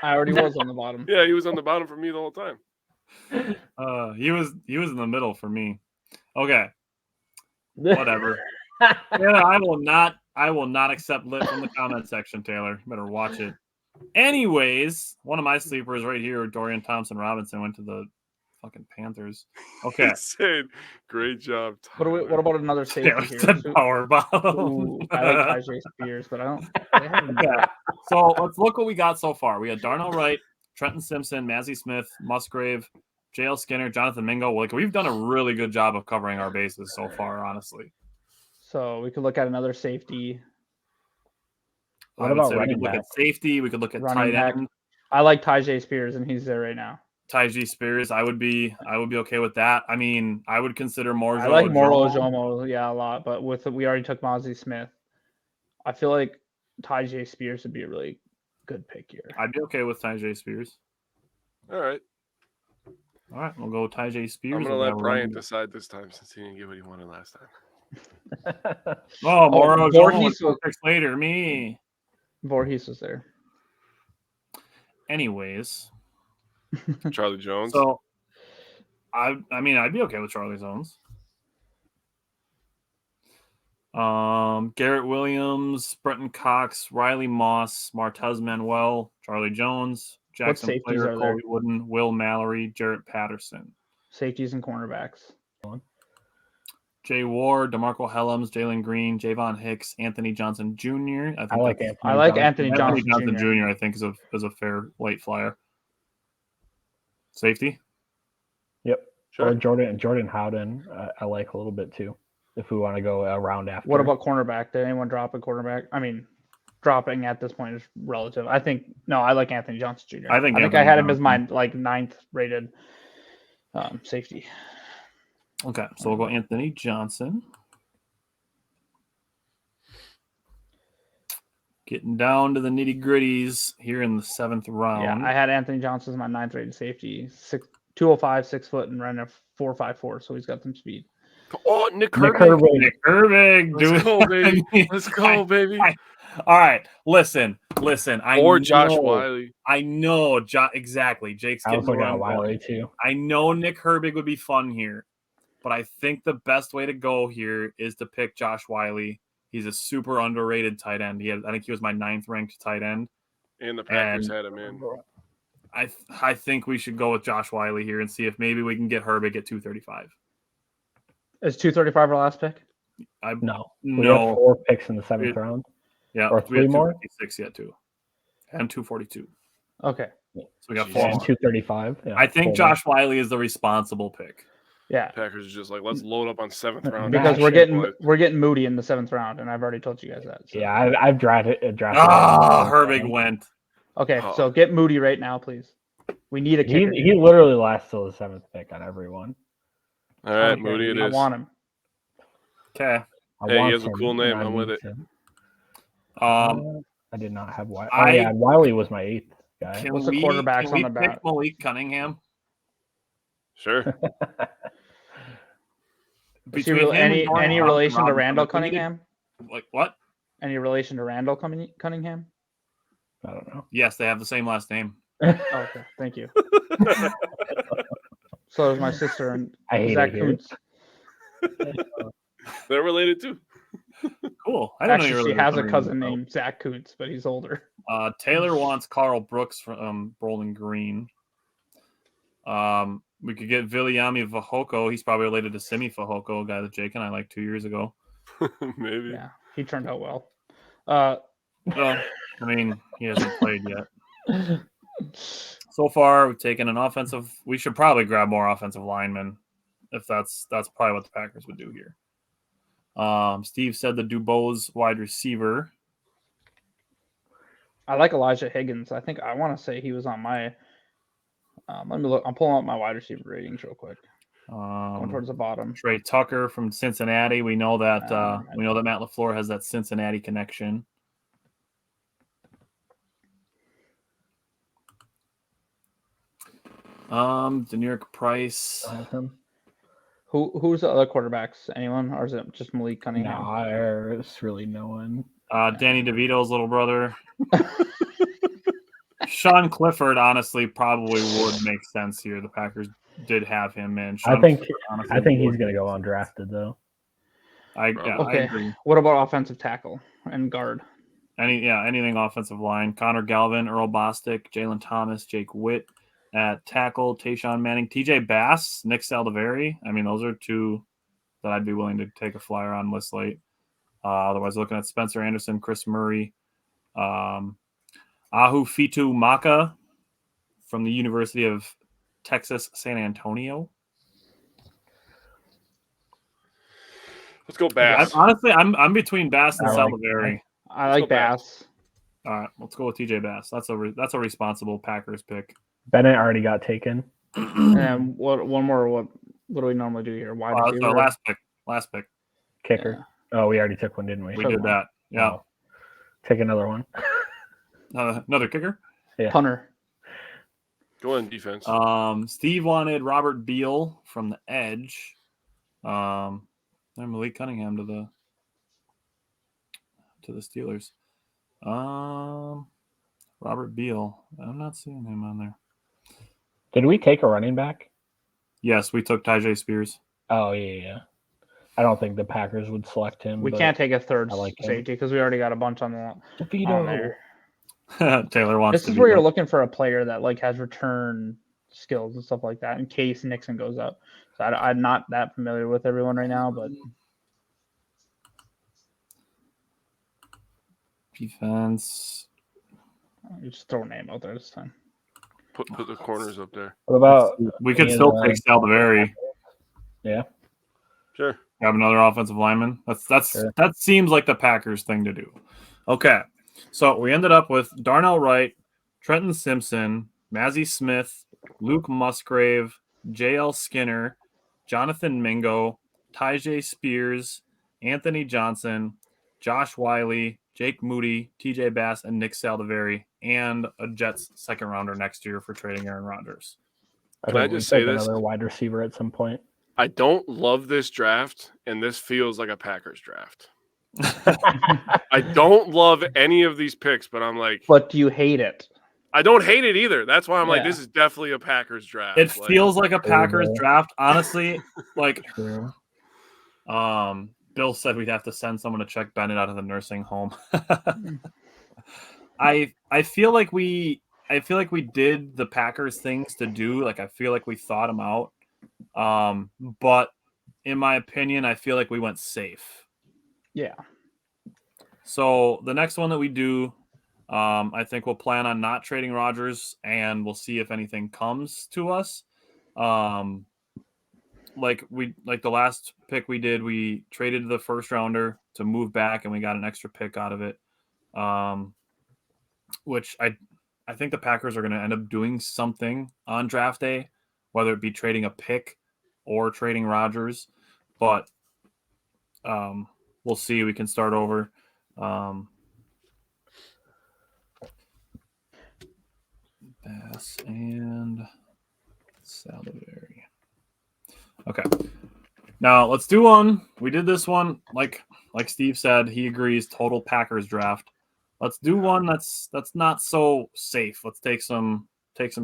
[SPEAKER 3] I already was on the bottom.
[SPEAKER 1] Yeah, he was on the bottom for me the whole time.
[SPEAKER 4] He was in the middle for me. Okay. Whatever. Yeah, I will not I will not accept lit from the comment section, Taylor. You better watch it. Anyways, one of my sleepers right here, Dorian Thompson-Robinson, went to the fucking Panthers. Okay.
[SPEAKER 1] He said, "Great job, Tyler."
[SPEAKER 3] What about another safety
[SPEAKER 4] Taylor
[SPEAKER 3] here?
[SPEAKER 4] said power bomb.
[SPEAKER 3] Ooh, I like Tajay Spears, but I don't. They haven't.
[SPEAKER 4] Yeah. So let's look what we got so far. We had Darnell Wright, Trenton Simpson, Mazzie Smith, Musgrave, JL Skinner, Jonathan Mingo. Like, we've done a really good job of covering our bases so far, honestly.
[SPEAKER 3] So we could look at another safety.
[SPEAKER 2] What
[SPEAKER 4] I would
[SPEAKER 2] about
[SPEAKER 4] say we
[SPEAKER 2] running
[SPEAKER 4] could look
[SPEAKER 2] back?
[SPEAKER 4] at safety. We could look at
[SPEAKER 3] Running
[SPEAKER 4] tight
[SPEAKER 3] back.
[SPEAKER 4] end.
[SPEAKER 3] I like Tajay Spears, and he's there right now.
[SPEAKER 4] Tajay Spears. I would be okay with that. I mean, I would consider Morjo.
[SPEAKER 3] I like Morlo
[SPEAKER 4] Jomo.
[SPEAKER 3] Jomo, yeah, a lot. But we already took Mozzie Smith. I feel like Tajay Spears would be a really good pick here.
[SPEAKER 4] I'd be okay with Tajay Spears.
[SPEAKER 1] All right.
[SPEAKER 4] All right, we'll go with Tajay Spears.
[SPEAKER 1] I'm gonna
[SPEAKER 4] We'll
[SPEAKER 1] let
[SPEAKER 4] have
[SPEAKER 1] Bryant
[SPEAKER 4] running-
[SPEAKER 1] decide this time since he didn't get what he wanted last time.
[SPEAKER 4] Oh, Morjo Jomo
[SPEAKER 3] Voorhees
[SPEAKER 4] 2 picks later. Me.
[SPEAKER 3] Voorhees was there.
[SPEAKER 4] Anyways,
[SPEAKER 1] Charlie Jones.
[SPEAKER 4] so I mean, I'd be okay with Charlie Jones. Garrett Williams, Brenton Cox, Riley Moss, Martez Manuel, Charlie Jones, Jackson
[SPEAKER 3] safeties
[SPEAKER 4] Player,
[SPEAKER 3] are there?
[SPEAKER 4] Colby Wooden, Will Mallory, Jarrett Patterson,
[SPEAKER 3] Safeties and cornerbacks.
[SPEAKER 4] Jay Ward, DeMarco Helms, Jalen Green, Javon Hicks, Anthony Johnson Jr.
[SPEAKER 2] I like
[SPEAKER 4] that's-
[SPEAKER 2] Anthony.
[SPEAKER 3] I like
[SPEAKER 2] Johnson.
[SPEAKER 3] Anthony
[SPEAKER 4] Johnson
[SPEAKER 3] Jr.
[SPEAKER 4] Jr. I think is a fair late flyer. Safety.
[SPEAKER 2] Yep.
[SPEAKER 1] Sure.
[SPEAKER 2] Or Jordan Howden. I like a little bit too. If we want to go around after.
[SPEAKER 3] What about cornerback? Did anyone drop a quarterback? I mean, dropping at this point is relative. I like Anthony Johnson Jr.
[SPEAKER 4] I think
[SPEAKER 3] I
[SPEAKER 4] Anthony
[SPEAKER 3] had him as
[SPEAKER 4] Johnson.
[SPEAKER 3] my ninth rated safety.
[SPEAKER 4] Okay, so we'll go Anthony Johnson. Getting down to the nitty gritties here in the 7th round.
[SPEAKER 3] Yeah, I had Anthony Johnson as my ninth rated safety. 205, 6 foot, and running a 4.54, so he's got some speed.
[SPEAKER 1] Oh, Nick
[SPEAKER 2] Nick
[SPEAKER 1] Herbig.
[SPEAKER 2] Herbig.
[SPEAKER 4] Nick Herbig,
[SPEAKER 1] Let's go, baby.
[SPEAKER 4] I mean,
[SPEAKER 1] Let's go, baby.
[SPEAKER 4] all right, listen.
[SPEAKER 1] Or Josh
[SPEAKER 4] know-
[SPEAKER 1] Wiley.
[SPEAKER 4] I know, exactly. Jake's
[SPEAKER 2] I
[SPEAKER 4] getting
[SPEAKER 2] was looking
[SPEAKER 4] where
[SPEAKER 2] at
[SPEAKER 4] I'm going.
[SPEAKER 2] Wiley too.
[SPEAKER 4] I know Nick Herbig would be fun here, but I think the best way to go here is to pick Josh Wiley. He's a super underrated tight end. I think he was my 9th ranked tight end.
[SPEAKER 1] And the Packers
[SPEAKER 4] And-
[SPEAKER 1] had him in.
[SPEAKER 4] I think we should go with Josh Wiley here and see if maybe we can get Herbig at 235.
[SPEAKER 3] Is 235 our last pick?
[SPEAKER 2] No. We
[SPEAKER 4] No.
[SPEAKER 2] have 4 picks in the 7th
[SPEAKER 4] It-
[SPEAKER 2] round.
[SPEAKER 4] Yeah,
[SPEAKER 2] Or
[SPEAKER 4] we have
[SPEAKER 2] 3 more?
[SPEAKER 4] 256 yet too, and 242.
[SPEAKER 3] Okay.
[SPEAKER 4] So we got
[SPEAKER 1] Jeez.
[SPEAKER 4] 4
[SPEAKER 2] And
[SPEAKER 4] more.
[SPEAKER 2] 235. Yeah,
[SPEAKER 4] I think
[SPEAKER 2] 4
[SPEAKER 4] Josh Wiley is the responsible pick.
[SPEAKER 3] Yeah.
[SPEAKER 1] Packers are just like, let's load up on 7th round.
[SPEAKER 3] Because
[SPEAKER 2] Nah,
[SPEAKER 3] we're getting Moody in the 7th round, and I've already told you guys that. So.
[SPEAKER 2] Yeah, I've drafted.
[SPEAKER 4] Herbig went.
[SPEAKER 3] Okay,
[SPEAKER 1] Oh.
[SPEAKER 3] so get Moody right now, please. We need a kicker.
[SPEAKER 2] He literally lasts till the 7th pick on everyone.
[SPEAKER 1] All right,
[SPEAKER 3] Okay,
[SPEAKER 1] Moody it
[SPEAKER 3] I
[SPEAKER 1] is.
[SPEAKER 3] want him.
[SPEAKER 4] Okay.
[SPEAKER 2] I
[SPEAKER 1] Hey, he
[SPEAKER 2] want
[SPEAKER 1] has a
[SPEAKER 2] him,
[SPEAKER 1] cool name.
[SPEAKER 2] and I
[SPEAKER 1] I'm with
[SPEAKER 2] need
[SPEAKER 1] it.
[SPEAKER 2] him.
[SPEAKER 4] I
[SPEAKER 2] did not have Wiley.
[SPEAKER 4] I-
[SPEAKER 2] Yeah, Wiley was my 8th guy.
[SPEAKER 4] Can
[SPEAKER 3] What's the
[SPEAKER 4] we,
[SPEAKER 3] quarterbacks
[SPEAKER 4] can we
[SPEAKER 3] on the
[SPEAKER 4] pick
[SPEAKER 3] bat?
[SPEAKER 4] Malik Cunningham?
[SPEAKER 1] Sure.
[SPEAKER 3] Is he
[SPEAKER 4] Between
[SPEAKER 3] real-
[SPEAKER 4] him and
[SPEAKER 3] any
[SPEAKER 4] Jordan
[SPEAKER 3] relation to
[SPEAKER 4] Robinson,
[SPEAKER 3] Randall
[SPEAKER 4] like, we need to-
[SPEAKER 3] Cunningham?
[SPEAKER 4] Like what?
[SPEAKER 3] Any relation to Randall Cunningham?
[SPEAKER 2] I don't know.
[SPEAKER 4] Yes, they have the same last name.
[SPEAKER 3] Oh, okay, thank you. So does my sister and
[SPEAKER 2] I hate
[SPEAKER 3] Zach
[SPEAKER 2] it here.
[SPEAKER 3] Kuntz.
[SPEAKER 1] They're related too.
[SPEAKER 4] Cool. I didn't know you
[SPEAKER 3] Actually,
[SPEAKER 4] were
[SPEAKER 3] she
[SPEAKER 4] related
[SPEAKER 3] has
[SPEAKER 4] to
[SPEAKER 3] a
[SPEAKER 4] him,
[SPEAKER 3] cousin
[SPEAKER 4] though.
[SPEAKER 3] named Zach Kuntz, but he's older.
[SPEAKER 4] Taylor wants Carl Brooks from Bowling Green. We could get Viliami Fahoko. He's probably related to Simi Fahoko, a guy that Jake and I liked 2 years ago.
[SPEAKER 1] Maybe.
[SPEAKER 3] Yeah, he turned out well.
[SPEAKER 4] Well, I mean, he hasn't played yet. So far, we've taken an offensive. We should probably grab more offensive linemen, if that's probably what the Packers would do here. Steve said the Dubose wide receiver.
[SPEAKER 3] I like Elijah Higgins. I think I want to say he was on my. Let me look. I'm pulling up my wide receiver ratings real quick. Going towards the bottom.
[SPEAKER 4] Trey Tucker from Cincinnati. We know that
[SPEAKER 3] Um,
[SPEAKER 4] Matt LaFleur has that Cincinnati connection. Deneric Price.
[SPEAKER 3] Who's the other quarterbacks? Anyone, or is it just Malik Cunningham?
[SPEAKER 2] No, there's really no one.
[SPEAKER 4] Danny DeVito's little brother. Sean Clifford, honestly, probably would make sense here. The Packers did have him in.
[SPEAKER 2] I think
[SPEAKER 4] honestly,
[SPEAKER 2] I think he's
[SPEAKER 4] would.
[SPEAKER 2] gonna go undrafted though.
[SPEAKER 4] I
[SPEAKER 3] Okay.
[SPEAKER 4] agree.
[SPEAKER 3] What about offensive tackle? and guard.
[SPEAKER 4] Anything offensive line. Connor Galvin, Earl Bostic, Jalen Thomas, Jake Witt at tackle, Tayshawn Manning, TJ Bass, Nick Saldiveri. I mean, those are two that I'd be willing to take a flyer on list late. Otherwise, looking at Spencer Anderson, Chris Murray, Ahu Fitu Maka from the University of Texas, San Antonio.
[SPEAKER 1] Let's go Bass.
[SPEAKER 4] I'm between Bass and
[SPEAKER 2] I like
[SPEAKER 4] Saldiveri.
[SPEAKER 3] I
[SPEAKER 1] Let's
[SPEAKER 3] like
[SPEAKER 1] go Bass.
[SPEAKER 3] Bass.
[SPEAKER 4] All right, let's go with TJ Bass. That's a responsible Packers pick.
[SPEAKER 2] Bennett already got taken.
[SPEAKER 3] And one more. What do we normally do here? Wide
[SPEAKER 4] That's
[SPEAKER 3] receiver.
[SPEAKER 4] our last pick.
[SPEAKER 2] Kicker. Oh, we already took one, didn't we?
[SPEAKER 4] We did that. Yeah.
[SPEAKER 2] Oh. Take another one.
[SPEAKER 4] Another kicker.
[SPEAKER 2] Yeah.
[SPEAKER 3] Punter.
[SPEAKER 1] Go on defense.
[SPEAKER 4] Steve wanted Robert Beal from the edge. And Malik Cunningham to the Steelers. Robert Beal. I'm not seeing him on there.
[SPEAKER 2] Did we take a running back?
[SPEAKER 4] Yes, we took Tyjae Spears.
[SPEAKER 2] Oh, yeah. I don't think the Packers would select him.
[SPEAKER 3] We
[SPEAKER 2] but
[SPEAKER 3] can't take a third
[SPEAKER 2] I like him.
[SPEAKER 3] safety because we already got a bunch on there.
[SPEAKER 4] Taylor wants
[SPEAKER 3] This
[SPEAKER 4] to
[SPEAKER 3] is
[SPEAKER 4] be
[SPEAKER 3] where you're
[SPEAKER 4] there.
[SPEAKER 3] looking for a player that like has return skills and stuff like that in case Nixon goes up. So I'm not that familiar with everyone right now, but
[SPEAKER 4] Defense.
[SPEAKER 3] you just throw a name out there this time.
[SPEAKER 1] Put the corners up there.
[SPEAKER 2] What about
[SPEAKER 4] We could
[SPEAKER 2] any of
[SPEAKER 4] still
[SPEAKER 2] the-
[SPEAKER 4] take Saldiveri.
[SPEAKER 2] Yeah.
[SPEAKER 1] Sure.
[SPEAKER 4] Have another offensive lineman.
[SPEAKER 2] Sure.
[SPEAKER 4] That seems like the Packers thing to do. Okay. So we ended up with Darnell Wright, Trenton Simpson, Mazzie Smith, Luke Musgrave, J.L. Skinner, Jonathan Mingo, Tyjae Spears, Anthony Johnson, Josh Wiley, Jake Moody, TJ Bass, and Nick Saldiveri, and a Jets second rounder next year for trading Aaron Rodgers.
[SPEAKER 1] Can I
[SPEAKER 2] think we
[SPEAKER 1] just say
[SPEAKER 2] take
[SPEAKER 1] this?
[SPEAKER 2] Another wide receiver at some point.
[SPEAKER 1] I don't love this draft, and this feels like a Packers draft. I don't love any of these picks, but I'm like,
[SPEAKER 3] But do you hate it?
[SPEAKER 1] I don't hate it either. That's why I'm like,
[SPEAKER 3] Yeah.
[SPEAKER 1] this is definitely a Packers draft.
[SPEAKER 4] It feels like a Packers
[SPEAKER 2] bro.
[SPEAKER 4] draft. Honestly, like
[SPEAKER 2] True.
[SPEAKER 4] Bill said we'd have to send someone to check Bennett out of the nursing home. I feel like we did the Packers things to do. Like I feel like we thought them out. But in my opinion, I feel like we went safe.
[SPEAKER 3] Yeah.
[SPEAKER 4] So the next one that we do, I think we'll plan on not trading Rodgers, and we'll see if anything comes to us. Like the last pick we did, we traded the first rounder to move back, and we got an extra pick out of it. Which I think the Packers are going to end up doing something on draft day, whether it be trading a pick or trading Rodgers. But we'll see. We can start over. Bass and Saldiveri. Okay. Now let's do one. We did this one. Like Steve said, he agrees. Total Packers draft. Let's do one that's not so safe. Let's take some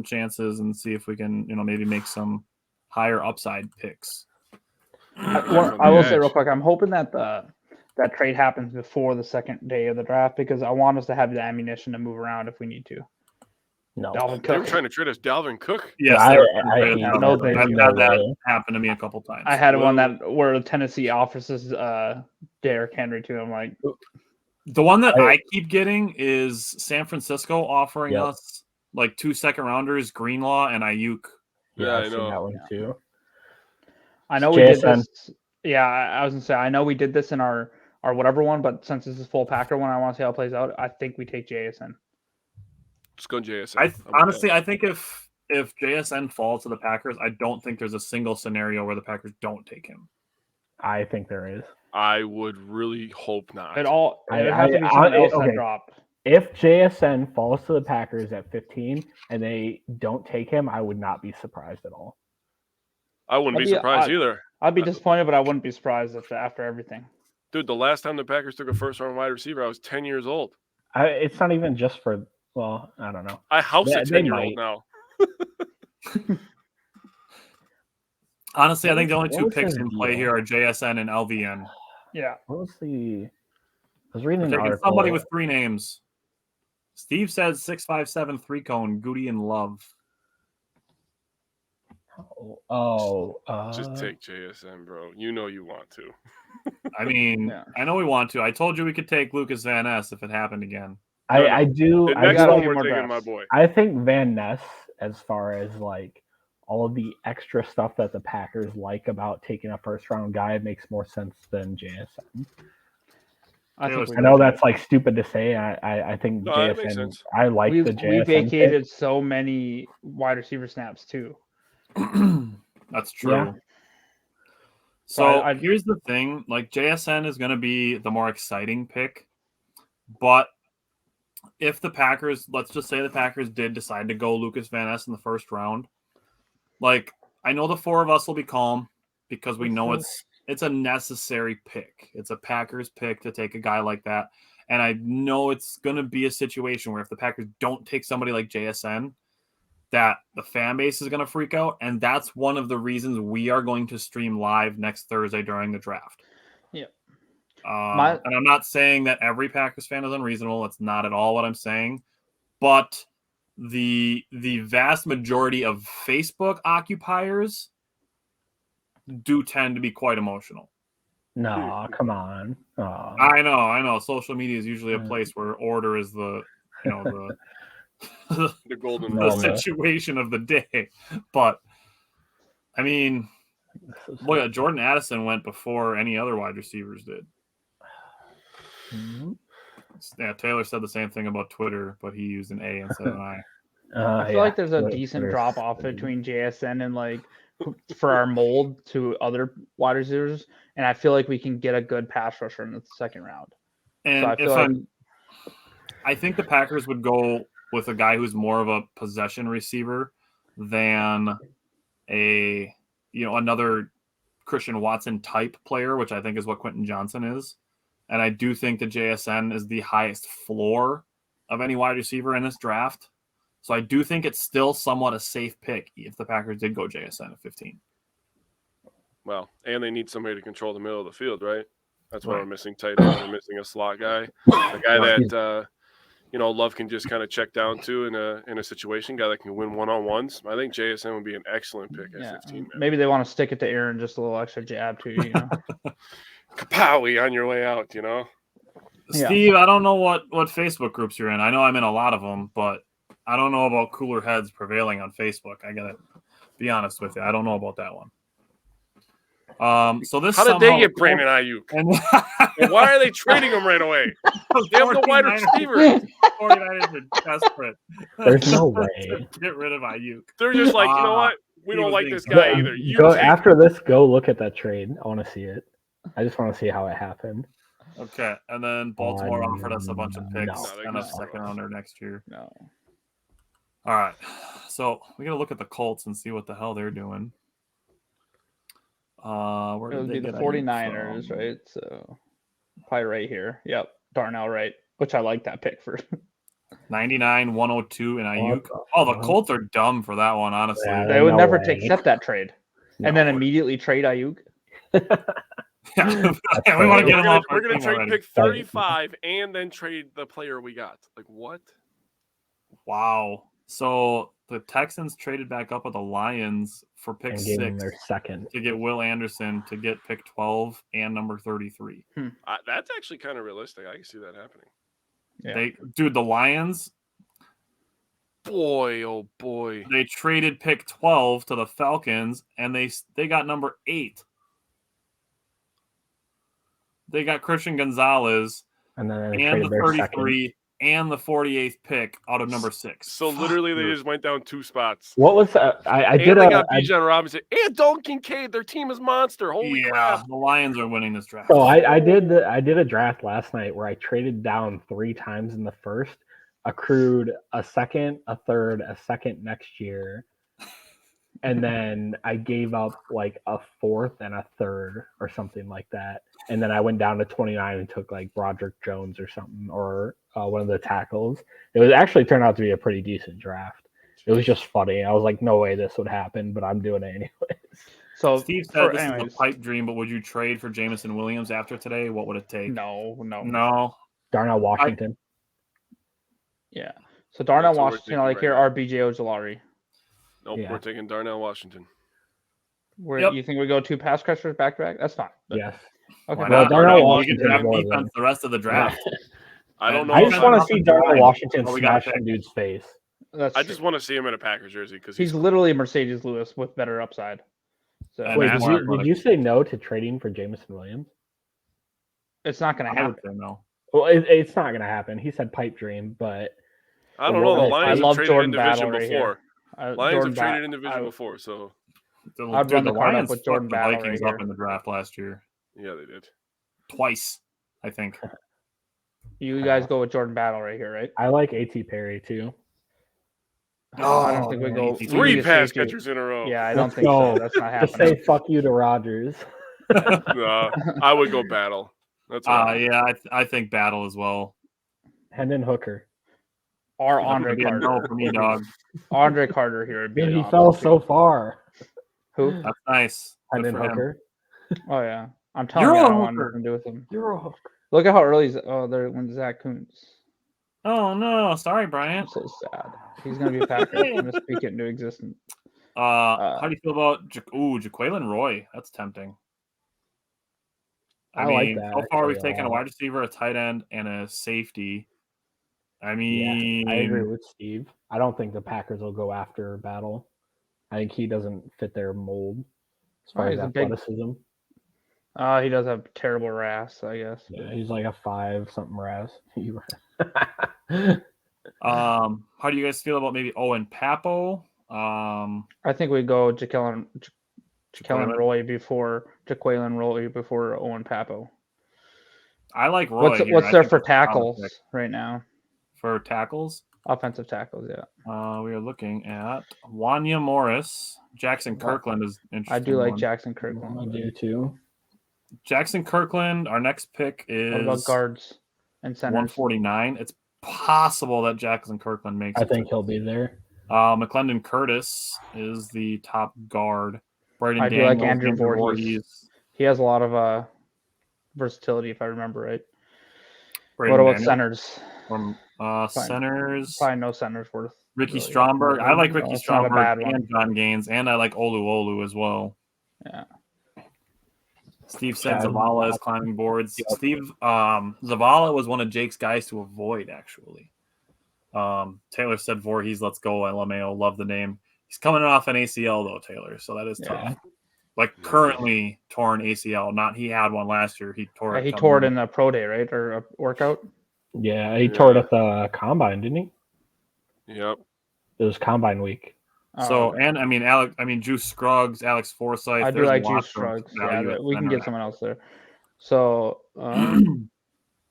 [SPEAKER 4] chances and see if we can, maybe make some higher upside picks.
[SPEAKER 3] I will say real quick, I'm hoping that that trade happens before the second day of the draft because I want us to have the ammunition to move around if we need to.
[SPEAKER 2] No.
[SPEAKER 3] Dalvin
[SPEAKER 1] They were
[SPEAKER 3] Cook.
[SPEAKER 1] trying to trade us Dalvin Cook.
[SPEAKER 4] Yes,
[SPEAKER 2] I
[SPEAKER 3] no, thank
[SPEAKER 4] I've
[SPEAKER 3] you.
[SPEAKER 4] had that happen to me a couple times.
[SPEAKER 3] I had one where Tennessee offers Derrick Henry to him. Like,
[SPEAKER 4] The one that I keep getting is San Francisco offering
[SPEAKER 2] Yep.
[SPEAKER 4] us like 2 second rounders, Greenlaw and Ayuk.
[SPEAKER 1] Yeah,
[SPEAKER 2] I've
[SPEAKER 1] I
[SPEAKER 2] seen
[SPEAKER 1] know.
[SPEAKER 2] that one too.
[SPEAKER 3] I know we did
[SPEAKER 2] JSN.
[SPEAKER 3] this. Yeah, I was gonna say I know we did this in our whatever one, but since this is full Packer one, I want to see how it plays out. I think we take JSN.
[SPEAKER 1] Let's go JSN.
[SPEAKER 4] I think if JSN falls to the Packers, I don't think there's a single scenario where the Packers don't take him.
[SPEAKER 2] I think there is.
[SPEAKER 1] I would really hope not.
[SPEAKER 3] It has to be
[SPEAKER 2] I-
[SPEAKER 3] someone else
[SPEAKER 2] okay.
[SPEAKER 3] that dropped.
[SPEAKER 2] If JSN falls to the Packers at 15 and they don't take him, I would not be surprised at all.
[SPEAKER 1] I wouldn't
[SPEAKER 3] I'd
[SPEAKER 1] be
[SPEAKER 3] be-
[SPEAKER 1] surprised
[SPEAKER 3] I'd-
[SPEAKER 1] either.
[SPEAKER 3] I'd be disappointed, but I wouldn't be surprised after everything.
[SPEAKER 1] Dude, the last time the Packers took a first-round wide receiver, I was 10 years old.
[SPEAKER 2] It's not even just for, well, I don't know.
[SPEAKER 1] I house
[SPEAKER 2] Yeah,
[SPEAKER 1] a
[SPEAKER 2] they
[SPEAKER 1] 10-year-old
[SPEAKER 2] might.
[SPEAKER 1] now.
[SPEAKER 4] Honestly, I think the only
[SPEAKER 2] What
[SPEAKER 4] two
[SPEAKER 2] was
[SPEAKER 4] picks
[SPEAKER 2] his
[SPEAKER 4] in play
[SPEAKER 2] deal?
[SPEAKER 4] here are JSN and LVN.
[SPEAKER 3] Yeah.
[SPEAKER 2] What was the was reading
[SPEAKER 4] We're
[SPEAKER 2] an
[SPEAKER 4] taking
[SPEAKER 2] article.
[SPEAKER 4] somebody with 3 names. Steve says 657 3-cone, Goody and Love.
[SPEAKER 1] Just take JSN, bro. You know you want to.
[SPEAKER 4] I mean,
[SPEAKER 3] Yeah.
[SPEAKER 4] I know we want to. I told you we could take Lucas Van Ness if it happened again.
[SPEAKER 2] I do.
[SPEAKER 1] The
[SPEAKER 2] I
[SPEAKER 1] next
[SPEAKER 3] got a
[SPEAKER 1] one
[SPEAKER 3] few
[SPEAKER 1] we're
[SPEAKER 3] more
[SPEAKER 1] taking my
[SPEAKER 3] drafts.
[SPEAKER 1] boy.
[SPEAKER 2] I think Van Ness, as far as like all of the extra stuff that the Packers like about taking a first round guy, makes more sense than JSN.
[SPEAKER 3] I
[SPEAKER 2] know that's like stupid to say. I think
[SPEAKER 1] No, that makes
[SPEAKER 2] JSN.
[SPEAKER 1] sense.
[SPEAKER 2] I like
[SPEAKER 3] we
[SPEAKER 2] the JSN.
[SPEAKER 3] vacated so many wide receiver snaps too.
[SPEAKER 4] That's true.
[SPEAKER 2] Yeah.
[SPEAKER 4] So here's the thing: like JSN is going to be the more exciting pick, but if the Packers, let's just say the Packers did decide to go Lucas Van Ness in the first round, like I know the 4 of us will be calm because we know it's a necessary pick. It's a Packers pick to take a guy like that. And I know it's going to be a situation where if the Packers don't take somebody like JSN, that the fan base is going to freak out. And that's one of the reasons we are going to stream live next Thursday during the draft.
[SPEAKER 3] Yeah.
[SPEAKER 4] And I'm not saying that every Packers fan is unreasonable. That's not at all what I'm saying. But the vast majority of Facebook occupiers do tend to be quite emotional.
[SPEAKER 2] No, come on.
[SPEAKER 4] I know. Social media is usually a place where order is the
[SPEAKER 1] The golden
[SPEAKER 4] the situation of the day. But I mean, boy, Jordan Addison went before any other wide receivers did.
[SPEAKER 2] Mm-hmm.
[SPEAKER 4] Yeah, Taylor said the same thing about Twitter, but he used an A instead of an I.
[SPEAKER 3] I feel like there's a decent drop off between JSN and like for our mold to other wide receivers, and I feel like we can get a good pass rusher in the second round.
[SPEAKER 4] And
[SPEAKER 3] so
[SPEAKER 4] I think the Packers would go with a guy who's more of a possession receiver than another Christian Watson type player, which I think is what Quentin Johnson is. And I do think that JSN is the highest floor of any wide receiver in this draft. So I do think it's still somewhat a safe pick if the Packers did go JSN at 15.
[SPEAKER 1] Well, and they need somebody to control the middle of the field, right? That's why we're missing tight end. We're missing a slot guy, a guy that Love can just kind of check down to in a situation, guy that can win one-on-ones. I think JSN would be an excellent pick at 15. Man.
[SPEAKER 3] Maybe they want to stick it to Aaron, just a little extra jab too,
[SPEAKER 1] Kapowie on your way out,
[SPEAKER 4] Steve, I don't know what Facebook groups you're in. I know I'm in a lot of them, but I don't know about cooler heads prevailing on Facebook. I gotta be honest with you. I don't know about that one. So this
[SPEAKER 1] how did they get Brandon Ayuk? And why are they trading him right away? They have no wide receivers.
[SPEAKER 4] 49ers are desperate.
[SPEAKER 2] There's no way.
[SPEAKER 4] Get rid of Ayuk.
[SPEAKER 1] They're just like, you know what? We don't like this guy either.
[SPEAKER 2] After this, go look at that trade. I want to see it. I just want to see how it happened.
[SPEAKER 4] Okay, and then Baltimore offered us a bunch of picks and a second rounder next year.
[SPEAKER 3] No.
[SPEAKER 4] All right, so we gotta look at the Colts and see what the hell they're doing. Where
[SPEAKER 3] it would be the 49ers, right? So probably right here. Yep, Darnell Wright, which I like that pick for.
[SPEAKER 4] 99, 102, and Ayuk. The Colts are dumb for that one, honestly.
[SPEAKER 3] Yeah, they would never accept that trade, and then immediately trade Ayuk.
[SPEAKER 4] We want to get him off.
[SPEAKER 1] We're going to trade pick 35 and then trade the player we got. Like what?
[SPEAKER 4] Wow. So the Texans traded back up with the Lions for pick 6
[SPEAKER 2] their second
[SPEAKER 4] to get Will Anderson to get pick 12 and number 33.
[SPEAKER 1] That's actually kind of realistic. I can see that happening.
[SPEAKER 4] Yeah. The Lions.
[SPEAKER 1] Boy, oh boy.
[SPEAKER 4] They traded pick 12 to the Falcons, and they got number 8. They got Christian Gonzalez
[SPEAKER 2] and then
[SPEAKER 4] the 33 and the 48th pick out of number 6.
[SPEAKER 1] So literally, they just went down 2 spots.
[SPEAKER 2] What was I did?
[SPEAKER 1] They got Bijan Robinson and Dalton Kincaid. Their team is monster. Holy crap!
[SPEAKER 4] The Lions are winning this draft.
[SPEAKER 2] So I did a draft last night where I traded down 3 times in the first, accrued a second, a third, a second next year, and then I gave up like a 4th and a 3rd or something like that. And then I went down to 29 and took like Broderick Jones or something, or one of the tackles. It was actually turned out to be a pretty decent draft. It was just funny. I was like, no way this would happen, but I'm doing it anyways.
[SPEAKER 4] So Steve said this is a pipe dream, but would you trade for Jameson Williams after today? What would it take?
[SPEAKER 3] No.
[SPEAKER 2] Darnell Washington.
[SPEAKER 3] Yeah. So Darnell
[SPEAKER 1] That's what we're
[SPEAKER 3] Washington, I like
[SPEAKER 1] thinking
[SPEAKER 3] here.
[SPEAKER 1] right
[SPEAKER 3] RBJ Ojulari.
[SPEAKER 1] Nope,
[SPEAKER 2] Yeah.
[SPEAKER 1] we're taking Darnell Washington.
[SPEAKER 3] Where
[SPEAKER 4] Yep.
[SPEAKER 3] you think we go 2 pass catchers back to back? That's fine. But,
[SPEAKER 2] Yes.
[SPEAKER 3] Okay.
[SPEAKER 4] Why
[SPEAKER 2] Well,
[SPEAKER 4] not?
[SPEAKER 2] Darnell
[SPEAKER 4] I mean, we
[SPEAKER 2] Washington
[SPEAKER 4] can have
[SPEAKER 2] is more
[SPEAKER 4] defense
[SPEAKER 2] than-
[SPEAKER 4] the rest of the draft.
[SPEAKER 1] I don't know.
[SPEAKER 2] I
[SPEAKER 1] if
[SPEAKER 2] just
[SPEAKER 1] I'm-
[SPEAKER 2] want to see Darnell
[SPEAKER 4] line.
[SPEAKER 2] Washington
[SPEAKER 4] Well, we gotta
[SPEAKER 2] smash some dude's face.
[SPEAKER 3] That's
[SPEAKER 1] I
[SPEAKER 3] true.
[SPEAKER 1] just want to see him in a Packers jersey because
[SPEAKER 3] He's literally Mercedes Lewis with better upside. So
[SPEAKER 4] And
[SPEAKER 2] Wait,
[SPEAKER 4] NASCAR
[SPEAKER 2] did you say no to trading for Jameson Williams?
[SPEAKER 3] it's not going to
[SPEAKER 4] I would
[SPEAKER 3] happen.
[SPEAKER 4] say no.
[SPEAKER 2] Well, it's not going to happen. He said pipe dream, but
[SPEAKER 1] I don't know. The
[SPEAKER 2] I
[SPEAKER 1] Lions have
[SPEAKER 3] love
[SPEAKER 1] traded
[SPEAKER 3] Jordan
[SPEAKER 1] in division
[SPEAKER 3] Battle right
[SPEAKER 1] before.
[SPEAKER 3] here.
[SPEAKER 1] Lions
[SPEAKER 3] Jordan
[SPEAKER 1] have traded
[SPEAKER 3] Bat-
[SPEAKER 1] in division before, so
[SPEAKER 3] I'd run the card up
[SPEAKER 4] Lions
[SPEAKER 3] with Jordan
[SPEAKER 4] fucked the
[SPEAKER 3] Battle
[SPEAKER 4] Vikings
[SPEAKER 3] right
[SPEAKER 4] up
[SPEAKER 3] here.
[SPEAKER 4] in the draft last year
[SPEAKER 1] yeah, they did.
[SPEAKER 4] twice, I think.
[SPEAKER 3] You guys go with Jordan Battle right here, right?
[SPEAKER 2] I like A.T. Perry too.
[SPEAKER 3] I don't think we
[SPEAKER 4] man,
[SPEAKER 3] go
[SPEAKER 4] AT.
[SPEAKER 1] 3
[SPEAKER 3] need a
[SPEAKER 1] pass
[SPEAKER 3] safety.
[SPEAKER 1] catchers in a row.
[SPEAKER 3] Yeah, I don't
[SPEAKER 2] Let's
[SPEAKER 3] think so.
[SPEAKER 2] go.
[SPEAKER 3] That's not
[SPEAKER 2] Just
[SPEAKER 3] happening.
[SPEAKER 2] say fuck you to Rodgers.
[SPEAKER 1] No, I would go Battle. That's all right.
[SPEAKER 4] Yeah, I think Battle as well.
[SPEAKER 2] Hendon Hooker.
[SPEAKER 3] Or
[SPEAKER 4] That's gonna
[SPEAKER 3] Andre
[SPEAKER 4] be a
[SPEAKER 3] Carter.
[SPEAKER 4] no for me, dog.
[SPEAKER 3] Andre Carter here. would be
[SPEAKER 2] Man, he
[SPEAKER 3] awesome,
[SPEAKER 2] fell
[SPEAKER 3] too.
[SPEAKER 2] so far.
[SPEAKER 3] Who?
[SPEAKER 4] That's nice. Good
[SPEAKER 2] Hendon
[SPEAKER 4] for him.
[SPEAKER 2] Hooker.
[SPEAKER 3] Oh yeah, I'm telling
[SPEAKER 4] You're
[SPEAKER 3] you,
[SPEAKER 4] a
[SPEAKER 3] I don't want
[SPEAKER 4] hooker.
[SPEAKER 3] nothing to do with him.
[SPEAKER 2] You're a hooker.
[SPEAKER 3] Look at how early he's. Oh, there went Zach Kuntz.
[SPEAKER 4] Oh no, sorry, Brian.
[SPEAKER 3] I'm so sad. He's gonna be a Packer. I'm gonna speak it into existence.
[SPEAKER 4] How do you feel about Jaquelin Roy? That's tempting.
[SPEAKER 2] I like
[SPEAKER 4] mean,
[SPEAKER 2] that,
[SPEAKER 4] so far we've
[SPEAKER 2] actually, a
[SPEAKER 4] taken a
[SPEAKER 2] lot.
[SPEAKER 4] wide receiver, a tight end, and a safety. I
[SPEAKER 2] Yeah,
[SPEAKER 4] mean,
[SPEAKER 2] I agree with Steve. I don't think the Packers will go after Battle. I think he doesn't fit their mold as far
[SPEAKER 3] Oh,
[SPEAKER 2] as
[SPEAKER 3] he's a big-
[SPEAKER 2] athleticism.
[SPEAKER 3] He does have terrible RAS, I guess.
[SPEAKER 2] Yeah, he's like a 5 something Raz.
[SPEAKER 4] How do you guys feel about maybe Owen Papo?
[SPEAKER 3] I think we go Jaquelin Roy before Jaquelin Roy before Owen Papo.
[SPEAKER 4] I like Roy.
[SPEAKER 3] What's
[SPEAKER 4] here.
[SPEAKER 3] what's
[SPEAKER 4] I
[SPEAKER 3] there
[SPEAKER 4] think
[SPEAKER 3] for
[SPEAKER 4] that's a solid
[SPEAKER 3] tackles
[SPEAKER 4] pick.
[SPEAKER 3] right now?
[SPEAKER 4] For tackles?
[SPEAKER 3] Offensive tackles, yeah.
[SPEAKER 4] We are looking at Wanya Morris. Jackson
[SPEAKER 3] Well,
[SPEAKER 4] Kirkland is interesting.
[SPEAKER 3] I do like
[SPEAKER 4] one.
[SPEAKER 3] Jackson Kirkland.
[SPEAKER 2] I do too.
[SPEAKER 4] Jackson Kirkland. Our next pick is
[SPEAKER 3] What about guards and centers?
[SPEAKER 4] 149. It's possible that Jackson Kirkland makes
[SPEAKER 2] I
[SPEAKER 4] it.
[SPEAKER 2] think he'll be there.
[SPEAKER 4] McClendon Curtis is the top guard. Braden
[SPEAKER 3] I do like
[SPEAKER 4] Daniels,
[SPEAKER 3] Andrew Voorhees. He has a lot of versatility, if I remember right.
[SPEAKER 4] Braden
[SPEAKER 3] What about
[SPEAKER 4] Daniels
[SPEAKER 3] centers?
[SPEAKER 4] From centers,
[SPEAKER 3] Probably no centers worth.
[SPEAKER 4] Ricky
[SPEAKER 3] really.
[SPEAKER 4] Stromberg. I like
[SPEAKER 3] No,
[SPEAKER 4] Ricky
[SPEAKER 3] it's not a bad
[SPEAKER 4] Stromberg
[SPEAKER 3] one.
[SPEAKER 4] and John Gaines, and I like Olu as well.
[SPEAKER 3] Yeah.
[SPEAKER 4] Steve said
[SPEAKER 2] Yeah,
[SPEAKER 4] Zavala is climbing boards.
[SPEAKER 2] Yep.
[SPEAKER 4] Steve, Zavala was one of Jake's guys to avoid, actually. Taylor said Voorhees, let's go, LMAO. Love the name. He's coming off an ACL, though, Taylor, so that is tough. Like, currently torn ACL. Not he had one last year. He tore it.
[SPEAKER 3] He tore it in the pro day, right? Or a workout?
[SPEAKER 2] Yeah, he tore it at the combine, didn't he?
[SPEAKER 1] Yep.
[SPEAKER 2] It was combine week.
[SPEAKER 4] So, and I mean, Juice Scruggs, Alex Forsythe.
[SPEAKER 3] I do
[SPEAKER 4] there's
[SPEAKER 3] like
[SPEAKER 4] lots
[SPEAKER 3] Juice
[SPEAKER 4] of
[SPEAKER 3] Scruggs.
[SPEAKER 4] value
[SPEAKER 3] Yeah,
[SPEAKER 4] at
[SPEAKER 3] we can
[SPEAKER 4] center.
[SPEAKER 3] get someone else there. So,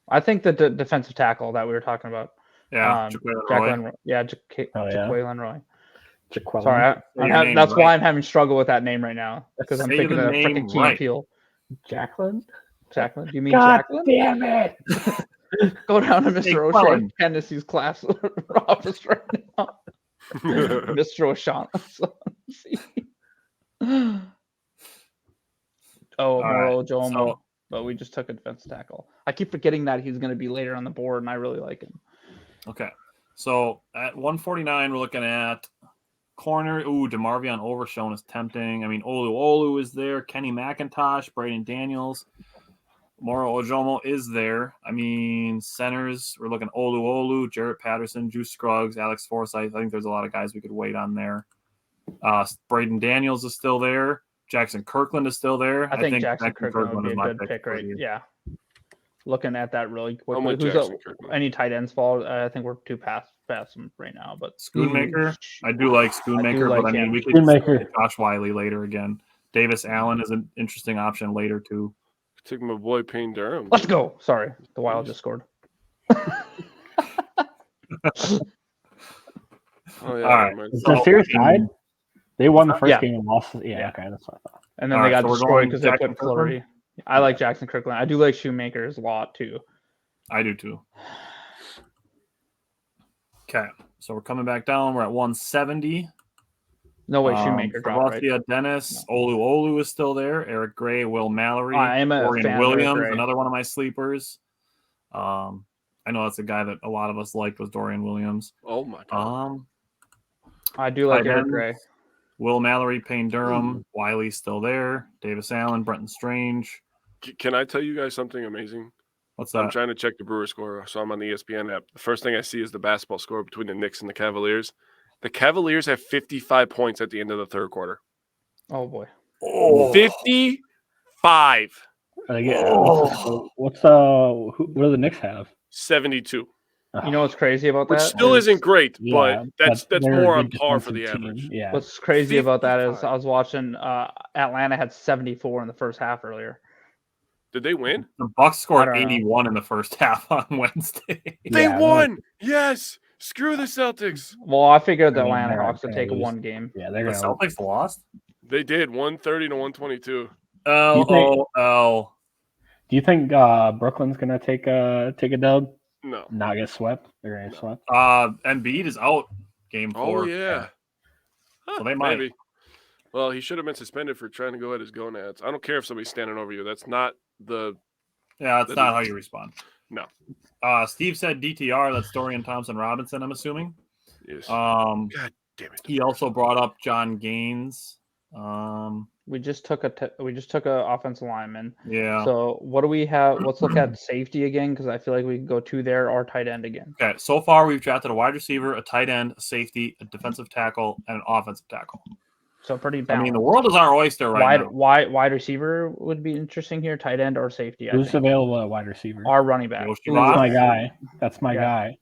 [SPEAKER 3] I think that the defensive tackle that we were talking about.
[SPEAKER 4] Yeah,
[SPEAKER 3] Jaquelin Roy. Yeah, Jaquelin Roy.
[SPEAKER 2] Jaquelin.
[SPEAKER 3] Sorry, that's why I'm having struggle with that name right now because I'm
[SPEAKER 4] Say
[SPEAKER 3] thinking
[SPEAKER 4] the
[SPEAKER 3] of
[SPEAKER 4] name
[SPEAKER 3] freaking Key
[SPEAKER 4] right.
[SPEAKER 3] Appeal.
[SPEAKER 2] Jacqueline?
[SPEAKER 3] Jacqueline? Do you mean
[SPEAKER 2] God
[SPEAKER 3] Jacqueline?
[SPEAKER 2] damn it!
[SPEAKER 3] Go down to Mr. O'Shea
[SPEAKER 4] Jaquelin.
[SPEAKER 3] Tennessee's class office right now. Mr. O'Shaughnessy. Moro Jomo.
[SPEAKER 4] so-
[SPEAKER 3] But we just took a defense tackle. I keep forgetting that he's going to be later on the board, and I really like him.
[SPEAKER 4] Okay. So at 149, we're looking at corner. DeMarvion Overshown is tempting. I mean, Olu is there. Kenny McIntosh, Braden Daniels. Moro Ojomo is there. I mean, centers, we're looking Olu, Jarrett Patterson, Juice Scruggs, Alex Forsythe. I think there's a lot of guys we could wait on there. Braden Daniels is still there. Jackson Kirkland is still there.
[SPEAKER 3] I think Jackson Kirkland would be
[SPEAKER 4] is
[SPEAKER 3] a
[SPEAKER 4] my
[SPEAKER 3] good pick,
[SPEAKER 4] for
[SPEAKER 3] right?
[SPEAKER 4] you.
[SPEAKER 3] Yeah. Looking at that really
[SPEAKER 1] I'm
[SPEAKER 3] quickly.
[SPEAKER 1] with Jackson Kirkland.
[SPEAKER 3] Any tight ends fall? I think we're too past them right now. But
[SPEAKER 4] Schoonmaker, I do like Schoonmaker,
[SPEAKER 3] like
[SPEAKER 4] but I mean,
[SPEAKER 3] him.
[SPEAKER 4] we could
[SPEAKER 2] Schoonmaker.
[SPEAKER 4] Josh Wiley later again. Davis Allen is an interesting option later too.
[SPEAKER 1] Took my boy Payne Durham.
[SPEAKER 3] Let's go. Sorry, the Wild just scored.
[SPEAKER 1] Oh yeah.
[SPEAKER 4] All right.
[SPEAKER 1] never mind.
[SPEAKER 2] Is the series tied? They won the first
[SPEAKER 3] Yeah.
[SPEAKER 2] game and lost. Yeah,
[SPEAKER 3] Yeah.
[SPEAKER 2] okay, that's what I thought.
[SPEAKER 3] And then
[SPEAKER 4] All
[SPEAKER 3] they
[SPEAKER 4] right,
[SPEAKER 3] got
[SPEAKER 4] so we're
[SPEAKER 3] destroyed
[SPEAKER 4] going
[SPEAKER 3] because they
[SPEAKER 4] Jackson
[SPEAKER 3] put Flurry. I like Jackson Kirkland. I do like Shoemakers a lot too.
[SPEAKER 4] I do too. Okay, so we're coming back down. We're at 170.
[SPEAKER 3] No way, Shoemaker dropped, right?
[SPEAKER 4] Valencia Dennis, Olu is still there. Eric Gray, Will Mallory,
[SPEAKER 3] I am a
[SPEAKER 4] Dorian
[SPEAKER 3] fan of Eric
[SPEAKER 4] Williams,
[SPEAKER 3] Gray.
[SPEAKER 4] another one of my sleepers. I know that's a guy that a lot of us liked was Dorian Williams.
[SPEAKER 1] Oh my god.
[SPEAKER 3] I do like
[SPEAKER 4] Tight
[SPEAKER 3] Eric
[SPEAKER 4] ends,
[SPEAKER 3] Gray.
[SPEAKER 4] Will Mallory, Payne Durham, Wiley's still there. Davis Allen, Brenton Strange.
[SPEAKER 1] Can I tell you guys something amazing?
[SPEAKER 4] What's
[SPEAKER 1] I'm
[SPEAKER 4] that?
[SPEAKER 1] trying to check the Brewers score, so I'm on the ESPN app. The first thing I see is the basketball score between the Knicks and the Cavaliers. The Cavaliers have 55 points at the end of the third quarter.
[SPEAKER 3] Oh boy.
[SPEAKER 1] 55.
[SPEAKER 2] What do the Knicks have?
[SPEAKER 1] 72.
[SPEAKER 3] You know what's crazy about that?
[SPEAKER 1] Which still isn't great,
[SPEAKER 2] Yeah,
[SPEAKER 1] but that's
[SPEAKER 2] they're
[SPEAKER 1] more
[SPEAKER 2] a
[SPEAKER 1] on
[SPEAKER 2] good
[SPEAKER 1] par for the
[SPEAKER 2] defensive team.
[SPEAKER 1] average.
[SPEAKER 2] Yeah.
[SPEAKER 3] What's crazy about that is
[SPEAKER 1] 55.
[SPEAKER 3] I was watching Atlanta had 74 in the first half earlier.
[SPEAKER 1] Did they win?
[SPEAKER 4] The Bucks scored
[SPEAKER 3] I don't know.
[SPEAKER 4] 81 in the first half on Wednesday.
[SPEAKER 1] They
[SPEAKER 2] Yeah,
[SPEAKER 1] won. Yes. Screw the Celtics.
[SPEAKER 3] Well, I figured the
[SPEAKER 2] I mean,
[SPEAKER 3] Atlanta
[SPEAKER 2] they're
[SPEAKER 3] Hawks would
[SPEAKER 2] gonna
[SPEAKER 3] take
[SPEAKER 2] lose.
[SPEAKER 3] one game.
[SPEAKER 2] Yeah,
[SPEAKER 4] The
[SPEAKER 2] they're gonna.
[SPEAKER 4] Celtics lost.
[SPEAKER 1] They did 130 to 122.
[SPEAKER 4] LOL.
[SPEAKER 2] Do you think Brooklyn's gonna take a dub?
[SPEAKER 1] No.
[SPEAKER 2] Not get swept? They're gonna get swept.
[SPEAKER 4] Embiid is out game 4.
[SPEAKER 1] Oh yeah.
[SPEAKER 4] So they might.
[SPEAKER 1] Maybe. Well, he should have been suspended for trying to go at his gonads. I don't care if somebody's standing over you. That's not the.
[SPEAKER 4] Yeah, that's not how you respond.
[SPEAKER 1] No.
[SPEAKER 4] Steve said DTR. That's Dorian Thompson-Robinson, I'm assuming.
[SPEAKER 1] Yes.
[SPEAKER 4] God
[SPEAKER 1] damn it.
[SPEAKER 4] He also brought up John Gaines.
[SPEAKER 3] We just took a offensive lineman.
[SPEAKER 4] Yeah.
[SPEAKER 3] So what do we have? Let's look at safety again because I feel like we can go to there or tight end again.
[SPEAKER 4] Okay. So far, we've drafted a wide receiver, a tight end, a safety, a defensive tackle, and an offensive tackle.
[SPEAKER 3] So pretty
[SPEAKER 4] I
[SPEAKER 3] balanced.
[SPEAKER 4] mean, the world is our oyster right now.
[SPEAKER 3] Wide receiver would be interesting here. Tight end or safety. I
[SPEAKER 2] Who's
[SPEAKER 3] think.
[SPEAKER 2] available at wide receiver?
[SPEAKER 3] Our running back.
[SPEAKER 4] Yoshi
[SPEAKER 2] That's
[SPEAKER 4] Ross.
[SPEAKER 2] my guy. That's my
[SPEAKER 3] Yeah.
[SPEAKER 2] guy.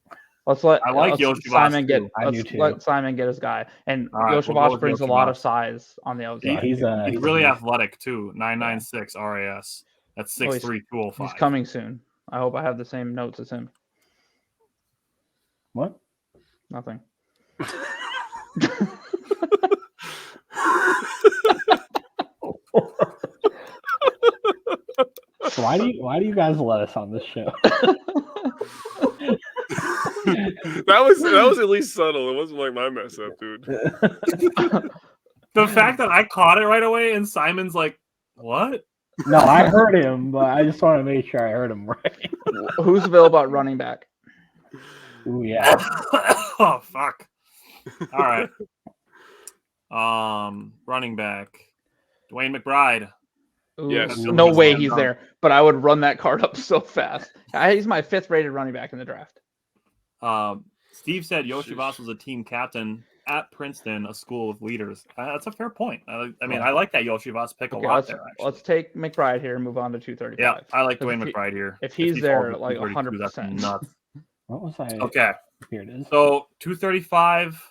[SPEAKER 3] Let's let
[SPEAKER 4] I like
[SPEAKER 3] let's
[SPEAKER 4] Yoshi
[SPEAKER 3] Simon
[SPEAKER 4] Voss,
[SPEAKER 3] get.
[SPEAKER 4] too.
[SPEAKER 2] I do
[SPEAKER 3] Let's
[SPEAKER 2] too.
[SPEAKER 3] let Simon get his guy. And
[SPEAKER 4] All right,
[SPEAKER 3] Yoshi
[SPEAKER 4] we'll go
[SPEAKER 3] Voss
[SPEAKER 4] with
[SPEAKER 3] brings a
[SPEAKER 4] Yoshi
[SPEAKER 3] lot of
[SPEAKER 4] Voss.
[SPEAKER 3] size on the outside.
[SPEAKER 2] He's
[SPEAKER 4] really
[SPEAKER 2] a-
[SPEAKER 4] athletic too. 996 RAS. That's 6'3", 205.
[SPEAKER 3] He's coming soon. I hope I have the same notes as him.
[SPEAKER 2] What?
[SPEAKER 3] Nothing.
[SPEAKER 2] Why do you guys let us on this show?
[SPEAKER 1] that was at least subtle. It wasn't like my mess up, dude.
[SPEAKER 4] The fact that I caught it right away and Simon's like, "What?"
[SPEAKER 2] No, I heard him, but I just want to make sure I heard him right.
[SPEAKER 3] Who's available at running back?
[SPEAKER 2] Ooh, yeah.
[SPEAKER 4] Oh fuck! All right. Running back, Dwayne McBride.
[SPEAKER 3] Ooh,
[SPEAKER 1] Yes.
[SPEAKER 3] No way he's there, but I would run that card up so fast. He's my 5th rated running back in the draft.
[SPEAKER 4] Steve said Yoshi
[SPEAKER 1] Sheesh.
[SPEAKER 4] Voss was a team captain at Princeton, a school of leaders. That's a fair point. I mean, I like that Yoshi Voss pick
[SPEAKER 3] Okay,
[SPEAKER 4] a lot
[SPEAKER 3] let's,
[SPEAKER 4] there. Actually.
[SPEAKER 3] let's take McBride here and move on to 235.
[SPEAKER 4] Yeah, I like
[SPEAKER 3] 'Cause
[SPEAKER 4] Dwayne
[SPEAKER 3] if he-
[SPEAKER 4] McBride here.
[SPEAKER 3] if he's
[SPEAKER 4] he
[SPEAKER 3] there,
[SPEAKER 4] falls
[SPEAKER 3] like,
[SPEAKER 4] to 232,
[SPEAKER 3] 100%.
[SPEAKER 4] That's nuts.
[SPEAKER 2] What was I?
[SPEAKER 4] Okay,
[SPEAKER 2] Here it is.
[SPEAKER 4] so 235.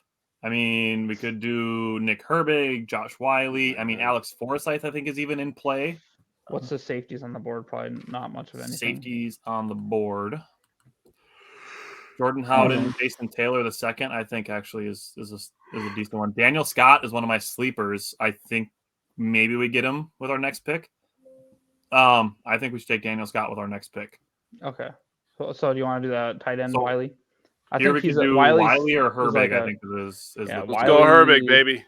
[SPEAKER 4] I mean, we could do Nick Herbig, Josh Wiley. I mean, Alex Forsythe, I think, is even in play.
[SPEAKER 3] What's the safeties on the board? Probably not much of anything.
[SPEAKER 4] Safeties on the board. Jordan Howden, Jason Taylor, the second, I think actually is a decent one. Daniel Scott is one of my sleepers. I think maybe we get him with our next pick. I think we should take Daniel Scott with our next pick.
[SPEAKER 3] Okay. So do you want to do that tight end
[SPEAKER 4] So,
[SPEAKER 3] Wiley? I
[SPEAKER 4] Here we
[SPEAKER 3] think
[SPEAKER 4] can
[SPEAKER 3] he's
[SPEAKER 4] do
[SPEAKER 3] Wiley's-
[SPEAKER 4] Wiley or
[SPEAKER 3] he's
[SPEAKER 4] Herbig.
[SPEAKER 3] like
[SPEAKER 4] I
[SPEAKER 3] a-
[SPEAKER 4] think is
[SPEAKER 3] Yeah,
[SPEAKER 4] the
[SPEAKER 1] Let's go
[SPEAKER 3] Wiley-
[SPEAKER 1] Herbig, baby.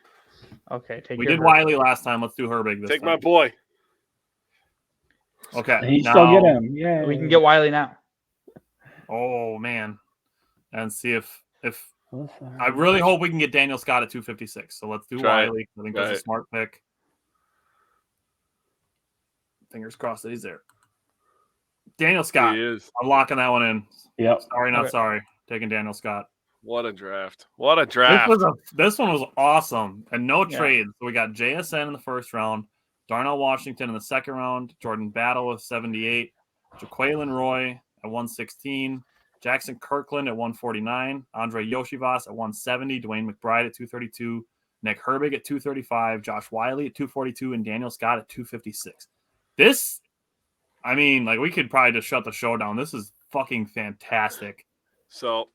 [SPEAKER 3] Okay, take
[SPEAKER 4] we
[SPEAKER 3] your
[SPEAKER 4] did
[SPEAKER 3] Herbig.
[SPEAKER 4] Wiley last time. Let's do Herbig this
[SPEAKER 1] Take my
[SPEAKER 4] time.
[SPEAKER 1] boy.
[SPEAKER 4] Okay.
[SPEAKER 2] He
[SPEAKER 4] now-
[SPEAKER 2] still get him. Yeah.
[SPEAKER 3] We can get Wiley now.
[SPEAKER 4] Oh man, and see if I really hope we can get Daniel Scott at 256. So let's do
[SPEAKER 1] Try it.
[SPEAKER 4] Wiley. I think
[SPEAKER 1] Try
[SPEAKER 4] that's a
[SPEAKER 1] it.
[SPEAKER 4] smart pick. Fingers crossed that he's there. Daniel Scott.
[SPEAKER 1] He is.
[SPEAKER 4] I'm locking that one in.
[SPEAKER 2] Yep.
[SPEAKER 4] Sorry, not
[SPEAKER 3] Okay.
[SPEAKER 4] sorry. Taking Daniel Scott.
[SPEAKER 1] What a draft. What a draft.
[SPEAKER 4] This one was awesome. And no
[SPEAKER 3] Yeah.
[SPEAKER 4] trades. So we got JSN in the first round, Darnell Washington in the second round, Jordan Battle with 78, Jaqueline Roy at 116, Jackson Kirkland at 149, Andre Yoshivas at 170, Dwayne McBride at 232, Nick Herbig at 235, Josh Wiley at 242, and Daniel Scott at 256. This, I mean, like we could probably just shut the show down. This is fucking fantastic.
[SPEAKER 1] So,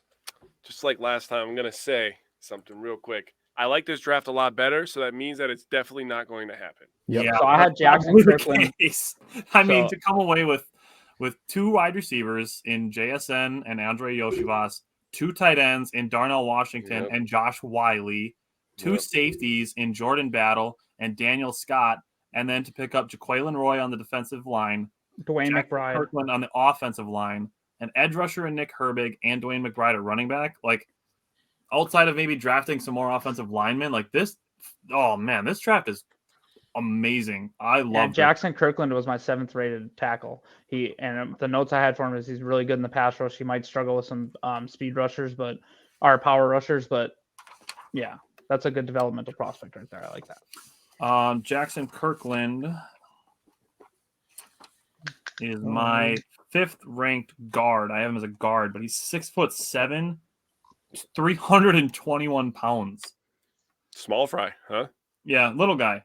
[SPEAKER 1] just like last time, I'm going to say something real quick. I like this draft a lot better, so that means that it's definitely not going to happen.
[SPEAKER 2] Yep.
[SPEAKER 4] Yeah,
[SPEAKER 3] So I had Jackson
[SPEAKER 4] probably the
[SPEAKER 3] Kirkland.
[SPEAKER 4] case. I mean,
[SPEAKER 3] So-
[SPEAKER 4] to come away with two wide receivers in JSN and Andre Yoshivas, two tight ends in Darnell Washington
[SPEAKER 1] Yep.
[SPEAKER 4] and Josh Wiley, two
[SPEAKER 1] Yep.
[SPEAKER 4] safeties in Jordan Battle and Daniel Scott, and then to pick up Jaqueline Roy on the defensive line,
[SPEAKER 3] Dwayne
[SPEAKER 4] Jackson
[SPEAKER 3] McBride.
[SPEAKER 4] Kirkland on the offensive line, an edge rusher in Nick Herbig, and Dwayne McBride at running back. Like, outside of maybe drafting some more offensive linemen, like this, oh man, this draft is amazing. I love
[SPEAKER 3] Jackson Kirkland was my 7th rated tackle. The notes I had for him is he's really good in the pass rush. He might struggle with some speed rushers, but power rushers. But yeah, that's a good developmental prospect right there. I like that.
[SPEAKER 4] Jackson Kirkland is my 5th ranked guard. I have him as a guard, but he's 6'7", 321 pounds.
[SPEAKER 1] Small fry, huh?
[SPEAKER 4] Yeah, little guy.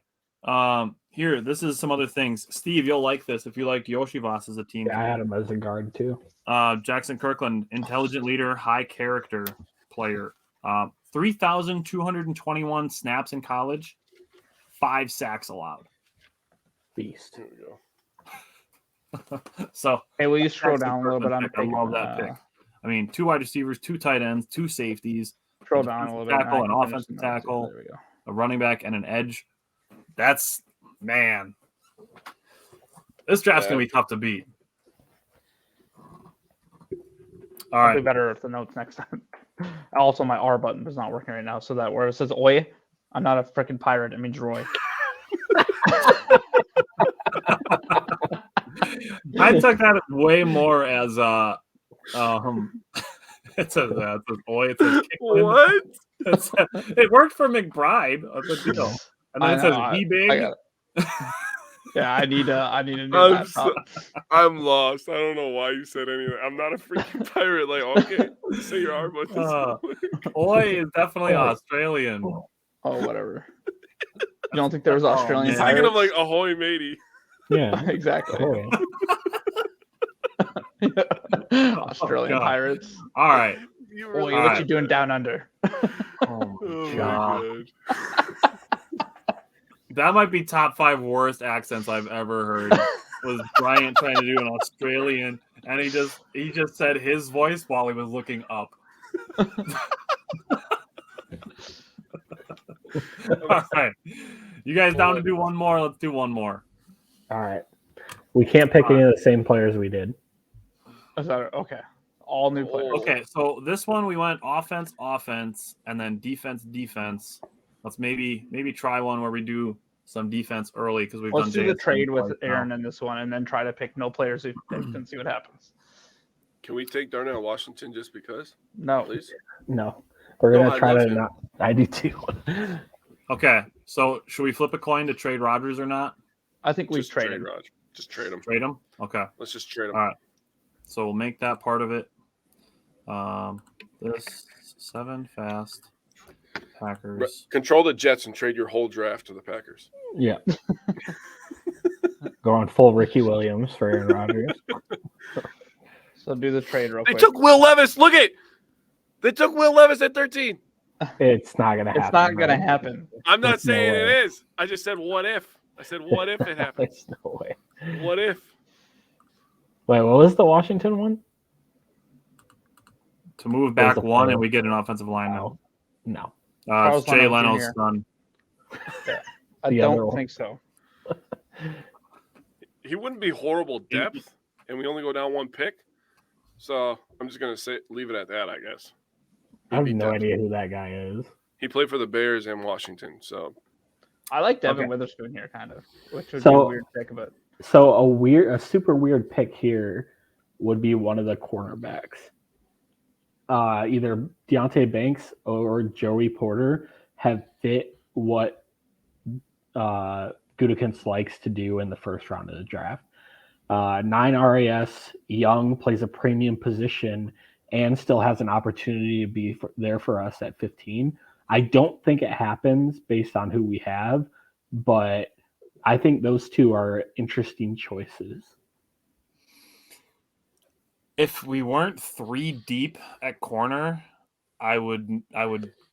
[SPEAKER 4] Here, this is some other things. Steve, you'll like this if you like Yoshivas as a team.
[SPEAKER 2] Yeah, I had him as a guard too.
[SPEAKER 4] Jackson Kirkland, intelligent leader, high character player. 3,221 snaps in college, 5 sacks allowed.
[SPEAKER 2] Beast.
[SPEAKER 1] Here we go.
[SPEAKER 4] So,
[SPEAKER 3] hey, will you scroll down a little bit?
[SPEAKER 4] I love that pick. I mean, 2 wide receivers, 2 tight ends, 2 safeties,
[SPEAKER 3] scroll down a little bit.
[SPEAKER 4] Tackle, an offensive tackle,
[SPEAKER 3] there we go.
[SPEAKER 4] a running back, and an edge. That's, man. This draft's going to be tough to beat. All
[SPEAKER 3] It'll
[SPEAKER 4] right.
[SPEAKER 3] be better if the notes next time. Also, my R button is not working right now, so that where it says "Oi," I'm not a freaking pirate. It means Roy.
[SPEAKER 4] I took that way more as it says "Oi." It says
[SPEAKER 1] What?
[SPEAKER 4] it worked for McBride. That's a deal. And then it says "He big."
[SPEAKER 3] Yeah, I need a new laptop.
[SPEAKER 1] I'm lost. I don't know why you said anything. I'm not a freaking pirate. Like, okay, say your R button.
[SPEAKER 4] Oi is definitely Australian.
[SPEAKER 3] Oh, whatever. You don't think there was Australian
[SPEAKER 1] He's
[SPEAKER 3] pirates?
[SPEAKER 1] thinking of like ahoy matey.
[SPEAKER 2] Yeah,
[SPEAKER 3] exactly. Australian pirates.
[SPEAKER 4] All right.
[SPEAKER 3] Oi, what you doing down under?
[SPEAKER 4] Oh
[SPEAKER 1] Oh
[SPEAKER 4] God.
[SPEAKER 1] my God.
[SPEAKER 4] That might be top 5 worst accents I've ever heard. Was Bryant trying to do an Australian, and he just said his voice while he was looking up. All right, you guys down to do one more? Let's do one more.
[SPEAKER 2] All right. We can't pick any of the same players we did.
[SPEAKER 3] Is that okay? All new players.
[SPEAKER 4] Okay, so this one we went offense, and then defense. Let's maybe try one where we do some defense early because we've
[SPEAKER 3] Let's
[SPEAKER 4] done
[SPEAKER 3] do the
[SPEAKER 4] JSN
[SPEAKER 3] trade with
[SPEAKER 4] twice
[SPEAKER 3] Aaron
[SPEAKER 4] now.
[SPEAKER 3] in this one, and then try to pick no players and see what happens.
[SPEAKER 1] Can we take Darnell Washington just because?
[SPEAKER 3] No,
[SPEAKER 1] Please.
[SPEAKER 2] No. We're going
[SPEAKER 1] No,
[SPEAKER 2] to
[SPEAKER 1] I
[SPEAKER 2] try
[SPEAKER 1] love
[SPEAKER 2] to
[SPEAKER 1] him.
[SPEAKER 2] not. I do too.
[SPEAKER 4] Okay, so should we flip a coin to trade Rodgers or not?
[SPEAKER 3] I think we
[SPEAKER 1] Just
[SPEAKER 3] traded.
[SPEAKER 1] trade Raj. Just trade him.
[SPEAKER 4] Trade him? Okay.
[SPEAKER 1] Let's just trade him.
[SPEAKER 4] All right. So we'll make that part of it. This 7 fast Packers.
[SPEAKER 1] Control the Jets and trade your whole draft to the Packers.
[SPEAKER 2] Yeah. Going full Ricky Williams for Aaron Rodgers.
[SPEAKER 3] So do the trade real
[SPEAKER 1] They
[SPEAKER 3] quick.
[SPEAKER 1] took Will Levis. Look it. They took Will Levis at 13.
[SPEAKER 2] It's not going to happen.
[SPEAKER 3] It's not going to
[SPEAKER 2] right?
[SPEAKER 3] happen.
[SPEAKER 1] I'm not
[SPEAKER 2] There's no
[SPEAKER 1] saying
[SPEAKER 2] way.
[SPEAKER 1] it is. I just said what if. I said what if it happens.
[SPEAKER 2] There's no way.
[SPEAKER 1] What if?
[SPEAKER 2] Wait, what was the Washington one?
[SPEAKER 4] To move back
[SPEAKER 2] There's a
[SPEAKER 4] one
[SPEAKER 2] player.
[SPEAKER 4] and we get an offensive lineman.
[SPEAKER 2] No.
[SPEAKER 4] It's
[SPEAKER 3] Charles
[SPEAKER 4] Jay
[SPEAKER 3] Leno
[SPEAKER 4] Leno's
[SPEAKER 3] Jr.
[SPEAKER 4] son.
[SPEAKER 3] I
[SPEAKER 2] The other
[SPEAKER 3] don't
[SPEAKER 2] one.
[SPEAKER 3] think so.
[SPEAKER 1] He wouldn't be horrible depth, and we only go down 1 pick. So I'm just gonna leave it at that, I guess.
[SPEAKER 2] I have
[SPEAKER 1] He'd be
[SPEAKER 2] no
[SPEAKER 1] depth.
[SPEAKER 2] idea who that guy is.
[SPEAKER 1] He played for the Bears and Washington, so
[SPEAKER 3] I like Devin
[SPEAKER 4] Okay.
[SPEAKER 3] Witherspoon here, kind of, which would be
[SPEAKER 2] So-
[SPEAKER 3] a weird pick, but
[SPEAKER 2] So a super weird pick here would be one of the cornerbacks. Either Deontay Banks or Joey Porter have fit what Gutekunst likes to do in the first round of the draft. 9 RAS, young, plays a premium position, and still has an opportunity to be there for us at 15. I don't think it happens based on who we have, but I think those two are interesting choices.
[SPEAKER 4] If we weren't 3 deep at corner, I would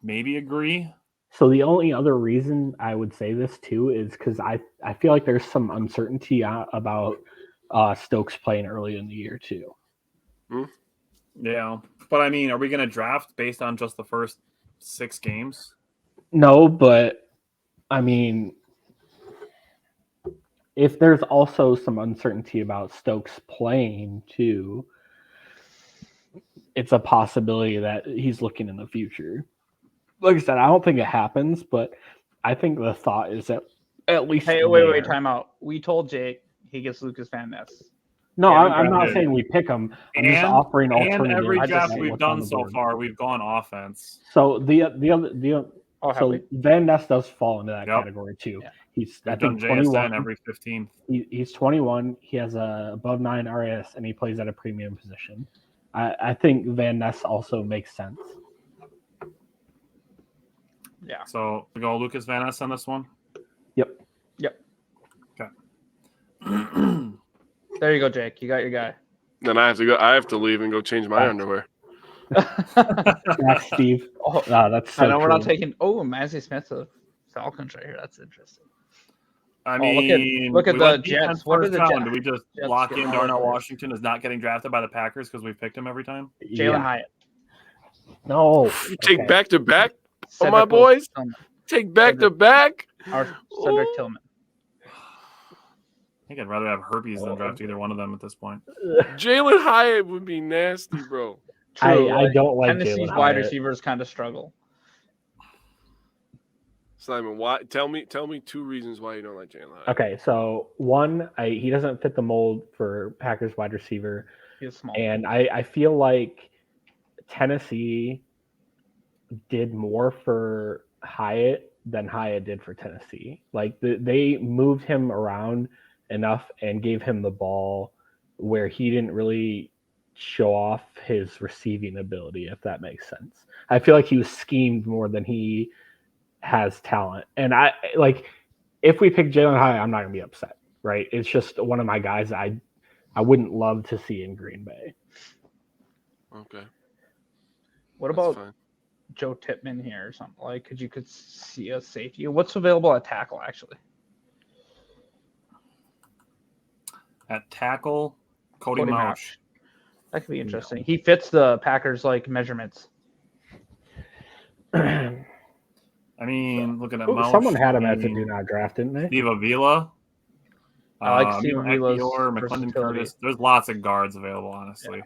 [SPEAKER 4] maybe agree.
[SPEAKER 2] So the only other reason I would say this too is because I feel like there's some uncertainty about Stokes playing early in the year too.
[SPEAKER 4] Yeah. But I mean, are we going to draft based on just the first 6 games?
[SPEAKER 2] No, but I mean, if there's also some uncertainty about Stokes playing too, it's a possibility that he's looking in the future. Like I said, I don't think it happens, but I think the thought is that at least.
[SPEAKER 3] Hey, wait, time out. We told Jake he gets Lucas Van Ness.
[SPEAKER 2] No,
[SPEAKER 4] Yeah,
[SPEAKER 2] I'm not
[SPEAKER 4] did.
[SPEAKER 2] saying we pick him. I'm just
[SPEAKER 4] And-
[SPEAKER 2] offering
[SPEAKER 4] And
[SPEAKER 2] alternatives.
[SPEAKER 4] every
[SPEAKER 3] I
[SPEAKER 4] draft
[SPEAKER 3] just-
[SPEAKER 4] we've
[SPEAKER 2] what's on
[SPEAKER 4] done
[SPEAKER 2] the
[SPEAKER 4] so
[SPEAKER 2] board.
[SPEAKER 4] far, we've gone offense.
[SPEAKER 2] So the other
[SPEAKER 3] Oh, have
[SPEAKER 2] so
[SPEAKER 3] we?
[SPEAKER 2] Van Ness does fall into that
[SPEAKER 4] Yep.
[SPEAKER 2] category too.
[SPEAKER 3] Yeah.
[SPEAKER 2] He's
[SPEAKER 4] We've
[SPEAKER 2] I think
[SPEAKER 4] done JSN
[SPEAKER 2] 21.
[SPEAKER 4] every 15th.
[SPEAKER 2] He's 21. He has a above 9 RAS and he plays at a premium position. I think Van Ness also makes sense.
[SPEAKER 3] Yeah.
[SPEAKER 4] So we go Lucas Van Ness on this one.
[SPEAKER 2] Yep.
[SPEAKER 4] Okay.
[SPEAKER 3] There you go, Jake. You got your guy.
[SPEAKER 1] Then I have to leave and go change my
[SPEAKER 2] Facts.
[SPEAKER 1] underwear.
[SPEAKER 2] That's Steve.
[SPEAKER 3] Oh,
[SPEAKER 2] That's so
[SPEAKER 3] I know we're not
[SPEAKER 2] true.
[SPEAKER 3] taking. Oh, Mazzy Smith's a Falcons right here. That's interesting.
[SPEAKER 4] I
[SPEAKER 3] Oh, look at-
[SPEAKER 4] mean,
[SPEAKER 3] look at
[SPEAKER 4] we
[SPEAKER 3] the
[SPEAKER 4] went defense
[SPEAKER 3] Jets. What are
[SPEAKER 4] first
[SPEAKER 3] the
[SPEAKER 4] round.
[SPEAKER 3] Jets-
[SPEAKER 4] Do we just
[SPEAKER 3] Jets
[SPEAKER 4] lock
[SPEAKER 3] getting
[SPEAKER 4] in
[SPEAKER 3] all
[SPEAKER 4] Darnell
[SPEAKER 3] the players?
[SPEAKER 4] Washington is not getting drafted by the Packers because we've picked him every time?
[SPEAKER 3] Jalen
[SPEAKER 2] Yeah.
[SPEAKER 3] Hyatt.
[SPEAKER 2] No.
[SPEAKER 1] You take
[SPEAKER 2] Okay.
[SPEAKER 1] back to back.
[SPEAKER 3] Cedric
[SPEAKER 1] my boys.
[SPEAKER 3] Tillman.
[SPEAKER 1] Take back to back.
[SPEAKER 3] Or Cedric
[SPEAKER 1] Ooh.
[SPEAKER 3] Tillman.
[SPEAKER 4] I think I'd rather have herpes than draft either one of them at this point.
[SPEAKER 1] Jalen Hyatt would be nasty, bro.
[SPEAKER 3] True,
[SPEAKER 2] I don't like
[SPEAKER 3] Tennessee's
[SPEAKER 2] Jalen
[SPEAKER 3] wide
[SPEAKER 2] Hyatt.
[SPEAKER 3] receivers kind of struggle.
[SPEAKER 1] Simon, why? Tell me 2 reasons why you don't like Jalen Hyatt.
[SPEAKER 2] Okay, so one, he doesn't fit the mold for Packers wide receiver,
[SPEAKER 3] He's small.
[SPEAKER 2] and I feel like Tennessee did more for Hyatt than Hyatt did for Tennessee. Like they moved him around enough and gave him the ball where he didn't really show off his receiving ability, if that makes sense. I feel like he was schemed more than he has talent. And I like if we pick Jalen Hyatt, I'm not gonna be upset, right? It's just one of my guys I wouldn't love to see in Green Bay.
[SPEAKER 1] Okay.
[SPEAKER 3] What
[SPEAKER 1] That's
[SPEAKER 3] about
[SPEAKER 1] fine.
[SPEAKER 3] Joe Tippmann here or something? Like, could you see a safety? What's available at tackle, actually?
[SPEAKER 4] At tackle, Cody Mauch.
[SPEAKER 3] That could be interesting. He fits the Packers like measurements.
[SPEAKER 4] I mean, looking at Mauch.
[SPEAKER 2] Someone had him
[SPEAKER 4] I
[SPEAKER 2] as a
[SPEAKER 4] mean,
[SPEAKER 2] do not draft, didn't they?
[SPEAKER 4] Steve Avila.
[SPEAKER 3] I like Steve Avila's
[SPEAKER 4] McClendon
[SPEAKER 3] versatility.
[SPEAKER 4] Curtis. There's lots of guards available, honestly.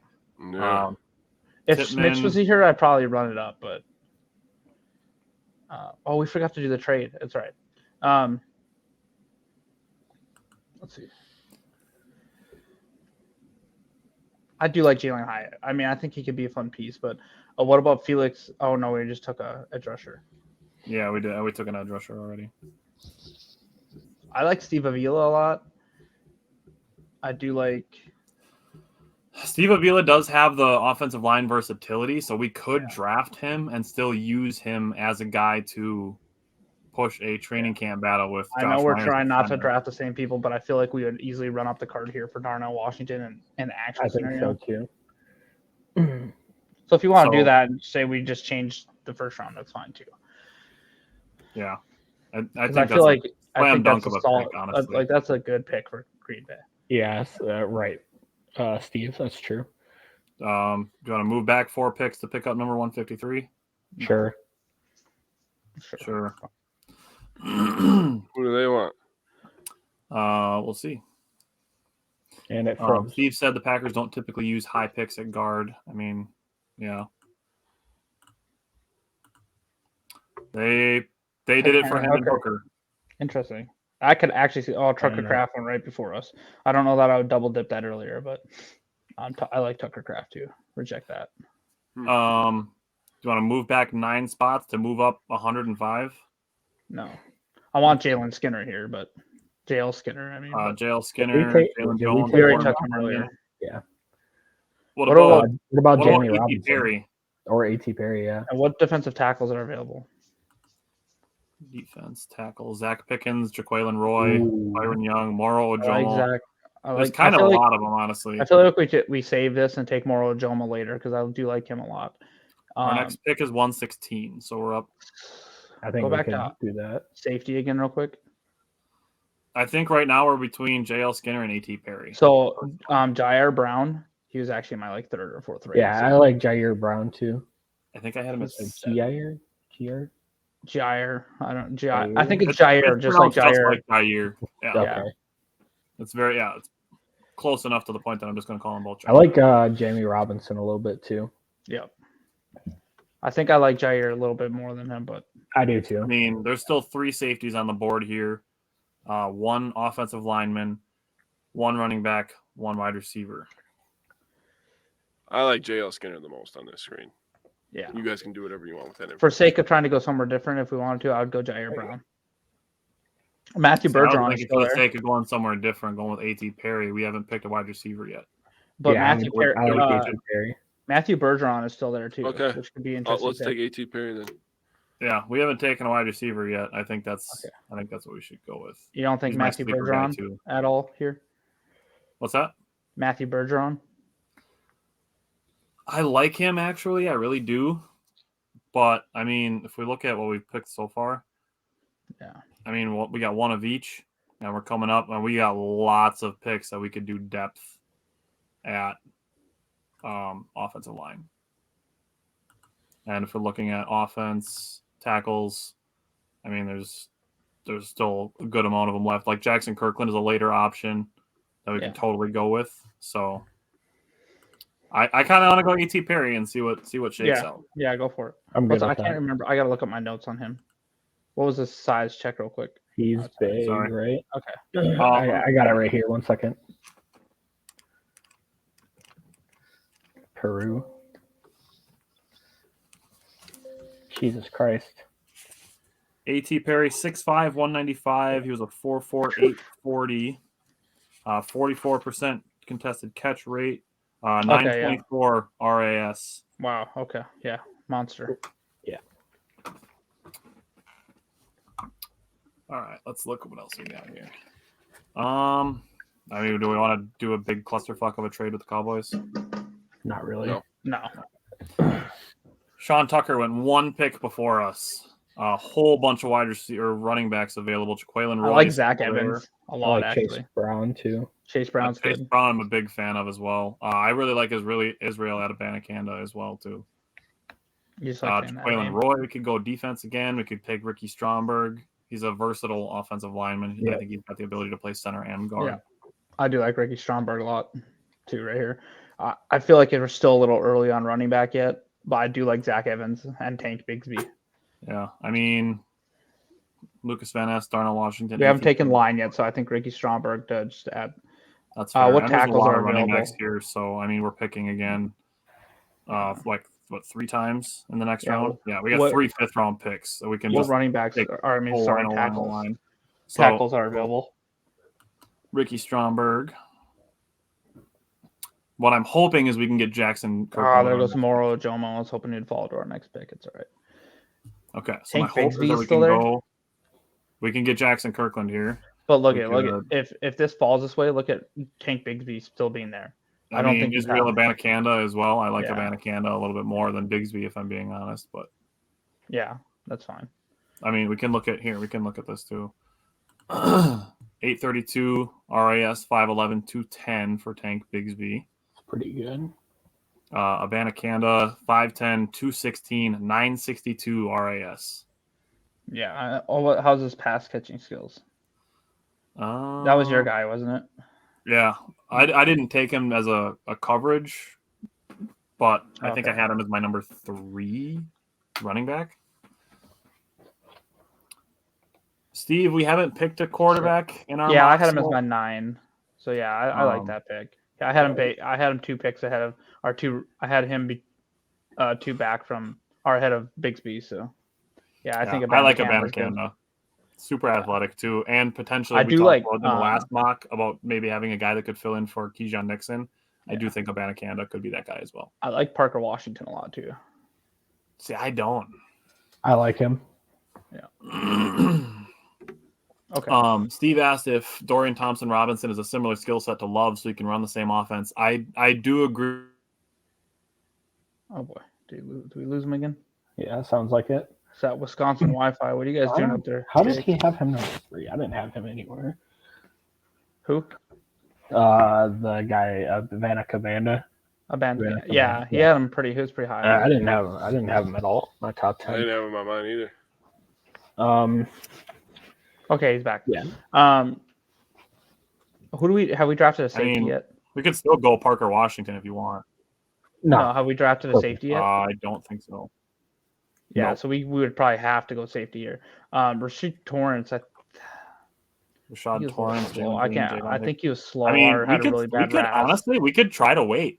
[SPEAKER 1] Yeah.
[SPEAKER 3] If
[SPEAKER 4] Tippmann.
[SPEAKER 3] Smith was here, I'd probably run it up, but we forgot to do the trade. That's right. Let's see. I do like Jalen Hyatt. I mean, I think he could be a fun piece, but what about Felix? Oh no, we just took a edge rusher.
[SPEAKER 4] Yeah, we did. We took an edge rusher already.
[SPEAKER 3] I like Steve Avila a lot. I do like.
[SPEAKER 4] Steve Avila does have the offensive line versatility, so we could draft him and still use him as a guy to push a training camp battle with.
[SPEAKER 3] I know we're trying not to draft the same people, but I feel like we would easily run up the card here for Darnell Washington and action
[SPEAKER 2] I think
[SPEAKER 3] scenario.
[SPEAKER 2] so too.
[SPEAKER 3] So if you want to
[SPEAKER 4] So-
[SPEAKER 3] do that and say we just changed the first round, that's fine too.
[SPEAKER 4] Yeah, I
[SPEAKER 3] 'Cause
[SPEAKER 4] think
[SPEAKER 3] I feel like
[SPEAKER 4] slam dunk
[SPEAKER 3] that's
[SPEAKER 4] of
[SPEAKER 3] a
[SPEAKER 4] a
[SPEAKER 3] solid.
[SPEAKER 4] pick, honestly.
[SPEAKER 3] Like that's a good pick for Green Bay.
[SPEAKER 2] Yes, right. Steve, that's true.
[SPEAKER 4] do you want to move back 4 picks to pick up number 153?
[SPEAKER 2] Sure.
[SPEAKER 4] Sure.
[SPEAKER 1] Who do they want?
[SPEAKER 4] We'll see.
[SPEAKER 2] And it froze.
[SPEAKER 4] Steve said the Packers don't typically use high picks at guard. I mean, yeah. They did it for him and
[SPEAKER 3] Okay.
[SPEAKER 4] Booker.
[SPEAKER 3] Interesting. I could actually see. Oh, Tucker Craft went right before us. I don't know that I would double dip that earlier, but I like Tucker Craft too. Reject that.
[SPEAKER 4] Do you want to move back 9 spots to move up 105?
[SPEAKER 3] No, I want Jalen Skinner here, but JL Skinner. I mean,
[SPEAKER 4] JL Skinner,
[SPEAKER 2] take-
[SPEAKER 4] Jalen
[SPEAKER 2] did we
[SPEAKER 4] Jones.
[SPEAKER 2] take-
[SPEAKER 3] we already
[SPEAKER 4] Warren
[SPEAKER 3] took him
[SPEAKER 4] Montgomery.
[SPEAKER 3] earlier.
[SPEAKER 2] Yeah.
[SPEAKER 4] What
[SPEAKER 3] What
[SPEAKER 4] about
[SPEAKER 2] What about
[SPEAKER 4] what
[SPEAKER 2] Jamie
[SPEAKER 4] about E.T.
[SPEAKER 2] Robinson
[SPEAKER 4] Perry?
[SPEAKER 2] or A.T. Perry? Yeah.
[SPEAKER 3] And what defensive tackles are available?
[SPEAKER 4] Defense tackle Zach Pickens, Jaqueline Roy,
[SPEAKER 2] Ooh.
[SPEAKER 4] Byron Young, Moro
[SPEAKER 3] I like
[SPEAKER 4] Ojomo.
[SPEAKER 3] Zach.
[SPEAKER 4] There's kind of a lot of them, honestly.
[SPEAKER 3] I feel like we save this and take Moro Ojoma later because I do like him a lot.
[SPEAKER 4] Our next pick is 116, so we're up.
[SPEAKER 2] I think
[SPEAKER 3] Go
[SPEAKER 2] we
[SPEAKER 3] back
[SPEAKER 2] can
[SPEAKER 3] to-
[SPEAKER 2] do that.
[SPEAKER 3] Safety again, real quick.
[SPEAKER 4] I think right now we're between JL Skinner and A.T. Perry.
[SPEAKER 3] So, Jair Brown, he was actually my like 3rd or 4th rating.
[SPEAKER 2] Yeah, I like Jair Brown too.
[SPEAKER 4] I think I had him at
[SPEAKER 2] Jair?
[SPEAKER 3] Jair. I think it's
[SPEAKER 4] It's
[SPEAKER 3] Jair, just like
[SPEAKER 4] pronounced
[SPEAKER 3] Jair.
[SPEAKER 4] Jair. Yeah,
[SPEAKER 2] Okay.
[SPEAKER 4] it's very it's close enough to the point that I'm just going to call them both. Jair.
[SPEAKER 2] I like Jamie Robinson a little bit too.
[SPEAKER 3] Yep. I think I like Jair a little bit more than him, but
[SPEAKER 2] I do
[SPEAKER 4] I
[SPEAKER 2] too.
[SPEAKER 4] mean, there's still 3 safeties on the board here. 1 offensive lineman, 1 running back, 1 wide receiver.
[SPEAKER 1] I like JL Skinner the most on this screen.
[SPEAKER 3] yeah.
[SPEAKER 1] You guys can do whatever you want with that
[SPEAKER 3] For
[SPEAKER 1] information.
[SPEAKER 3] sake of trying to go somewhere different, if we wanted to, I would go Jair Brown. Matthew
[SPEAKER 4] See, I was
[SPEAKER 3] Bergeron is
[SPEAKER 4] thinking
[SPEAKER 3] still
[SPEAKER 4] for the
[SPEAKER 3] there,
[SPEAKER 4] sake of going somewhere different, going with A.T. Perry. We haven't picked a wide receiver yet.
[SPEAKER 3] but
[SPEAKER 2] Yeah,
[SPEAKER 3] Matthew
[SPEAKER 2] I like
[SPEAKER 3] Perry,
[SPEAKER 2] AJ Perry.
[SPEAKER 3] Matthew Bergeron is still there too,
[SPEAKER 1] Okay.
[SPEAKER 3] which could be interesting.
[SPEAKER 1] Let's take AT Perry then.
[SPEAKER 4] Yeah, we haven't taken a wide receiver yet. I think that's
[SPEAKER 3] Okay.
[SPEAKER 4] what we should go with.
[SPEAKER 3] You don't think
[SPEAKER 4] He's my
[SPEAKER 3] Matthew
[SPEAKER 4] sleeper guy,
[SPEAKER 3] Bergeron
[SPEAKER 4] too.
[SPEAKER 3] at all here?
[SPEAKER 4] What's that?
[SPEAKER 3] Matthew Bergeron?
[SPEAKER 4] I like him, actually. I really do. But, I mean, if we look at what we've picked so far,
[SPEAKER 3] Yeah.
[SPEAKER 4] I mean, we got 1 of each, and we're coming up, and we got lots of picks that we could do depth at offensive line. And if we're looking at offense, tackles, I mean, there's still a good amount of them left. Like Jackson Kirkland is a later option that we can totally go with. So I kind of want to go A.T. Perry and see what shakes out.
[SPEAKER 3] Yeah, go for it.
[SPEAKER 2] I'm good.
[SPEAKER 3] I can't remember. I got to look up my notes on him. What was his size? Check real quick.
[SPEAKER 2] He's big,
[SPEAKER 4] sorry.
[SPEAKER 2] right?
[SPEAKER 3] Okay.
[SPEAKER 2] I got it right here. 1 second. Peru. Jesus Christ.
[SPEAKER 4] A.T. Perry, 6'5", 195. He was a 4'4", 840. 44% contested catch rate. 924 RAS.
[SPEAKER 3] Wow. Okay. Yeah. Monster.
[SPEAKER 4] All right, let's look at what else we got here. I mean, do we want to do a big clusterfuck of a trade with the Cowboys?
[SPEAKER 2] Not really.
[SPEAKER 1] No.
[SPEAKER 3] No.
[SPEAKER 4] Sean Tucker went 1 pick before us. A whole bunch of wide receiver running backs available. Jaquelin Roy.
[SPEAKER 3] I like Zach Evans a
[SPEAKER 2] I
[SPEAKER 3] lot,
[SPEAKER 2] like
[SPEAKER 3] actually.
[SPEAKER 2] Chase Brown too.
[SPEAKER 3] Chase Brown's
[SPEAKER 4] Chase
[SPEAKER 3] good.
[SPEAKER 4] Brown, I'm a big fan of as well. I really like Israel out of Banakanda as well too.
[SPEAKER 3] You just like saying that
[SPEAKER 4] Jaquelin
[SPEAKER 3] name.
[SPEAKER 4] Roy, we could go defense again. We could take Ricky Stromberg. He's a versatile offensive lineman.
[SPEAKER 2] Yeah.
[SPEAKER 4] I think he's got the ability to play center and guard.
[SPEAKER 3] Yeah. I do like Ricky Stromberg a lot too, right here. I feel like we're still a little early on running back yet, but I do like Zach Evans and Tank Bigsby.
[SPEAKER 4] Yeah, I mean, Lucas Van Ness, Darnell Washington.
[SPEAKER 3] We haven't taken line yet, so I think Ricky Stromberg to just add.
[SPEAKER 4] That's fair.
[SPEAKER 3] What
[SPEAKER 4] And there's a
[SPEAKER 3] tackles
[SPEAKER 4] lot
[SPEAKER 3] are
[SPEAKER 4] of running
[SPEAKER 3] available?
[SPEAKER 4] backs here, so I mean, we're picking again. Like what, 3 times in the next
[SPEAKER 3] Yeah,
[SPEAKER 4] round? Yeah, we got
[SPEAKER 3] what-
[SPEAKER 4] 3 fifth-round picks, so we can
[SPEAKER 3] What
[SPEAKER 4] just
[SPEAKER 3] running backs
[SPEAKER 4] take
[SPEAKER 3] are, I mean,
[SPEAKER 4] pull
[SPEAKER 3] sorry,
[SPEAKER 4] line,
[SPEAKER 3] tackles.
[SPEAKER 4] line. So,
[SPEAKER 3] Tackles are available.
[SPEAKER 4] Ricky Stromberg. What I'm hoping is we can get Jackson.
[SPEAKER 3] There goes Moro Jomo. I was hoping he'd fall to our next pick. It's all right.
[SPEAKER 4] Okay, so my
[SPEAKER 3] Tank
[SPEAKER 4] hope is that
[SPEAKER 3] Bigsby's
[SPEAKER 4] we
[SPEAKER 3] still
[SPEAKER 4] can
[SPEAKER 3] there?
[SPEAKER 4] go. We can get Jackson Kirkland here.
[SPEAKER 3] But look
[SPEAKER 4] We
[SPEAKER 3] at if this falls this way, look at Tank Bigsby still being there.
[SPEAKER 4] I
[SPEAKER 3] don't
[SPEAKER 4] mean,
[SPEAKER 3] think he's
[SPEAKER 4] Israel
[SPEAKER 3] had-
[SPEAKER 4] Abanikanda as well. I like
[SPEAKER 3] Yeah.
[SPEAKER 4] Abanikanda a little bit more than Bigsby, if I'm being honest. But
[SPEAKER 3] Yeah, that's fine.
[SPEAKER 4] I mean, we can look at this too. 832 RAS, 5'11", 210 for Tank Bigsby.
[SPEAKER 2] It's pretty good.
[SPEAKER 4] Abanikanda, 5'10", 216, 962 RAS.
[SPEAKER 3] Yeah. How's his pass catching skills? That was your guy, wasn't it?
[SPEAKER 4] Yeah, I didn't take him as a coverage, but I think I
[SPEAKER 3] Okay.
[SPEAKER 4] had him as my number 3 running back. Steve, we haven't picked a quarterback in our
[SPEAKER 3] Yeah, I
[SPEAKER 4] mock
[SPEAKER 3] had him as
[SPEAKER 4] poll.
[SPEAKER 3] my 9. So yeah, I like that pick. Yeah, I had him 2 picks ahead of our 2. I had him be 2 back from or ahead of Bigsby. So yeah, I think
[SPEAKER 4] I like
[SPEAKER 3] Abanakanda's good.
[SPEAKER 4] Abanikanda. Super athletic too, and potentially
[SPEAKER 3] I
[SPEAKER 4] we
[SPEAKER 3] do
[SPEAKER 4] talked
[SPEAKER 3] like,
[SPEAKER 4] about in the last mock about maybe having a guy that could fill in for Keyshawn Nixon. I do think Abanikanda could be that guy as well.
[SPEAKER 3] I like Parker Washington a lot too.
[SPEAKER 4] See, I don't.
[SPEAKER 2] I like him.
[SPEAKER 3] Okay.
[SPEAKER 4] Steve asked if Dorian Thompson-Robinson is a similar skill set to Love, so he can run the same offense. I do agree.
[SPEAKER 3] Oh boy, do we lose him again?
[SPEAKER 2] Yeah, sounds like it.
[SPEAKER 3] Is that Wisconsin Wi-Fi? What are you guys doing up there?
[SPEAKER 2] How does
[SPEAKER 3] Jake?
[SPEAKER 2] he have him number 3? I didn't have him anywhere.
[SPEAKER 3] Who?
[SPEAKER 2] The guy, Vanakavanda.
[SPEAKER 3] Abandoned.
[SPEAKER 2] Yeah.
[SPEAKER 3] Yeah, he had him pretty. He was pretty high.
[SPEAKER 2] I didn't have him at all. My top
[SPEAKER 1] I didn't
[SPEAKER 2] 10.
[SPEAKER 1] have him on mine either.
[SPEAKER 3] Okay, he's back.
[SPEAKER 2] Yeah.
[SPEAKER 3] Who do we have? We drafted a safety
[SPEAKER 4] mean,
[SPEAKER 3] yet?
[SPEAKER 4] We could still go Parker Washington if you want.
[SPEAKER 2] No,
[SPEAKER 3] have we drafted a
[SPEAKER 2] Okay.
[SPEAKER 3] safety yet?
[SPEAKER 4] I don't think so.
[SPEAKER 3] Yeah,
[SPEAKER 4] Nope.
[SPEAKER 3] so we would probably have to go safety here. Rashid Torrance, he
[SPEAKER 4] Rashad
[SPEAKER 3] was a little
[SPEAKER 4] Torrance,
[SPEAKER 3] slow.
[SPEAKER 4] Jalen Green,
[SPEAKER 3] I think he was slow
[SPEAKER 4] I mean,
[SPEAKER 3] or
[SPEAKER 4] we
[SPEAKER 3] had a
[SPEAKER 4] could
[SPEAKER 3] really bad
[SPEAKER 4] we could
[SPEAKER 3] RAS.
[SPEAKER 4] honestly we could try to wait.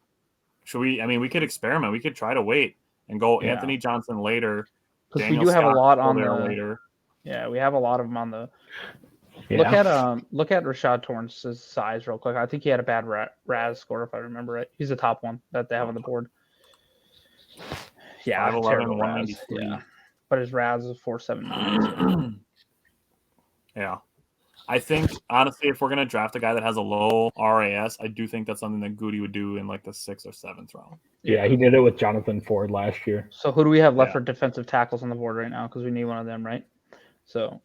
[SPEAKER 4] Should we? I mean, we could experiment. We could try to wait and go
[SPEAKER 3] Yeah.
[SPEAKER 4] Anthony Johnson later.
[SPEAKER 3] Because we
[SPEAKER 4] Daniel
[SPEAKER 3] do have a
[SPEAKER 4] Scott
[SPEAKER 3] lot
[SPEAKER 4] still
[SPEAKER 3] on
[SPEAKER 4] there
[SPEAKER 3] the
[SPEAKER 4] later.
[SPEAKER 3] Yeah, we have a lot of them on the
[SPEAKER 2] yeah.
[SPEAKER 3] look at Rashad Torrance's size real quick. I think he had a bad RAS score if I remember right. He's the top one that they have on the board. Yeah,
[SPEAKER 4] 5'11",
[SPEAKER 3] terrible RAS.
[SPEAKER 4] 193.
[SPEAKER 3] Yeah. But his RAS is 479.
[SPEAKER 4] Yeah. I think honestly, if we're gonna draft a guy that has a low RAS, I do think that's something that Goody would do in like the 6th or 7th round.
[SPEAKER 2] Yeah, he did it with Jonathan Ford last year.
[SPEAKER 3] So who do we have left
[SPEAKER 4] Yeah.
[SPEAKER 3] for defensive tackles on the board right now? Because we need one of them, right? So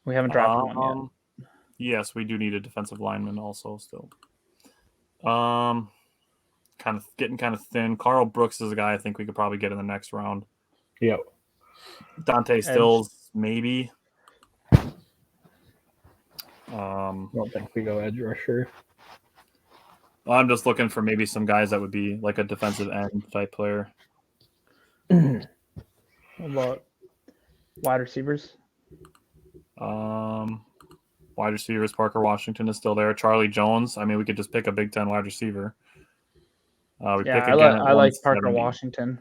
[SPEAKER 3] we haven't drafted one yet.
[SPEAKER 4] Yes, we do need a defensive lineman also still. Kind of getting kind of thin. Carl Brooks is a guy I think we could probably get in the next round.
[SPEAKER 2] Yep.
[SPEAKER 4] Dante Stills, maybe.
[SPEAKER 2] I don't think we go edge rusher.
[SPEAKER 4] I'm just looking for maybe some guys that would be like a defensive end type player.
[SPEAKER 3] What about wide receivers?
[SPEAKER 4] Wide receivers, Parker Washington is still there. Charlie Jones. I mean, we could just pick a Big Ten wide receiver. We pick again at
[SPEAKER 3] I like Parker
[SPEAKER 4] 170.
[SPEAKER 3] Washington.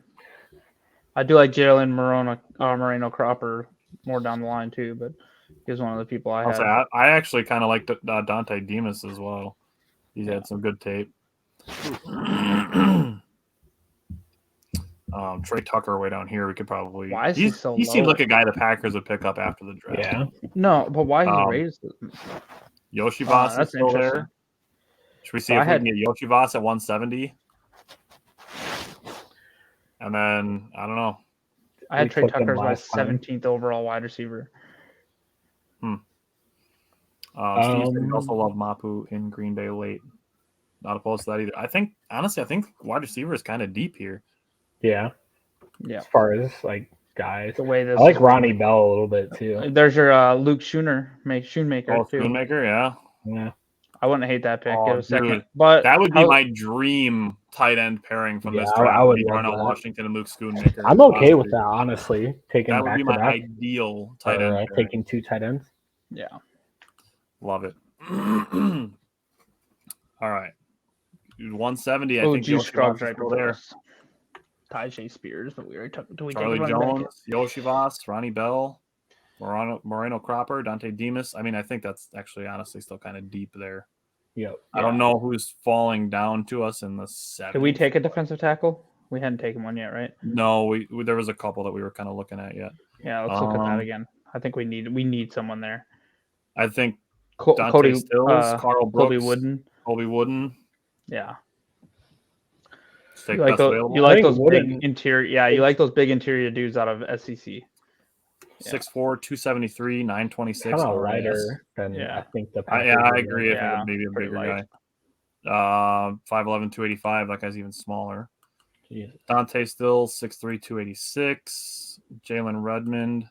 [SPEAKER 3] I do like Jalen Moreno Cropper more down the line too, but he's one of the people I
[SPEAKER 4] I'll
[SPEAKER 3] had.
[SPEAKER 4] say I actually kind of like Dante Demas as well. He's had some good tape. Trey Tucker way down here. We could probably.
[SPEAKER 3] Why is he so
[SPEAKER 4] He seems
[SPEAKER 3] low?
[SPEAKER 4] like a guy the Packers would pick up after the draft.
[SPEAKER 2] Yeah.
[SPEAKER 3] No, but why is he raised?
[SPEAKER 4] Yoshi Voss is
[SPEAKER 3] That's
[SPEAKER 4] still
[SPEAKER 3] interesting.
[SPEAKER 4] there. Should we see
[SPEAKER 3] So
[SPEAKER 4] if we can get Yoshi Voss at 170? And then I don't know.
[SPEAKER 3] I had
[SPEAKER 2] We
[SPEAKER 3] Trey
[SPEAKER 2] took him
[SPEAKER 3] Tucker as my
[SPEAKER 2] last time.
[SPEAKER 3] 17th overall wide receiver.
[SPEAKER 4] Steve said he also loved Mapu in Green Bay late. Not opposed to that either. I think wide receiver is kind of deep here.
[SPEAKER 2] Yeah.
[SPEAKER 3] Yeah,
[SPEAKER 2] As far as like guys,
[SPEAKER 3] the way this
[SPEAKER 2] I like Ronnie Bell a little bit too.
[SPEAKER 3] There's your Luke Schoonmaker
[SPEAKER 4] Oh,
[SPEAKER 3] too.
[SPEAKER 4] Schoonmaker, yeah.
[SPEAKER 2] Yeah.
[SPEAKER 3] I wouldn't hate that pick.
[SPEAKER 4] Oh,
[SPEAKER 3] It was second,
[SPEAKER 4] dude.
[SPEAKER 3] but
[SPEAKER 4] That would be my dream tight end pairing from this
[SPEAKER 2] Yeah,
[SPEAKER 4] draft.
[SPEAKER 2] I would love
[SPEAKER 4] Darnell
[SPEAKER 2] that.
[SPEAKER 4] Washington and Luke Schoonmaker.
[SPEAKER 2] I'm okay with that, honestly. Taking
[SPEAKER 4] That would
[SPEAKER 2] back
[SPEAKER 4] be
[SPEAKER 2] to
[SPEAKER 4] my
[SPEAKER 2] back,
[SPEAKER 4] ideal tight end.
[SPEAKER 2] or
[SPEAKER 4] pairing.
[SPEAKER 2] taking 2 tight ends.
[SPEAKER 3] Yeah.
[SPEAKER 4] Love it. All right. 170, I
[SPEAKER 3] Oh,
[SPEAKER 4] think
[SPEAKER 3] G
[SPEAKER 4] Yoshi
[SPEAKER 3] Scruggs
[SPEAKER 4] Voss is
[SPEAKER 3] right
[SPEAKER 4] still
[SPEAKER 3] before
[SPEAKER 4] there.
[SPEAKER 3] us. Tajay Spears, but we already took. Do we
[SPEAKER 4] Charlie
[SPEAKER 3] take a running back?
[SPEAKER 4] Jones, Yoshi Voss, Ronnie Bell, Moreno Cropper, Dante Demas. I mean, I think that's actually honestly still kind of deep there.
[SPEAKER 2] Yep.
[SPEAKER 4] I don't know who's falling down to us in the 70s.
[SPEAKER 3] Did we take a defensive tackle? We hadn't taken one yet, right?
[SPEAKER 4] No, we there was a couple that we were kind of looking at yet.
[SPEAKER 3] Yeah, let's look at that again. I think we need someone there.
[SPEAKER 4] I think Dante Stills, Carl Brooks, Colby Wooden.
[SPEAKER 3] Yeah.
[SPEAKER 4] Take
[SPEAKER 3] You like
[SPEAKER 4] best
[SPEAKER 3] those,
[SPEAKER 4] available.
[SPEAKER 3] you like
[SPEAKER 2] I think
[SPEAKER 3] those
[SPEAKER 2] Wooden-
[SPEAKER 3] big interior? Yeah, you like those big interior dudes out of SEC.
[SPEAKER 4] 6'4", 273, 926.
[SPEAKER 2] Kind of
[SPEAKER 4] RAS.
[SPEAKER 2] lighter than
[SPEAKER 3] Yeah.
[SPEAKER 2] I think the.
[SPEAKER 4] I
[SPEAKER 2] Packers would
[SPEAKER 4] agree.
[SPEAKER 2] go.
[SPEAKER 4] I think maybe a
[SPEAKER 3] pretty
[SPEAKER 4] bigger
[SPEAKER 3] light.
[SPEAKER 4] guy. 5'11", 285. That guy's even smaller.
[SPEAKER 2] Jesus.
[SPEAKER 4] Dante Stills, 6'3", 286. Jalen Redmond.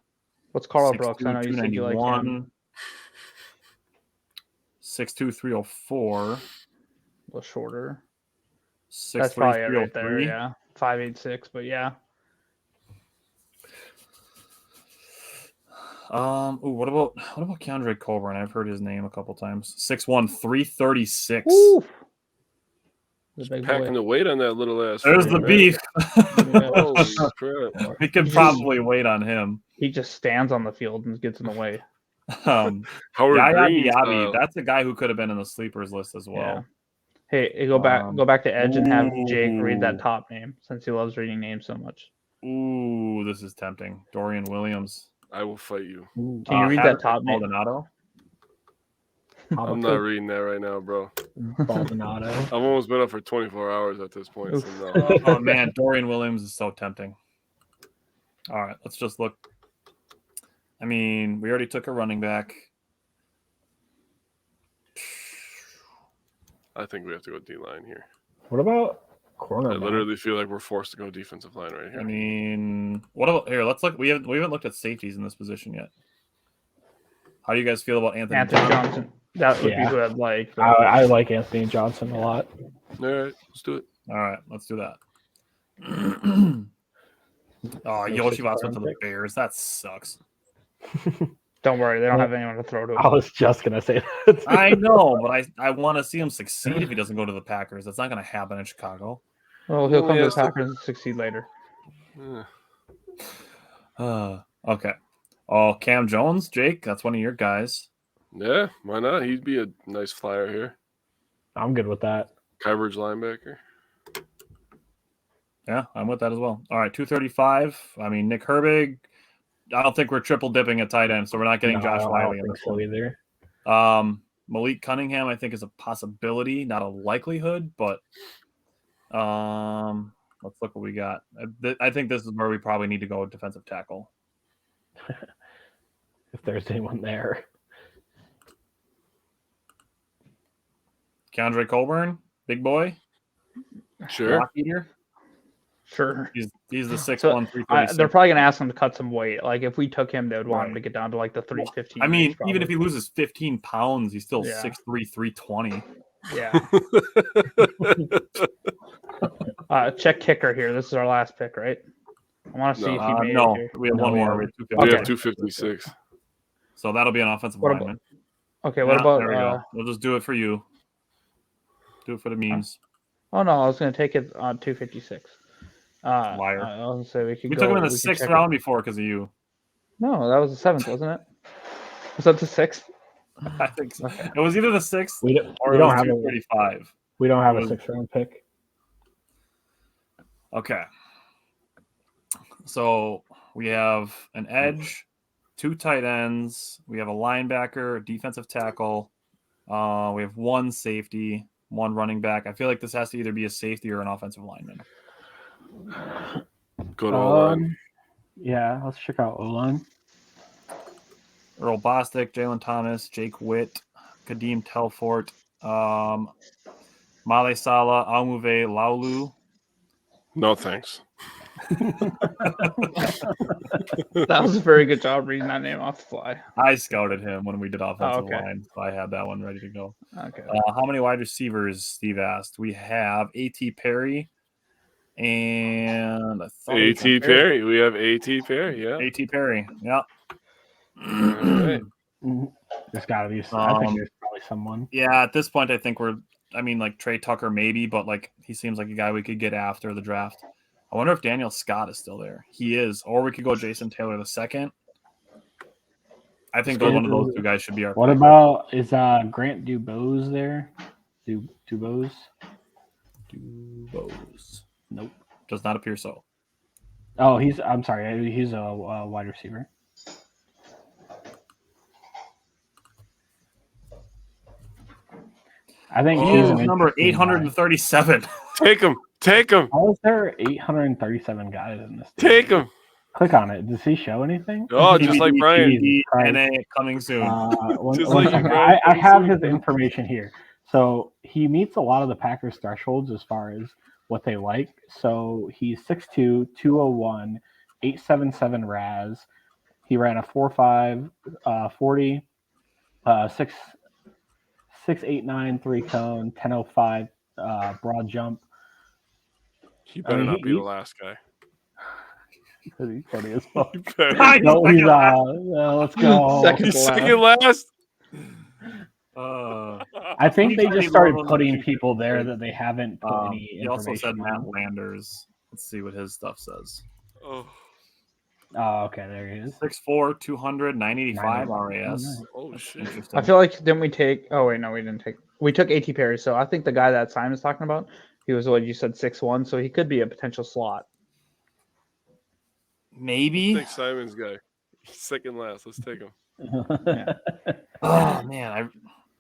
[SPEAKER 3] What's Carl
[SPEAKER 4] 6'2",
[SPEAKER 3] Brooks? I know you said you like him.
[SPEAKER 4] 291. 6'2", 304.
[SPEAKER 3] A little shorter.
[SPEAKER 4] 6'3",
[SPEAKER 3] That's probably it right there.
[SPEAKER 4] 303.
[SPEAKER 3] Yeah, 5'8", but yeah.
[SPEAKER 4] What about Keandre Coburn? I've heard his name a couple times. 6'1", 336.
[SPEAKER 3] Woo! The big
[SPEAKER 1] Packing
[SPEAKER 3] boy.
[SPEAKER 1] the weight on that little ass.
[SPEAKER 4] There's
[SPEAKER 1] frame,
[SPEAKER 4] the
[SPEAKER 1] man.
[SPEAKER 4] beef.
[SPEAKER 1] Holy crap.
[SPEAKER 4] We could probably wait on him.
[SPEAKER 3] He just stands on the field and gets in the way.
[SPEAKER 1] Howard
[SPEAKER 4] Yaya
[SPEAKER 1] Green.
[SPEAKER 4] Diaby, that's a guy who could have been in the sleepers list as well.
[SPEAKER 3] Yeah. Hey, go back to Edge and have Jake read that top name since he loves reading names so much.
[SPEAKER 4] Ooh, this is tempting. Dorian Williams.
[SPEAKER 1] I will fight you.
[SPEAKER 3] Can you read that top name?
[SPEAKER 4] Maldonado.
[SPEAKER 1] I'm not reading that right now, bro.
[SPEAKER 2] Baldonado.
[SPEAKER 1] I've almost been up for 24 hours at this point. So no.
[SPEAKER 4] Oh man, Dorian Williams is so tempting. All right, let's just look. I mean, we already took a running back.
[SPEAKER 1] I think we have to go D-line here.
[SPEAKER 2] What about
[SPEAKER 1] I
[SPEAKER 2] cornerback?
[SPEAKER 1] literally feel like we're forced to go defensive line right here.
[SPEAKER 4] I mean, what about here? Let's look. We haven't looked at safeties in this position yet. How do you guys feel about Anthony
[SPEAKER 3] Johnson. That would be who I'd like. But
[SPEAKER 2] I like Anthony Johnson a lot.
[SPEAKER 1] All right, let's do it.
[SPEAKER 4] All right, let's do that. Yoshi Watts went to the Bears. That sucks.
[SPEAKER 3] Don't worry, they don't have anyone to throw to.
[SPEAKER 2] I was just gonna say that.
[SPEAKER 4] I know, but I want to see him succeed if he doesn't go to the Packers. That's not going to happen in Chicago.
[SPEAKER 3] Well, he'll
[SPEAKER 1] Well,
[SPEAKER 3] come
[SPEAKER 1] he
[SPEAKER 3] to
[SPEAKER 1] has
[SPEAKER 3] the
[SPEAKER 1] to-
[SPEAKER 3] Packers and succeed later.
[SPEAKER 4] Okay. Oh, Cam Jones, Jake, that's one of your guys.
[SPEAKER 1] Yeah, why not? He'd be a nice flyer here.
[SPEAKER 2] I'm good with that.
[SPEAKER 1] Coverage linebacker.
[SPEAKER 4] Yeah, I'm with that as well. All right, 235. I mean, Nick Herbig. I don't think we're triple dipping at tight end, so we're not getting Josh
[SPEAKER 2] I
[SPEAKER 4] Wiley.
[SPEAKER 2] don't think so either.
[SPEAKER 4] Malik Cunningham, I think, is a possibility, not a likelihood, but let's look what we got. I think this is where we probably need to go with defensive tackle.
[SPEAKER 2] If there's anyone there.
[SPEAKER 4] Keandre Colburn, big boy,
[SPEAKER 1] Sure.
[SPEAKER 4] block eater.
[SPEAKER 3] Sure.
[SPEAKER 4] He's the 6'1",
[SPEAKER 3] So,
[SPEAKER 4] 336.
[SPEAKER 3] they're probably gonna ask him to cut some weight. Like if we took him, they would want him
[SPEAKER 4] Right.
[SPEAKER 3] to get down to like the 315.
[SPEAKER 4] I mean,
[SPEAKER 3] range,
[SPEAKER 4] even if
[SPEAKER 3] probably.
[SPEAKER 4] he loses 15 pounds, he's still
[SPEAKER 3] Yeah.
[SPEAKER 4] 6'3", 320.
[SPEAKER 3] Yeah. Check kicker here. This is our last pick, right? I want to see if he made
[SPEAKER 4] No,
[SPEAKER 3] it here.
[SPEAKER 4] we have
[SPEAKER 2] No,
[SPEAKER 4] one
[SPEAKER 2] we
[SPEAKER 4] more.
[SPEAKER 2] have-
[SPEAKER 4] We have
[SPEAKER 1] We
[SPEAKER 4] 250.
[SPEAKER 1] have 256.
[SPEAKER 4] So that'll be an offensive
[SPEAKER 3] What about-
[SPEAKER 4] lineman.
[SPEAKER 3] Okay, what
[SPEAKER 4] Yeah,
[SPEAKER 3] about?
[SPEAKER 4] there we go. We'll just do it for you. Do it for the memes.
[SPEAKER 3] Oh no, I was gonna take it on 256.
[SPEAKER 4] Liar.
[SPEAKER 3] I was gonna say we could.
[SPEAKER 4] We
[SPEAKER 3] go,
[SPEAKER 4] took him in the
[SPEAKER 3] we could
[SPEAKER 4] 6th
[SPEAKER 3] check
[SPEAKER 4] round before because of you.
[SPEAKER 3] It. No, that was the 7th, wasn't it? Was that the 6th?
[SPEAKER 4] I think so.
[SPEAKER 3] Okay.
[SPEAKER 4] It was either the 6th
[SPEAKER 2] We don't,
[SPEAKER 4] or
[SPEAKER 2] we
[SPEAKER 4] it
[SPEAKER 2] don't
[SPEAKER 4] was
[SPEAKER 2] have a
[SPEAKER 4] 235.
[SPEAKER 2] we don't have
[SPEAKER 4] It
[SPEAKER 2] a
[SPEAKER 4] was-
[SPEAKER 2] 6th-round pick.
[SPEAKER 4] Okay. So we have an edge, 2 tight ends. We have a linebacker, a defensive tackle. We have 1 safety, 1 running back. I feel like this has to either be a safety or an offensive lineman.
[SPEAKER 1] Go to O-line.
[SPEAKER 2] Yeah, let's check out O-line.
[SPEAKER 4] Earl Bostic, Jalen Thomas, Jake Witt, Kadeem Telfort, Male Sala, Almuve Laulu.
[SPEAKER 1] No thanks.
[SPEAKER 3] That was a very good job reading that name off the fly.
[SPEAKER 4] I scouted him when we did offensive
[SPEAKER 3] okay.
[SPEAKER 4] line, so I had that one ready to go.
[SPEAKER 3] Okay.
[SPEAKER 4] How many wide receivers? Steve asked. We have A.T. Perry and I thought he
[SPEAKER 1] A.T.
[SPEAKER 4] said
[SPEAKER 1] Perry. We have A.T. Perry. Yeah.
[SPEAKER 4] A.T. Perry. Yeah.
[SPEAKER 1] All right.
[SPEAKER 2] There's got to be. I think
[SPEAKER 4] Um,
[SPEAKER 2] there's probably someone.
[SPEAKER 4] Yeah. At this point, I think like Trey Tucker maybe, but like he seems like a guy we could get after the draft. I wonder if Daniel Scott is still there. He is, or we could go Jason Taylor II. I think one of those 2 guys should be our.
[SPEAKER 2] What
[SPEAKER 4] pick.
[SPEAKER 2] about is Grant Dubose there? Dubose?
[SPEAKER 4] Dubose?
[SPEAKER 2] Nope.
[SPEAKER 4] Does not appear so.
[SPEAKER 2] Oh, I'm sorry. He's a wide receiver. I think he's an
[SPEAKER 4] number
[SPEAKER 2] interesting guy.
[SPEAKER 4] 837.
[SPEAKER 1] Take him. Take him.
[SPEAKER 2] How is there 837 guys in this?
[SPEAKER 1] Take him.
[SPEAKER 2] Click on it. Does he show anything?
[SPEAKER 1] Oh, just like Brian.
[SPEAKER 2] Jesus Christ.
[SPEAKER 4] DNA coming soon.
[SPEAKER 2] One
[SPEAKER 1] Just like
[SPEAKER 2] second.
[SPEAKER 1] Brian
[SPEAKER 2] I have
[SPEAKER 1] Casey.
[SPEAKER 2] his information here. So he meets a lot of the Packers thresholds as far as what they like. So he's 6'2", 201, 877 RAS. He ran a 4.5 40, 6.89 3-cone, 10.05 broad jump.
[SPEAKER 1] He better not be
[SPEAKER 2] he-
[SPEAKER 1] the last guy.
[SPEAKER 2] He's funny as fuck.
[SPEAKER 1] He better.
[SPEAKER 4] Nice.
[SPEAKER 2] No, he's let's go.
[SPEAKER 3] Second
[SPEAKER 1] He's
[SPEAKER 3] to last.
[SPEAKER 1] second last.
[SPEAKER 2] I think they
[SPEAKER 4] Anytime
[SPEAKER 2] just
[SPEAKER 4] he
[SPEAKER 2] started
[SPEAKER 4] loves
[SPEAKER 2] putting
[SPEAKER 4] him,
[SPEAKER 2] people there that they haven't put any
[SPEAKER 4] he also said
[SPEAKER 2] information
[SPEAKER 4] Matt
[SPEAKER 2] on.
[SPEAKER 4] Landers. Let's see what his stuff says.
[SPEAKER 1] Oh,
[SPEAKER 2] Oh, okay, there he is.
[SPEAKER 4] 6'4", 200, 985 RAS.
[SPEAKER 1] oh shit.
[SPEAKER 4] Interesting.
[SPEAKER 3] I feel like didn't we take? Oh wait, no, we didn't take. We took A.T. Perry, so I think the guy that Simon's talking about, he was what you said 6'1", so he could be a potential slot.
[SPEAKER 4] Maybe.
[SPEAKER 1] Take Simon's guy. Second last. Let's take him.
[SPEAKER 4] Oh man,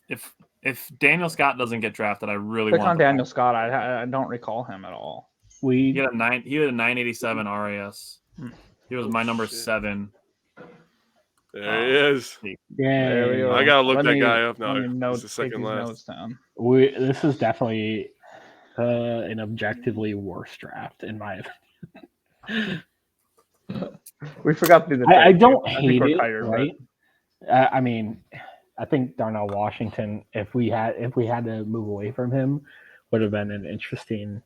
[SPEAKER 4] if Daniel Scott doesn't get drafted, I really
[SPEAKER 3] Click
[SPEAKER 4] want
[SPEAKER 3] on Daniel Scott. I don't recall him at all.
[SPEAKER 4] He
[SPEAKER 2] We
[SPEAKER 4] had a 987 RAS.
[SPEAKER 3] Hmm.
[SPEAKER 4] He was my number
[SPEAKER 1] shit.
[SPEAKER 4] 7.
[SPEAKER 1] There he is.
[SPEAKER 3] There we
[SPEAKER 2] yeah.
[SPEAKER 3] go.
[SPEAKER 1] I gotta look
[SPEAKER 3] Let
[SPEAKER 1] that
[SPEAKER 3] me-
[SPEAKER 1] guy up
[SPEAKER 3] let me
[SPEAKER 1] now.
[SPEAKER 3] note-
[SPEAKER 1] He's the
[SPEAKER 3] take
[SPEAKER 1] second
[SPEAKER 3] these
[SPEAKER 1] last.
[SPEAKER 3] notes down.
[SPEAKER 2] This is definitely an objectively worse draft in my opinion.
[SPEAKER 3] We forgot to do the.
[SPEAKER 2] I
[SPEAKER 3] pick,
[SPEAKER 2] don't
[SPEAKER 3] too.
[SPEAKER 2] hate
[SPEAKER 3] think we're
[SPEAKER 2] it,
[SPEAKER 3] tired, but-
[SPEAKER 2] right? I mean, I think Darnell Washington, if we had to move away from him, would have been an interesting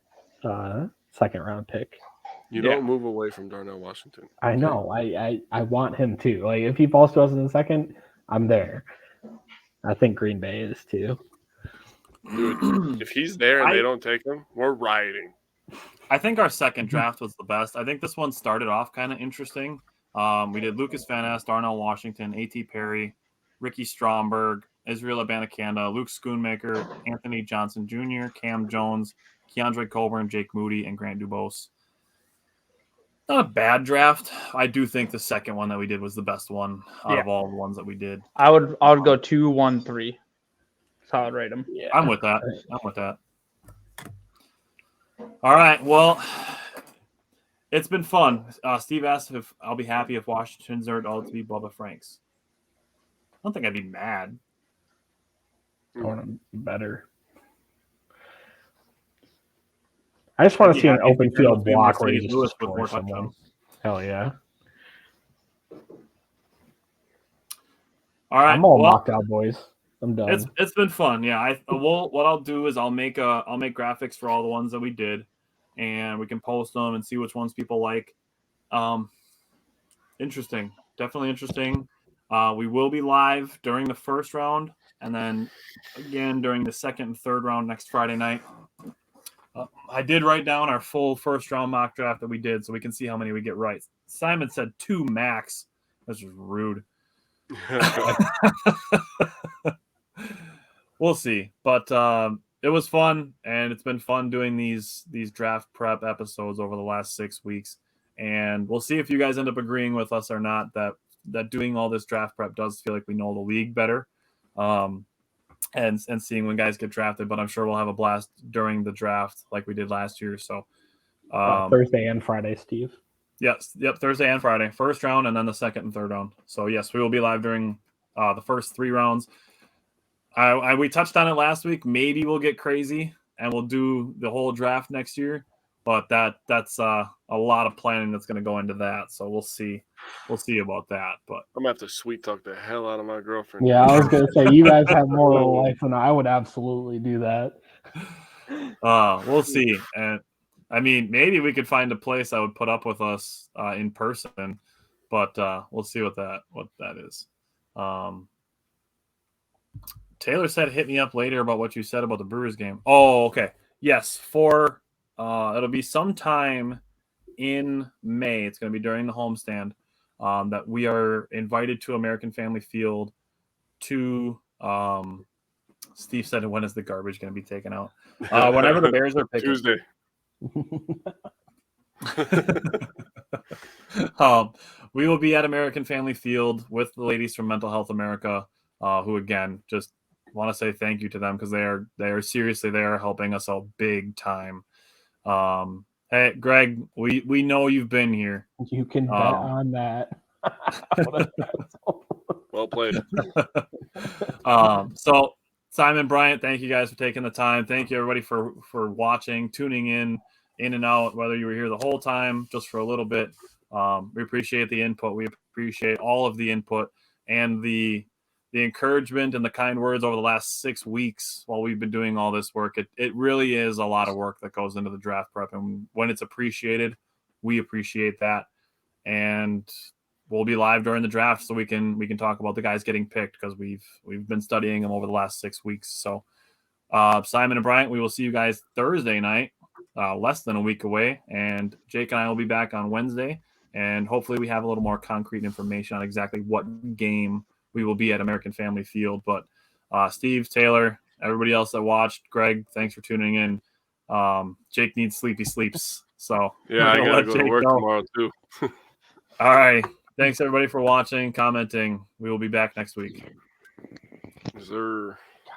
[SPEAKER 2] second round pick.
[SPEAKER 1] You don't move away from Darnell Washington.
[SPEAKER 2] I know. I want him too. Like if he falls to us in the second, I'm there. I think Green Bay is too.
[SPEAKER 1] Dude, if he's there and they don't take him, we're rioting.
[SPEAKER 4] I think our second draft was the best. I think this one started off kind of interesting. We did Lucas Van Ness, Darnell Washington, A.T. Perry, Ricky Stromberg, Israel Abanikanda, Luke Schoonmaker, Anthony Johnson Jr., Cam Jones, Keandre Coburn, Jake Moody, and Grant Dubose. Not a bad draft. I do think the second one that we did was the best one out of all the ones that we did.
[SPEAKER 3] I would go 2, 1, 3. That's how I'd rate them.
[SPEAKER 2] Yeah.
[SPEAKER 4] I'm with that. All right. Well, it's been fun. Steve asked if I'll be happy if Washington's are all to be Bubba Franks. I don't think I'd be mad.
[SPEAKER 2] I want him better. I just want to see an open field block where he just destroys someone. Hell yeah.
[SPEAKER 4] All right.
[SPEAKER 2] I'm all knocked out, boys. I'm done.
[SPEAKER 4] It's been fun. Yeah. What I'll do is I'll make graphics for all the ones that we did, and we can post them and see which ones people like. Interesting. Definitely interesting. We will be live during the first round, and then again during the second and third round next Friday night. I did write down our full first round mock draft that we did, so we can see how many we get right. Simon said 2 max. That's just rude. We'll see, but it was fun, and it's been fun doing these draft prep episodes over the last 6 weeks, and we'll see if you guys end up agreeing with us or not that doing all this draft prep does feel like we know the league better, and seeing when guys get drafted. But I'm sure we'll have a blast during the draft like we did last year. So
[SPEAKER 2] Thursday and Friday, Steve.
[SPEAKER 4] Yep, Thursday and Friday, first round, and then the second and third round. So yes, we will be live during the first 3 rounds. We touched on it last week. Maybe we'll get crazy and we'll do the whole draft next year, but that's a lot of planning that's going to go into that. So we'll see about that. But
[SPEAKER 1] I'm gonna have to sweet talk the hell out of my girlfriend.
[SPEAKER 2] Yeah, I was gonna say you guys have more of a life than I would. Absolutely do that.
[SPEAKER 4] We'll see. And I mean, maybe we could find a place that would put up with us in person, but we'll see what that is. Taylor said, hit me up later about what you said about the Brewers game. Oh, okay. Yes, it'll be sometime in May. It's going to be during the homestand that we are invited to American Family Field to Steve said, when is the garbage going to be taken out? Whenever the Bears are picking.
[SPEAKER 1] Tuesday.
[SPEAKER 4] We will be at American Family Field with the ladies from Mental Health America, who again just want to say thank you to them because they are seriously there helping us out big time. Hey, Greg, we know you've been here.
[SPEAKER 2] You can bet on that.
[SPEAKER 1] Well played.
[SPEAKER 4] So Simon, Bryant, thank you guys for taking the time. Thank you everybody for watching, tuning in and out, whether you were here the whole time, just for a little bit. We appreciate the input. We appreciate all of the input and the encouragement and the kind words over the last 6 weeks while we've been doing all this work. It really is a lot of work that goes into the draft prep, and when it's appreciated, we appreciate that. And we'll be live during the draft so we can talk about the guys getting picked because we've been studying them over the last 6 weeks. So Simon and Bryant, we will see you guys Thursday night, less than a week away, and Jake and I will be back on Wednesday, and hopefully we have a little more concrete information on exactly what game we will be at American Family Field. But Steve, Taylor, everybody else that watched, Greg, thanks for tuning in. Jake needs sleepy sleeps. So
[SPEAKER 1] yeah, I gotta go to work tomorrow too.
[SPEAKER 4] All right. Thanks everybody for watching, commenting. We will be back next week.
[SPEAKER 1] Yes, sir.